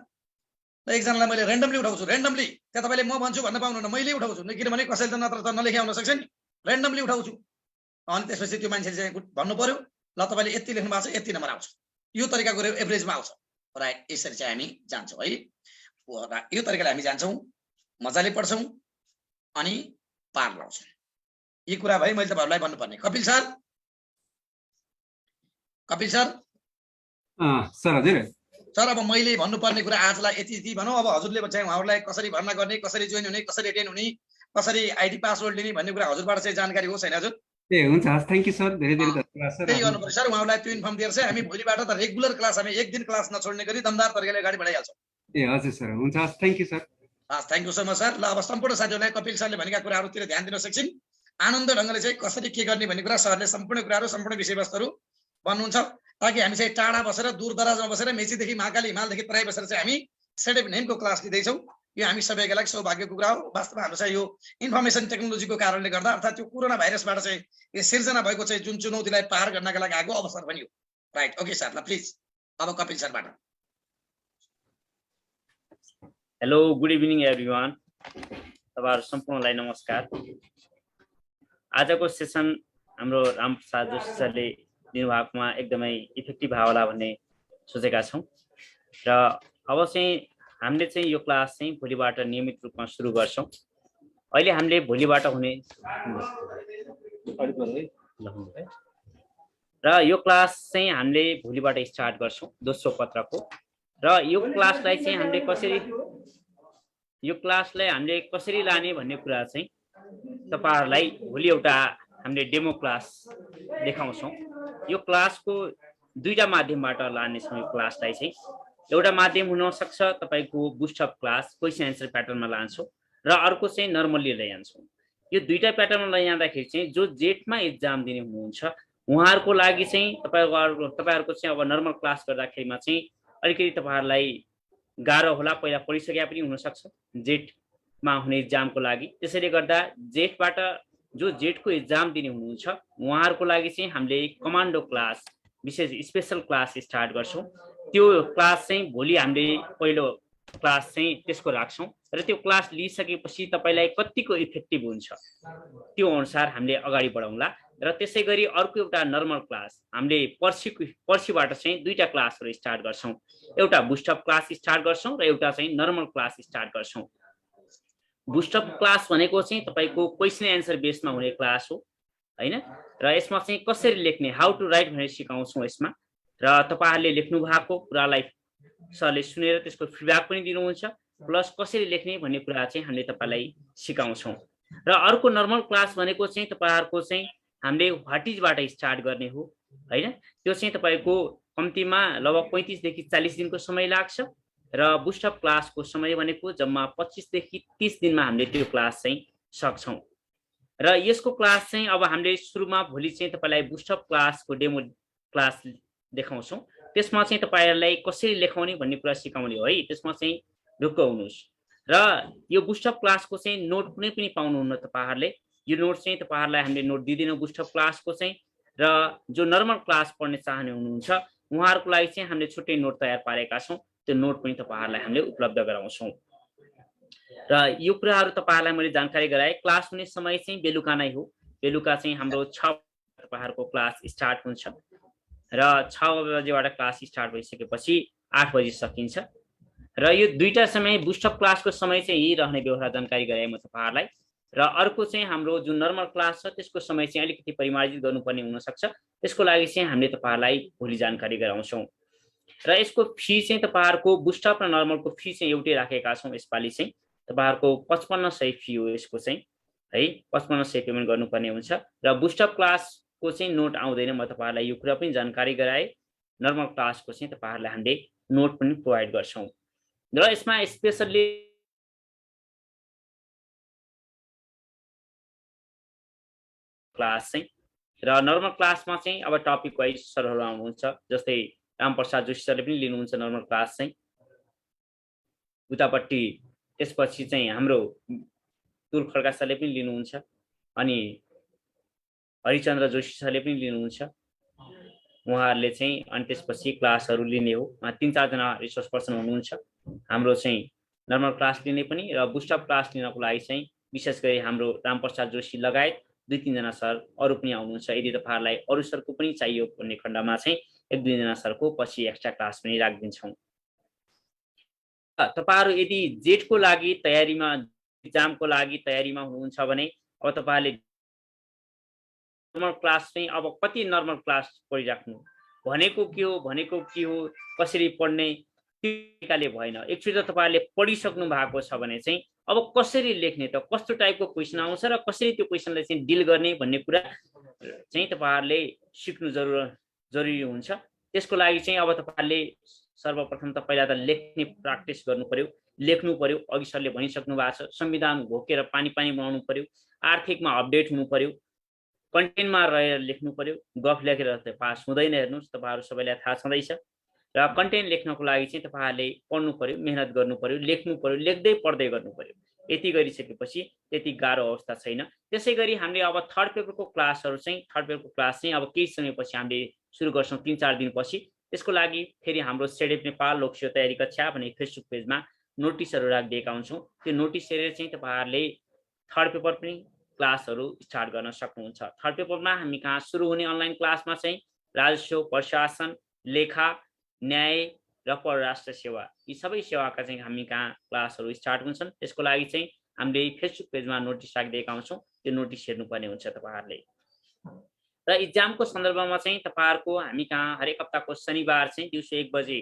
Speaker 3: एकजनालाई मैले ऱ्यान्डमली उठाउँछु, ऱ्यान्डमली। त्यहाँ तपाईँले म भन्छु भन्न पाउनुहुन्न, मैले उठाउँछु, किनभने कसैले त नत्र त नलेखे आउन सक्छ नि, ऱ्यान्डमली उठाउँछु। अनि त्यसपछि त्यो मान्छेले चाहिँ भन्नु पर्यो, ल तपाईँले यति लेख्नु भएको छ, यति नम्बर आउँछ, यो तरिकाको एभरेजमा आउँछ, राइट। यसरी चाहिँ हामी जान्छौँ है। यो तरिकाले हामी जान्छौँ, मजाले पढ्छौँ अनि पार लाउँछौँ। यी कुरा भए मैले तपाईँहरूलाई भन्नुपर्ने। Kapil sir, Kapil sir,
Speaker 1: sir हजुर
Speaker 3: सर अब मैले भन्नुपर्ने कुरा आजलाई यति यति भनौँ। अब हजुरले चाहिँ उहाँहरूलाई कसरी भर्ना गर्ने, कसरी जोइन हुने, कसरी एटेन्ड हुने, कसरी आइडी पासवर्ड लिने भन्ने कुरा हजुरबाट चाहिँ जानकारी हो छैन हजुर?
Speaker 1: ए हुन्छ, हस्, थ्याङ्क यू सर, धेरै धेरै धन्यवाद सर।
Speaker 3: त्यही गर्नुपर्छ सर, उहाँहरूलाई त्यो इन्फर्म दिएर चाहिँ हामी भोलिबाट त रेगुलर क्लास, हामी एक दिन क्लास नछोड्ने गरी दमदार तरिकाले अगाडि बढाइहाल्छौँ।
Speaker 1: ए हजुर सर, हुन्छ, हस्, थ्याङ्क यू सर।
Speaker 3: हस्, thank you so much sir. ल अब सम्पूर्ण साथीहरूलाई कपिल सरले भनेका कुराहरूतिर ध्यान दिन सक्छन्, आनन्द ढङ्गले चाहिँ कसरी के गर्ने भन्ने कुरा सरले सम्पूर्ण कुराहरू, सम्पूर्ण विषयवस्तुहरू भन्नुहुन्छ, ताकि हामी चाहिँ टाढा बसेर, दूर दराजमा बसेर, मेचीदेखि महाकाली, हिमालदेखि तराई बसेर चाहिँ हामी सेडेप नेमको क्लास लिँदैछौँ। यो हामी सबैका लागि सौभाग्यको कुरा हो। वास्तवमा हाम्रो चाहिँ यो इन्फर्मेसन टेक्नोलोजीको कारणले गर्दा, अर्थात् त्यो कोरोना भाइरसबाट चाहिँ यो सिर्जना भएको चाहिँ जुन चुनौतीलाई पार गर्नका लागि आएको अवसर पनि हो, राइट। ओके सर, ल प्लिज अब कपिल सरबाट।
Speaker 4: हेलो, गुड इभिनिङ एभ्रिवान, तपाईँहरू सम्पूर्णलाई नमस्कार। आजको सेसन हाम्रो रामप्रसाद जोशी सरले दिनुभएकोमा एकदमै इफेक्टिभ होला भन्ने सोचेका छौँ, र अब चाहिँ हामीले चाहिँ यो क्लास चाहिँ भोलिबाट नियमित रूपमा सुरु गर्छौँ। अहिले हामीले भोलिबाट हुने लेख्नुभयो र यो क्लास चाहिँ हामीले भोलिबाट स्टार्ट गर्छौँ दोस्रो पत्रको र यो क्लासलाई चाहिँ हामीले कसरी लाने भन्ने कुरा चाहिँ तपाईहरुलाई भोलि एउटा हामीले डेमो क्लास देखाउँछौँ। यो क्लासको दुईटा माध्यमबाट लानेछौँ। यो क्लासलाई चाहिँ एउटा माध्यम हुन सक्छ तपाईको बुस्टअप क्लास क्वेशन एन्सर प्याटर्नमा लान्छौँ र अर्को चाहिँ नर्मल्ली लैजान्छौँ। यो दुईटा प्याटर्नमा लैजाँदाखेरि चाहिँ जो जेटमा एक्जाम दिने हुनुहुन्छ उहाँहरुको लागि चाहिँ तपाईहरुको चाहिँ अब नर्मल क्लास गर्दाखेरिमा चाहिँ अलिकति तपाईहरुलाई गाह्रो होला, पहिला पढिसके पनि हुन सक्छ जेटमा हुने एक्जामको लागि। त्यसैले गर्दा जेटबाट जो जेटको एक्जाम दिने हुनुहुन्छ उहाँहरुको लागि चाहिँ हामीले कमान्डो क्लास विशेष स्पेशल क्लास स्टार्ट गर्छौँ। त्यो क्लास चाहिँ भोलि हामीले पहिलो क्लास चाहिँ त्यसको राख्छौँ र त्यो क्लास लिइसकेपछि तपाईलाई कतिको इफेक्टिभ हुन्छ त्यो अनुसार हामीले अगाडि बढाउँला र त्यसै गरी अर्को एउटा नर्मल क्लास हामीले पर्सिबाट चाहिँ दुईटा क्लासहरु स्टार्ट गर्छौँ। एउटा बुस्टअप क्लास स्टार्ट गर्छौँ र एउटा चाहिँ नर्मल क्लास स्टार्ट गर्छौँ। बुस्टअप क्लास भनेको चाहिँ तपाईको क्वेशन एन्सर बेसमा हुने क्लास हो हैन र यसमा चाहिँ कसरी लेख्ने हाउ टु राइट भनेर सिकाउँछौँ यसमा र तपाईहरुले लेख्नु भएको कुरालाई सरले सुनेर त्यसको फिडब्याक पनि दिनुहुन्छ प्लस कसरी लेख्ने भन्ने कुरा चाहिँ हामीले तपाईलाई सिकाउँछौँ। र अर्को नर्मल क्लास भनेको चाहिँ तपाईहरुको चाहिँ हामीले व्हाट इजबाट स्टार्ट गर्ने हो हैन त्यो चाहिँ तपाईको कम्तीमा लगभग 35 देखि 40 दिनको समय लाग्छ र बुस्टअप क्लासको समय भनेको जम्मा 25 देखि 30 दिनमा हामीले त्यो क्लास चाहिँ सक्छौं। र यसको क्लास चाहिँ अब हामीले सुरुमा भोलि चाहिँ तपाईलाई बुस्टअप क्लासको डेमो क्लास देखाउँछौं। त्यसमा चाहिँ तपाईहरुलाई कसरी लेखाउने भन्ने कुरा सिकाउने हो है। त्यसमा चाहिँ ढुक्क हुनुस् र यो बुस्टअप क्लासको चाहिँ नोट कुनै पनि पाउनुहुन्न तपाईहरुले। यो नोट चाहिँ तपाईहरुलाई हामीले नोट दिदैनौं बुस्टअप क्लासको चाहिँ र जो नर्मल क्लास पढ्ने चाहने हुनुहुन्छ उहाँहरुको लागि चाहिँ हामीले छुट्टै नोट तयार पारेका छौं। त्यो नोट पनि तपाईहरुलाई हामीले उपलब्ध गराउँछौं। र यो कुराहरु तपाईहरुलाई मैले जानकारी गराए। क्लास हुने समय चाहिँ बेलुका नै हो। बेलुका चाहिँ हाम्रो 6 तपाईहरुको क्लास स्टार्ट हुन्छ र 6 बजेबाट क्लास स्टार्ट भइसकेपछि 8 बजे सकिन्छ र यो दुईटा समय बुस्टअप क्लासको समय चाहिँ यही रहने व्यवस्था जानकारी गराए म तपाईहरुलाई। र अर्को चाहिँ हाम्रो जुन नर्मल क्लास छ त्यसको समय चाहिँ अलिकति परिमार्जित गर्नुपर्ने हुन सक्छ। त्यसको लागि चाहिँ हामीले तपाईहरुलाई भोलि जानकारी गराउँछौं। र यसको फी चाहिँ तपाईहरुको बुस्टअप र नर्मलको फी चाहिँ एउटै राखेका छौं। यसपालि चाहिँ तपाईहरुको 5500 फी हो यसको चाहिँ है 5500 पेमेन्ट गर्नुपर्ने हुन्छ र बुस्टअप क्लासको चाहिँ नोट आउँदैन। म तपाईहरुलाई यो कुरा पनि जानकारी गराए। नर्मल क्लासको चाहिँ तपाईहरुलाई हामीले नोट पनि प्रोवाइड गर्छौं र यसमा स्पेशली क्लास चाहिँ र नर्मल क्लासमा चाहिँ अब टपिक वाइज सरहरु आउनुहुन्छ। जस्तै रामप्रसाद जोशी सरले पनि लिनुहुन्छ नर्मल क्लास चाहिँ उतापट्टि। त्यसपछि चाहिँ हाम्रो तुल खड्का सरले पनि लिनुहुन्छ अनि हरिचन्द्र जोशी सरले पनि लिनुहुन्छ उहाँहरुले चाहिँ। अनि त्यसपछि क्लासहरु लिने हो। 3-4 जना रिसोर्स पर्सन हुनुहुन्छ हाम्रो चाहिँ नर्मल क्लास लिने पनि र बुस्टअप क्लास लिनको लागि चाहिँ विशेष गरी हाम्रो रामप्रसाद जोशी लगायत 2-3 जना सर अरु पनि आउनुहुन्छ। यदि तपाईहरुलाई अरु सरको पनि चाहियो भन्ने खण्डमा चाहिँ 1-2 जना सरको पछि एक्स्ट्रा क्लास पनि राख्दिन्छौं। तपाईहरु यदि जेटको लागि तयारीमा एक्जामको लागि तयारीमा हुनुहुन्छ भने अब तपाईहरुले नर्मल क्लास चाहिँ अब कति नर्मल क्लास पढिराख्नु भनेको के हो कसरी पढ्ने तरिकाले भएन। एकचोटी त तपाईहरुले पढिसक्नु भएको छ भने चाहिँ अब कसरी लेख्ने त कस्तो टाइपको क्वेशन आउँछ र कसरी त्यो क्वेशनलाई चाहिँ डिल गर्ने भन्ने कुरा चाहिँ तपाईहरुले सिक्नु जरुरी हुन्छ। त्यसको लागि चाहिँ अब तपाईहरुले सर्वप्रथम त पहिला त लेख्ने प्र्याक्टिस गर्नु पर्यो, लेख्नु पर्यो। अघि सरले भनिसक्नु भएको छ संविधान घोकेर पानी बनाउनु पर्यो, आर्थिकमा अपडेट हुनु पर्यो, कन्टेन्टमा रहेर लेख्नु पर्यो। गफ लेखेर त पास हुँदैन। हेर्नुस् तपाईहरु सबैलाई थाहा छँदैछ। र कन्टेन्ट लेख्नको लागि चाहिँ तपाईहरुले पढ्नु पर्यो, मेहनत गर्नु पर्यो, लेख्नु पर्यो, लेख्दै पढ्दै गर्नु पर्यो। यति गरिसकेपछि त्यति गाह्रो अवस्था छैन। त्यसैगरी हामीले अब थर्ड पेपरको क्लासहरु चाहिँ अब केही समयपछि हामीले सुरु गर्छौं 3-4 दिनपछि। त्यसको लागि फेरि हाम्रो सेडेप नेपाल लोकसेवा तयारी कक्षा भन्ने फेसबुक पेजमा नोटिसहरु राखिदिएका हुन्छौं। त्यो नोटिस हेरेर चाहिँ तपाईहरुले थर्ड पेपर पनि क्लासहरु स्टार्ट गर्न सक्नुहुन्छ। थर्ड पेपरमा हामी कहाँ सुरु हुने अनलाइन क्लासमा चाहिँ राजस्व, प्रशासन, लेखा, न्याय र परराष्ट्र सेवा यी सबै सेवाका चाहिँ हामी कहाँ क्लासहरु स्टार्ट हुन्छन्। त्यसको लागि चाहिँ हामीले फेसबुक पेजमा नोटिस राखिदिएका हुन्छौं। त्यो नोटिस हेर्नुपर्ने हुन्छ तपाईहरुले। र इक्जामको सन्दर्भमा चाहिँ तपाईहरुको हामी कहाँ हरेक हप्ताको शनिबार चाहिँ दिउँसो 1 बजे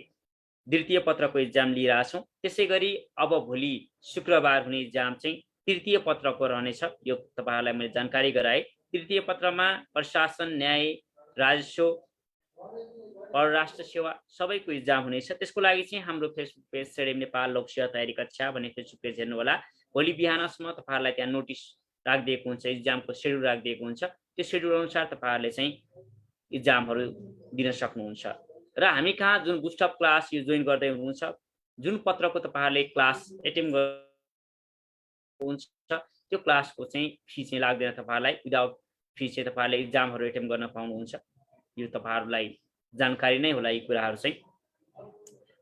Speaker 4: द्वितीय पत्रको इक्जाम लिइरहेछौँ। त्यसै गरी अब भोलि शुक्रबार हुने इक्जाम चाहिँ तृतीय पत्रको रहनेछ। यो तपाईहरुलाई मैले जानकारी गराएँ। तृतीय पत्रमा प्रशासन, न्याय, राजस्व, परराष्ट्र सेवा सबैको इक्जाम हुनेछ। त्यसको लागि चाहिँ हाम्रो फेसबुक पेज सेडेम नेपाल लोकसेवा तयारी कक्षा भन्ने फेसबुक पेज हेर्नु होला। भोलि बिहानसम्म तपाईहरुलाई त्यहाँ नोटिस राखिदिएको हुन्छ, इक्जामको शेड्युल राखिदिएको हुन्छ। त्यो शेड्युल अनुसार तपाईहरुले चाहिँ इक्जामहरु दिन सक्नुहुन्छ। र हामी कहाँ जुन बुस्टअप क्लास यो जोइन गर्दै हुनुहुन्छ, जुन पत्रको तपाईहरुले क्लास एटेम्ड हुन्छ त्यो क्लासको चाहिँ फी चाहिँ लाग्दैन तपाईहरुलाई। विदाउट फी चाहिँ तपाईहरुले इक्जामहरु एटेम्ड गर्न पाउनुहुन्छ। यो तपाईहरुलाई जानकारी नै होला यी कुराहरु चाहिँ।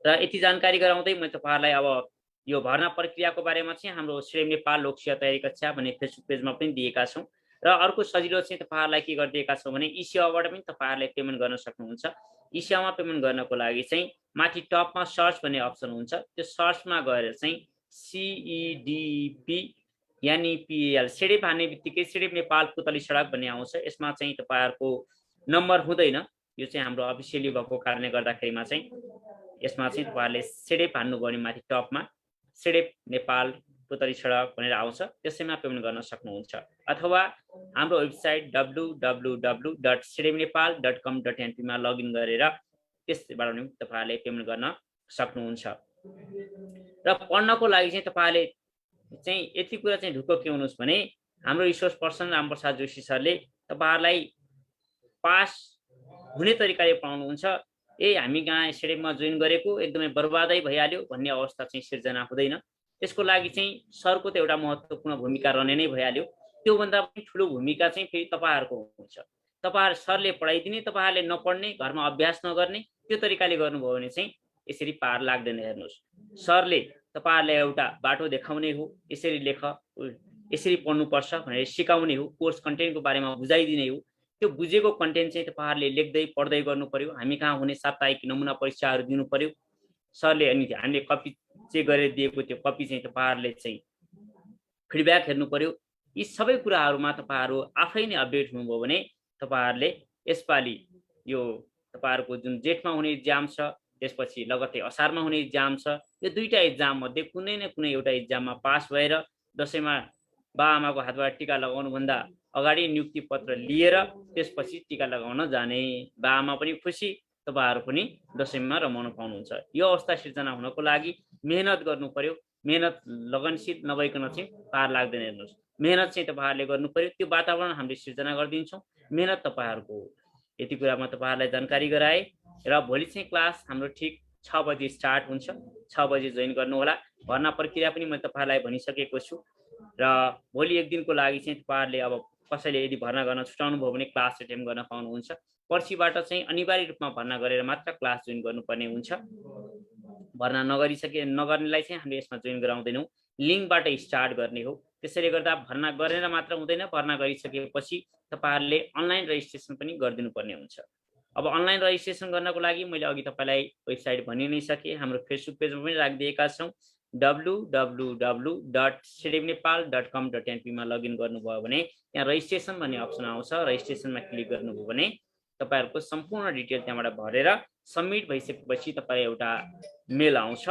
Speaker 4: र यति जानकारी गराउँदै म तपाईहरुलाई अब यो भर्ना प्रक्रियाको बारेमा चाहिँ हाम्रो सेडेम नेपाल लोकसेवा तयारी कक्षा भन्ने फेसबुक पेजमा पनि दिएका छौँ। र अर्को सजिलो चाहिँ तपाईहरुलाई के गरिदिएका छौँ भने ई-सेवाबाट पनि तपाईहरुले पेमेन्ट गर्न सक्नुहुन्छ। ई-सेवामा पेमेन्ट गर्नको लागि चाहिँ माथि टपमा सर्च भन्ने अप्सन हुन्छ। त्यो सर्चमा गएर चाहिँ CEDP NEPL सेडेप हान्ने बित्तिकै सेडेप नेपाल पुतली सडक भन्ने आउँछ। यसमा चाहिँ तपाईहरुको नम्बर हुँदैन। यो चाहिँ हाम्रो अफिसियली भएको कारणले गर्दाखेरिमा चाहिँ यसमा चाहिँ तपाईहरुले सेडेप हान्नुभयो भने माथि टपमा सेडेप नेपाल पुतली सडक भनेर आउँछ। त्यसैमा पेमेन्ट गर्न सक्नुहुन्छ। अथवा हाम्रो वेबसाइट www.sedepnepal.com.np मा लगइन गरेर त्यसबाट पनि तपाईहरुले पेमेन्ट गर्न सक्नुहुन्छ। र पढ्नको लागि चाहिँ तपाईहरुले चाहिँ यति कुरा चाहिँ ढुक्क के हुनुहोस् भने हाम्रो रिसोर्स पर्सन रामप्रसाद जोशी सरले तपाईहरुलाई पास हुने तरिकाले पढाउनुहुन्छ। हामी कहाँ सेडेपमा जोइन गरेको एकदमै बर्बादै भइहाल्यो भन्ने अवस्था चाहिँ सिर्जना हुँदैन। त्यसको लागि चाहिँ सरको त एउटा महत्त्वपूर्ण भूमिका रहने नै भइहाल्यो। त्यो भन्दा पनि ठूलो भूमिका चाहिँ फेरि तपाईहरुको हुन्छ। तपाईहरु सरले पढाइदिने, तपाईहरुले नपढ्ने, घरमा अभ्यास नगर्ने, त्यो तरिकाले गर्नुभयो भने चाहिँ यसरी पार लाग्दैन। हेर्नुस्, सरले तपाईहरुलाई एउटा बाटो देखाउने हो, यसरी लेख, यसरी पढ्नुपर्छ भनेर सिकाउने हो, कोर्स कन्टेन्टको बारेमा बुझाइदिने हो। त्यो बुझेको कन्टेन्ट चाहिँ तपाईहरुले लेख्दै पढ्दै गर्नु पर्यो। हामी कहाँ हुने साप्ताहिक नमुना परीक्षाहरु दिनु पर्यो। सरले अनि हामीले कपी चेक गरेर दिएको त्यो कपी चाहिँ तपाईहरुले चाहिँ फिडब्याक हेर्नु पर्यो। यी सबै कुराहरुमा तपाईहरु आफै नै अपडेट हुनुभयो भने तपाईहरुले यसपालि यो तपाईहरुको जुन जेठमा हुने इक्जाम छ, त्यसपछि लगत्तै असारमा हुने इक्जाम छ, यो दुईटा इक्जाम मध्ये कुनै न कुनै एउटा इक्जाममा पास भएर दशैंमा बाआमाको हातबाट टीका लगाउनु भन्दा अगाडि नियुक्ति पत्र लिएर त्यसपछि टीका लगाउन जाने। बाआमा पनि खुसी, तपाईहरु पनि दशैंमा रमाउन पाउनुहुन्छ। यो अवस्था सिर्जना हुनको लागि मेहनत गर्नु पर्यो। मेहनत लगनशील नभइकन चाहिँ पार लाग्दैन। हेर्नुस्, मेहनत चाहिँ तपाईहरुले गर्नु पर्यो। त्यो वातावरण हामीले सिर्जना गरिदिन्छौँ। मेहनत तपाईहरुको हो। यति कुरामा तपाईहरुलाई जानकारी गराए। र भोलि चाहिँ क्लास हाम्रो ठीक 6 बजे स्टार्ट हुन्छ। 6 बजे जोइन गर्नु होला। भर्ना प्रक्रिया पनि म तपाईहरुलाई भनिसकेको छु। र भोलि एक दिनको लागि चाहिँ तपाईहरुले अब कसैले यदि भर्ना गर्न छुटाउनु भयो भने क्लास एटेम्ड गर्न पाउनुहुन्छ। पर्सिबाट चाहिँ अनिवार्य रूपमा भर्ना गरेर मात्र क्लास जोइन गर्नुपर्ने हुन्छ। भर्ना नगर्नेलाई चाहिँ हामीले यसमा जोइन गराउँदैनौँ। लिङ्कबाट स्टार्ट गर्ने हो। त्यसैले गर्दा भर्ना गरेर मात्र हुँदैन। भर्ना गरिसकेपछि तपाईहरुले अनलाइन रेजिस्ट्रेसन पनि गरिदिनु पर्ने हुन्छ। अब अनलाइन रेजिस्ट्रेसन गर्नको लागि मैले अघि तपाईलाई वेबसाइट भनि नै सके। हाम्रो फेसबुक पेजमा पनि राखिदिएका छौँ। www.sedepnepal.com.np मा लगइन गर्नुभयो भने त्यहाँ रेजिस्ट्रेसन भन्ने अप्सन आउँछ। रेजिस्ट्रेसनमा क्लिक गर्नुभयो भने तपाईहरुको सम्पूर्ण डिटेल त्यहाँबाट भरेर सबमिट भइसकेपछि तपाईलाई एउटा मेल आउँछ।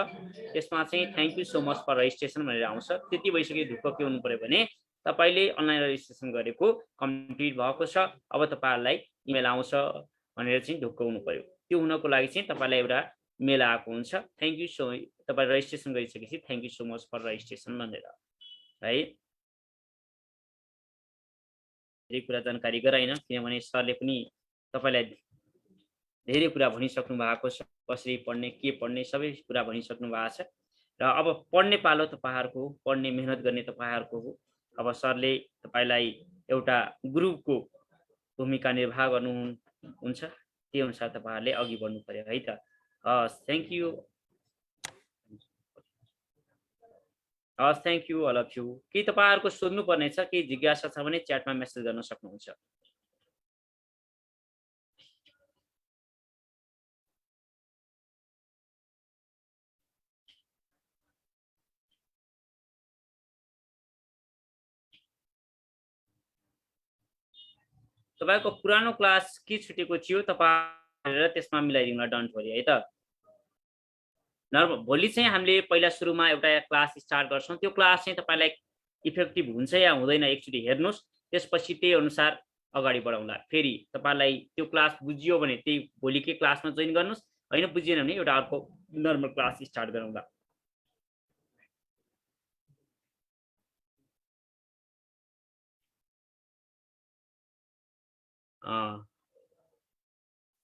Speaker 4: त्यसमा चाहिँ thank you so much for registration भनेर आउँछ। त्यति भइसके ढुक्क के हुनु पर्यो भने तपाईले अनलाइन रेजिस्ट्रेसन गरेको कम्प्लिट भएको छ, अब तपाईहरुलाई इमेल आउँछ भनेर चाहिँ ढुक्क हुनु पर्यो। त्यो हुनको लागि चाहिँ तपाईलाई एउटा मेल आएको हुन्छ। थ्यांक यू सो मच, तपाईले रेजिस्ट्रेसन गरिसकेपछि thank you so much for registration भनेर है। धेरै कुरा जानकारी गराइन किनभने सरले पनि तपाईलाई धेरै कुरा भनिसक्नु भएको छ। कसरी पढ्ने, के पढ्ने सबै कुरा भनिसक्नु भएको छ। र अब पढ्ने पालो तपाईहरुको हो, पढ्ने मेहनत गर्ने तपाईहरुको हो। अब सरले तपाईलाई एउटा गुरुको भूमिका निर्वाह गर्नुहुन्छ। त्यही अनुसार तपाईहरुले अघि बढ्नु पर्यो है त। हस्, थ्यांक यू। हस्, thank you all of you. के तपाईहरुको सोध्नु पर्ने छ, केही जिज्ञासा छ भने च्याटमा मेसेज गर्न सक्नुहुन्छ। तपाईको पुरानो क्लास के छुटेको थियो तपाईहरु त्यसमा मिलाइदिनुला, डोन्ट वरी है त। भोलि चाहिँ हामीले पहिला सुरुमा एउटा क्लास स्टार्ट गर्छौं, त्यो क्लास चाहिँ तपाईलाई इफेक्टिभ हुन्छ या हुँदैन एकचोटि हेर्नुस्, त्यसपछि त्यही अनुसार अगाडि बढाउँला। फेरि तपाईलाई त्यो क्लास बुझियो भने त्यही भोलिकै क्लासमा जोइन गर्नुस्, हैन बुझिएन भने एउटा अर्को नर्मल क्लास स्टार्ट गरौँला।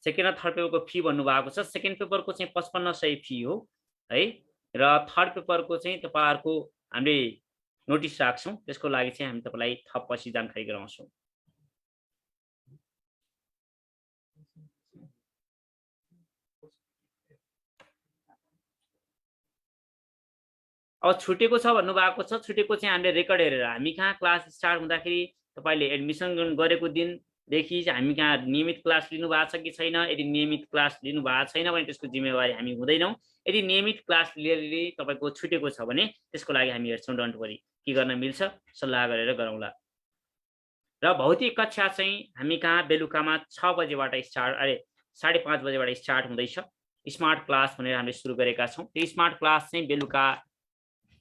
Speaker 4: सेकेन्ड र थर्ड पेपरको फी भन्नुभएको छ। सेकेन्ड पेपरको चाहिँ 5500 फी हो है, र थर्ड पेपरको चाहिँ तपाईहरुको हामीले नोटिस राख्छौं, त्यसको लागि चाहिँ हामी तपाईलाई थप पछि जानकारी गराउँछौं। अब छुटेको छ भन्नुभएको छ, छुटेको चाहिँ हामीले रेकर्ड हेरेर हामी कहाँ क्लास स्टार्ट हुँदाखेरि तपाईले एडमिसन गरेको दिनदेखि हामी कहाँ नियमित क्लास लिनु भएको छ कि छैन। यदि नियमित क्लास लिनु भएको छैन भने त्यसको जिम्मेवारी हामी हुँदैनौँ। यदि नियमित क्लास लिएर तपाईको छुटेको छ भने त्यसको लागि हामी हेर्छौं, डोन्ट वरी। के गर्न मिल्छ सल्लाह गरेर गरौँला। र भौतिक कक्षा चाहिँ हामी कहाँ बेलुकामा 6 बजेबाट स्टार्ट, 5:30 बजेबाट स्टार्ट हुँदैछ। स्मार्ट क्लास भनेर हामीले सुरु गरेका छौं। त्यो स्मार्ट क्लास चाहिँ बेलुका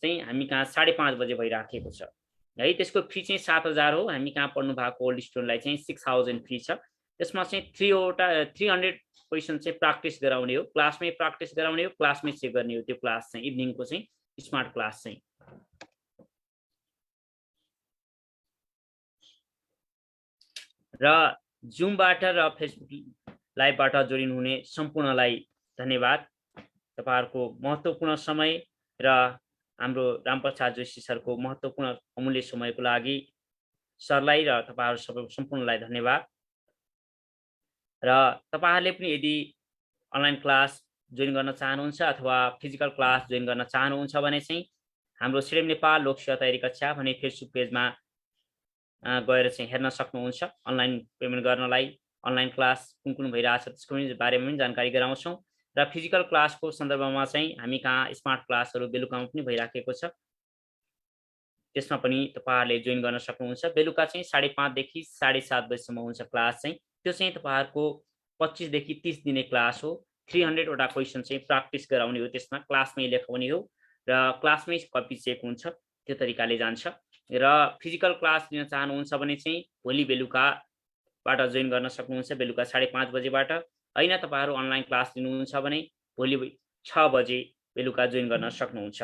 Speaker 4: चाहिँ हामी कहाँ 5:30 बजे भइराखेको छ है। त्यसको फी चाहिँ 7000 हो। हामी कहाँ पढ्नु भएको ओल्ड स्टुडेन्टलाई चाहिँ 6000 फी छ। त्यसमा चाहिँ 300 क्वेसन चाहिँ प्र्याक्टिस गराउने हो, क्लासमै प्र्याक्टिस गराउने हो, क्लासमै चेक गर्ने हो। त्यो क्लास चाहिँ इभिनिङको चाहिँ स्मार्ट क्लास चाहिँ। र जुमबाट र फेसबुक लाइभबाट जोडिनु हुने सम्पूर्णलाई धन्यवाद। तपाईहरुको महत्त्वपूर्ण समय र हाम्रो रामप्रसाद जोशी सरको महत्त्वपूर्ण अमूल्य समयको लागि सरलाई र तपाईहरु सबै सम्पूर्णलाई धन्यवाद। र तपाईहरुले पनि यदि अनलाइन क्लास जोइन गर्न चाहनुहुन्छ अथवा फिजिकल क्लास जोइन गर्न चाहनुहुन्छ भने चाहिँ हाम्रो सिडेम नेपाल लोकसेवा तयारी कक्षा भन्ने फेसबुक पेजमा गएर चाहिँ हेर्न सक्नुहुन्छ। अनलाइन पेमेन्ट गर्नलाई अनलाइन क्लास कुन भइरहेछ त्यसको बारेमा पनि जानकारी गराउँछौं। र फिजिकल क्लासको सन्दर्भमा चाहिँ हामी कहाँ स्मार्ट क्लासहरु बेलुकामा पनि भइराखेको छ, त्यसमा पनि तपाईहरुले जोइन गर्न सक्नुहुन्छ। बेलुका चाहिँ 5:30 देखि 7:30 बजेसम्म हुन्छ क्लास चाहिँ। त्यो चाहिँ तपाईहरुको 25 देखि 30 दिने क्लास हो। 300 वटा क्वेशन चाहिँ प्र्याक्टिस गराउने हो, त्यसमा क्लासमै लेखाउने हो र क्लासमै कपी चेक हुन्छ। त्यो तरिकाले जान्छ। र फिजिकल क्लास लिन चाहनुहुन्छ भने चाहिँ भोलि बेलुकाबाट जोइन गर्न सक्नुहुन्छ, बेलुका 5:30 बजेबाट। हैन तपाईहरु अनलाइन क्लास लिनुहुन्छ भने भोलि 6 बजे बेलुका जोइन गर्न सक्नुहुन्छ।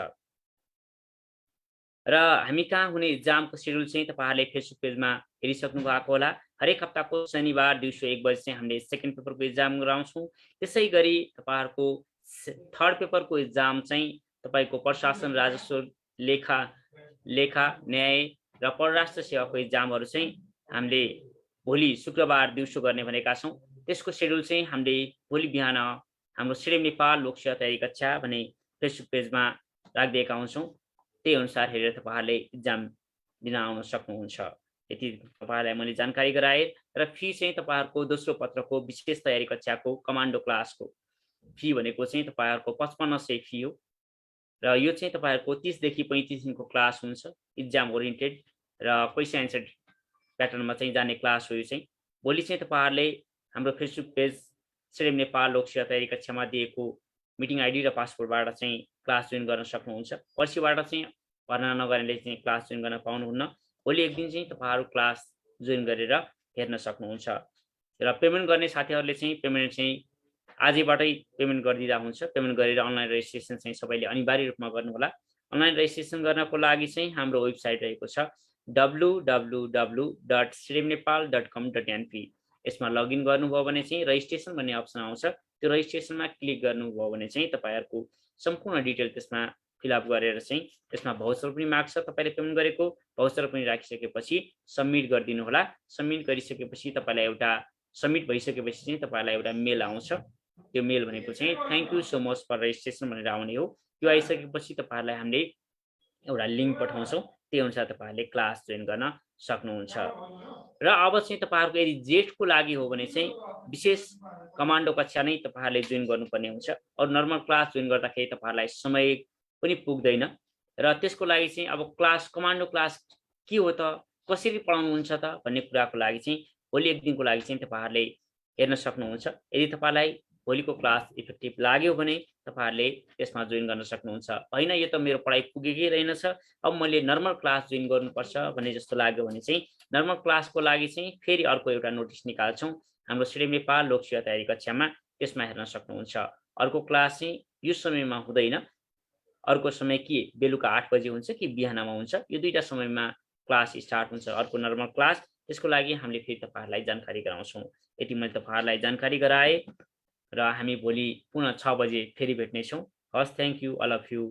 Speaker 4: र हामी कहाँ हुने एक्जामको शेड्युल चाहिँ तपाईहरुले फेसबुक पेजमा हेरिसक्नु भएको होला। हरेक हप्ताको शनिबार दिउँसो 1 बजे चाहिँ हामीले सेकेन्ड पेपरको एक्जाम गराउँछौं। त्यसैगरी तपाईहरुको थर्ड पेपरको एक्जाम चाहिँ तपाईको प्रशासन, राजस्व, लेखा, न्याय र परराष्ट्र सेवाको एक्जामहरु चाहिँ हामीले भोलि शुक्रबार दिउँसो गर्ने भनेका छौं। त्यसको शेड्युल चाहिँ हामीले भोलि बिहान हाम्रो सिडेम नेपाल लोकसेवा तयारी कक्षा भन्ने फेसबुक पेजमा राखिदिएका हुन्छौं। त्यही अनुसार हेरेर तपाईहरुले एक्जाम दिन आउन सक्नुहुन्छ। यति तपाईहरुलाई मैले जानकारी गराए। र फी चाहिँ तपाईहरुको दोस्रो पत्रको विशेष तयारी कक्षाको कमान्डो क्लासको फी भनेको चाहिँ तपाईहरुको 5500 फी हो। र यो चाहिँ तपाईहरुको 30 देखि 35 दिनको क्लास हुन्छ, एक्जाम ओरिएन्टेड र क्वेशन एन्सर प्याटर्नमा चाहिँ जाने क्लास हो। यो चाहिँ भोलि चाहिँ तपाईहरुले हाम्रो फेसबुक पेज सिडेम नेपाल लोकसेवा तयारी कक्षामा दिएको मिटिङ आइडी र पासवर्डबाट चाहिँ क्लास जोइन गर्न सक्नुहुन्छ। पर्सिबाट चाहिँ भर्ना नगर्नेले चाहिँ क्लास जोइन गर्न पाउनुहुन्न। भोलि एक दिन चाहिँ तपाईहरु क्लास जोइन गरेर हेर्न सक्नुहुन्छ। र पेमेन्ट गर्ने साथीहरुले चाहिँ पेमेन्ट चाहिँ आजैबाटै पेमेन्ट गरिदिँदा हुन्छ। पेमेन्ट गरेर अनलाइन रेजिस्ट्रेसन चाहिँ सबैले अनिवार्य रूपमा गर्नुहोला। अनलाइन रेजिस्ट्रेसन गर्नको लागि चाहिँ हाम्रो वेबसाइट रहेको छ www.sidemnepal.com.np। यसमा लगइन गर्नुभयो भने चाहिँ रेजिस्ट्रेसन भन्ने अप्सन आउँछ। त्यो रेजिस्ट्रेसनमा क्लिक गर्नुभयो भने चाहिँ तपाईहरुको सम्पूर्ण डिटेल त्यसमा फिलअप गरेर चाहिँ त्यसमा भाउचर पनि माग्छ। तपाईले पेमेन्ट गरेको भाउचर पनि राखिसकेपछि सबमिट गरिदिनु होला। सबमिट गरिसकेपछि तपाईलाई एउटा सबमिट भइसकेपछि चाहिँ तपाईलाई एउटा मेल आउँछ। त्यो मेल भनेको चाहिँ thank you so much for registration भनेर आउने हो। त्यो आइसकेपछि तपाईहरुलाई हामीले एउटा लिंक पठाउँछौं। त्यही अनुसार तपाईहरुले क्लास जोइन गर्न सक्नुहुन्छ। र अब चाहिँ तपाईहरुको यदि जेठको लागि हो भने चाहिँ विशेष कमान्डो कक्षा नै तपाईहरुले जोइन गर्नुपर्ने हुन्छ। अरु नर्मल क्लास जोइन गर्दाखेरि तपाईहरुलाई समय पनि पुग्दैन। र त्यसको लागि चाहिँ अब क्लास कमान्डो क्लास के हो त, कसरी पढाउनुहुन्छ त भन्ने कुराको लागि चाहिँ भोलि एक दिनको लागि चाहिँ तपाईँहरूले हेर्न सक्नुहुन्छ। यदि तपाईँलाई भोलिको क्लास इफेक्टिभ लाग्यो भने तपाईँहरूले त्यसमा जोइन गर्न सक्नुहुन्छ। होइन यो त मेरो पढाइ पुगेकै रहेनछ, अब मैले नर्मल क्लास जोइन गर्नुपर्छ भन्ने जस्तो लाग्यो भने चाहिँ नर्मल क्लासको लागि चाहिँ फेरि अर्को एउटा नोटिस निकाल्छौँ हाम्रो सिडिएम नेपाल लोकसेवा तयारी कक्षामा, त्यसमा हेर्न सक्नुहुन्छ। अर्को क्लास चाहिँ यो समयमा हुँदैन, अर्को समय के बेलुका 8 बजे हुन्छ कि बिहानमा हुन्छ, यो दुईटा समयमा क्लास स्टार्ट हुन्छ अर्को नर्मल क्लास। त्यसको लागि हामीले फेरि तपाईँहरूलाई जानकारी गराउँछौँ। यति मैले तपाईँहरूलाई जानकारी गराएँ र हामी भोलि पुनः 6 बजे फेरि भेट्नेछौँ। हस्, thank you all of you.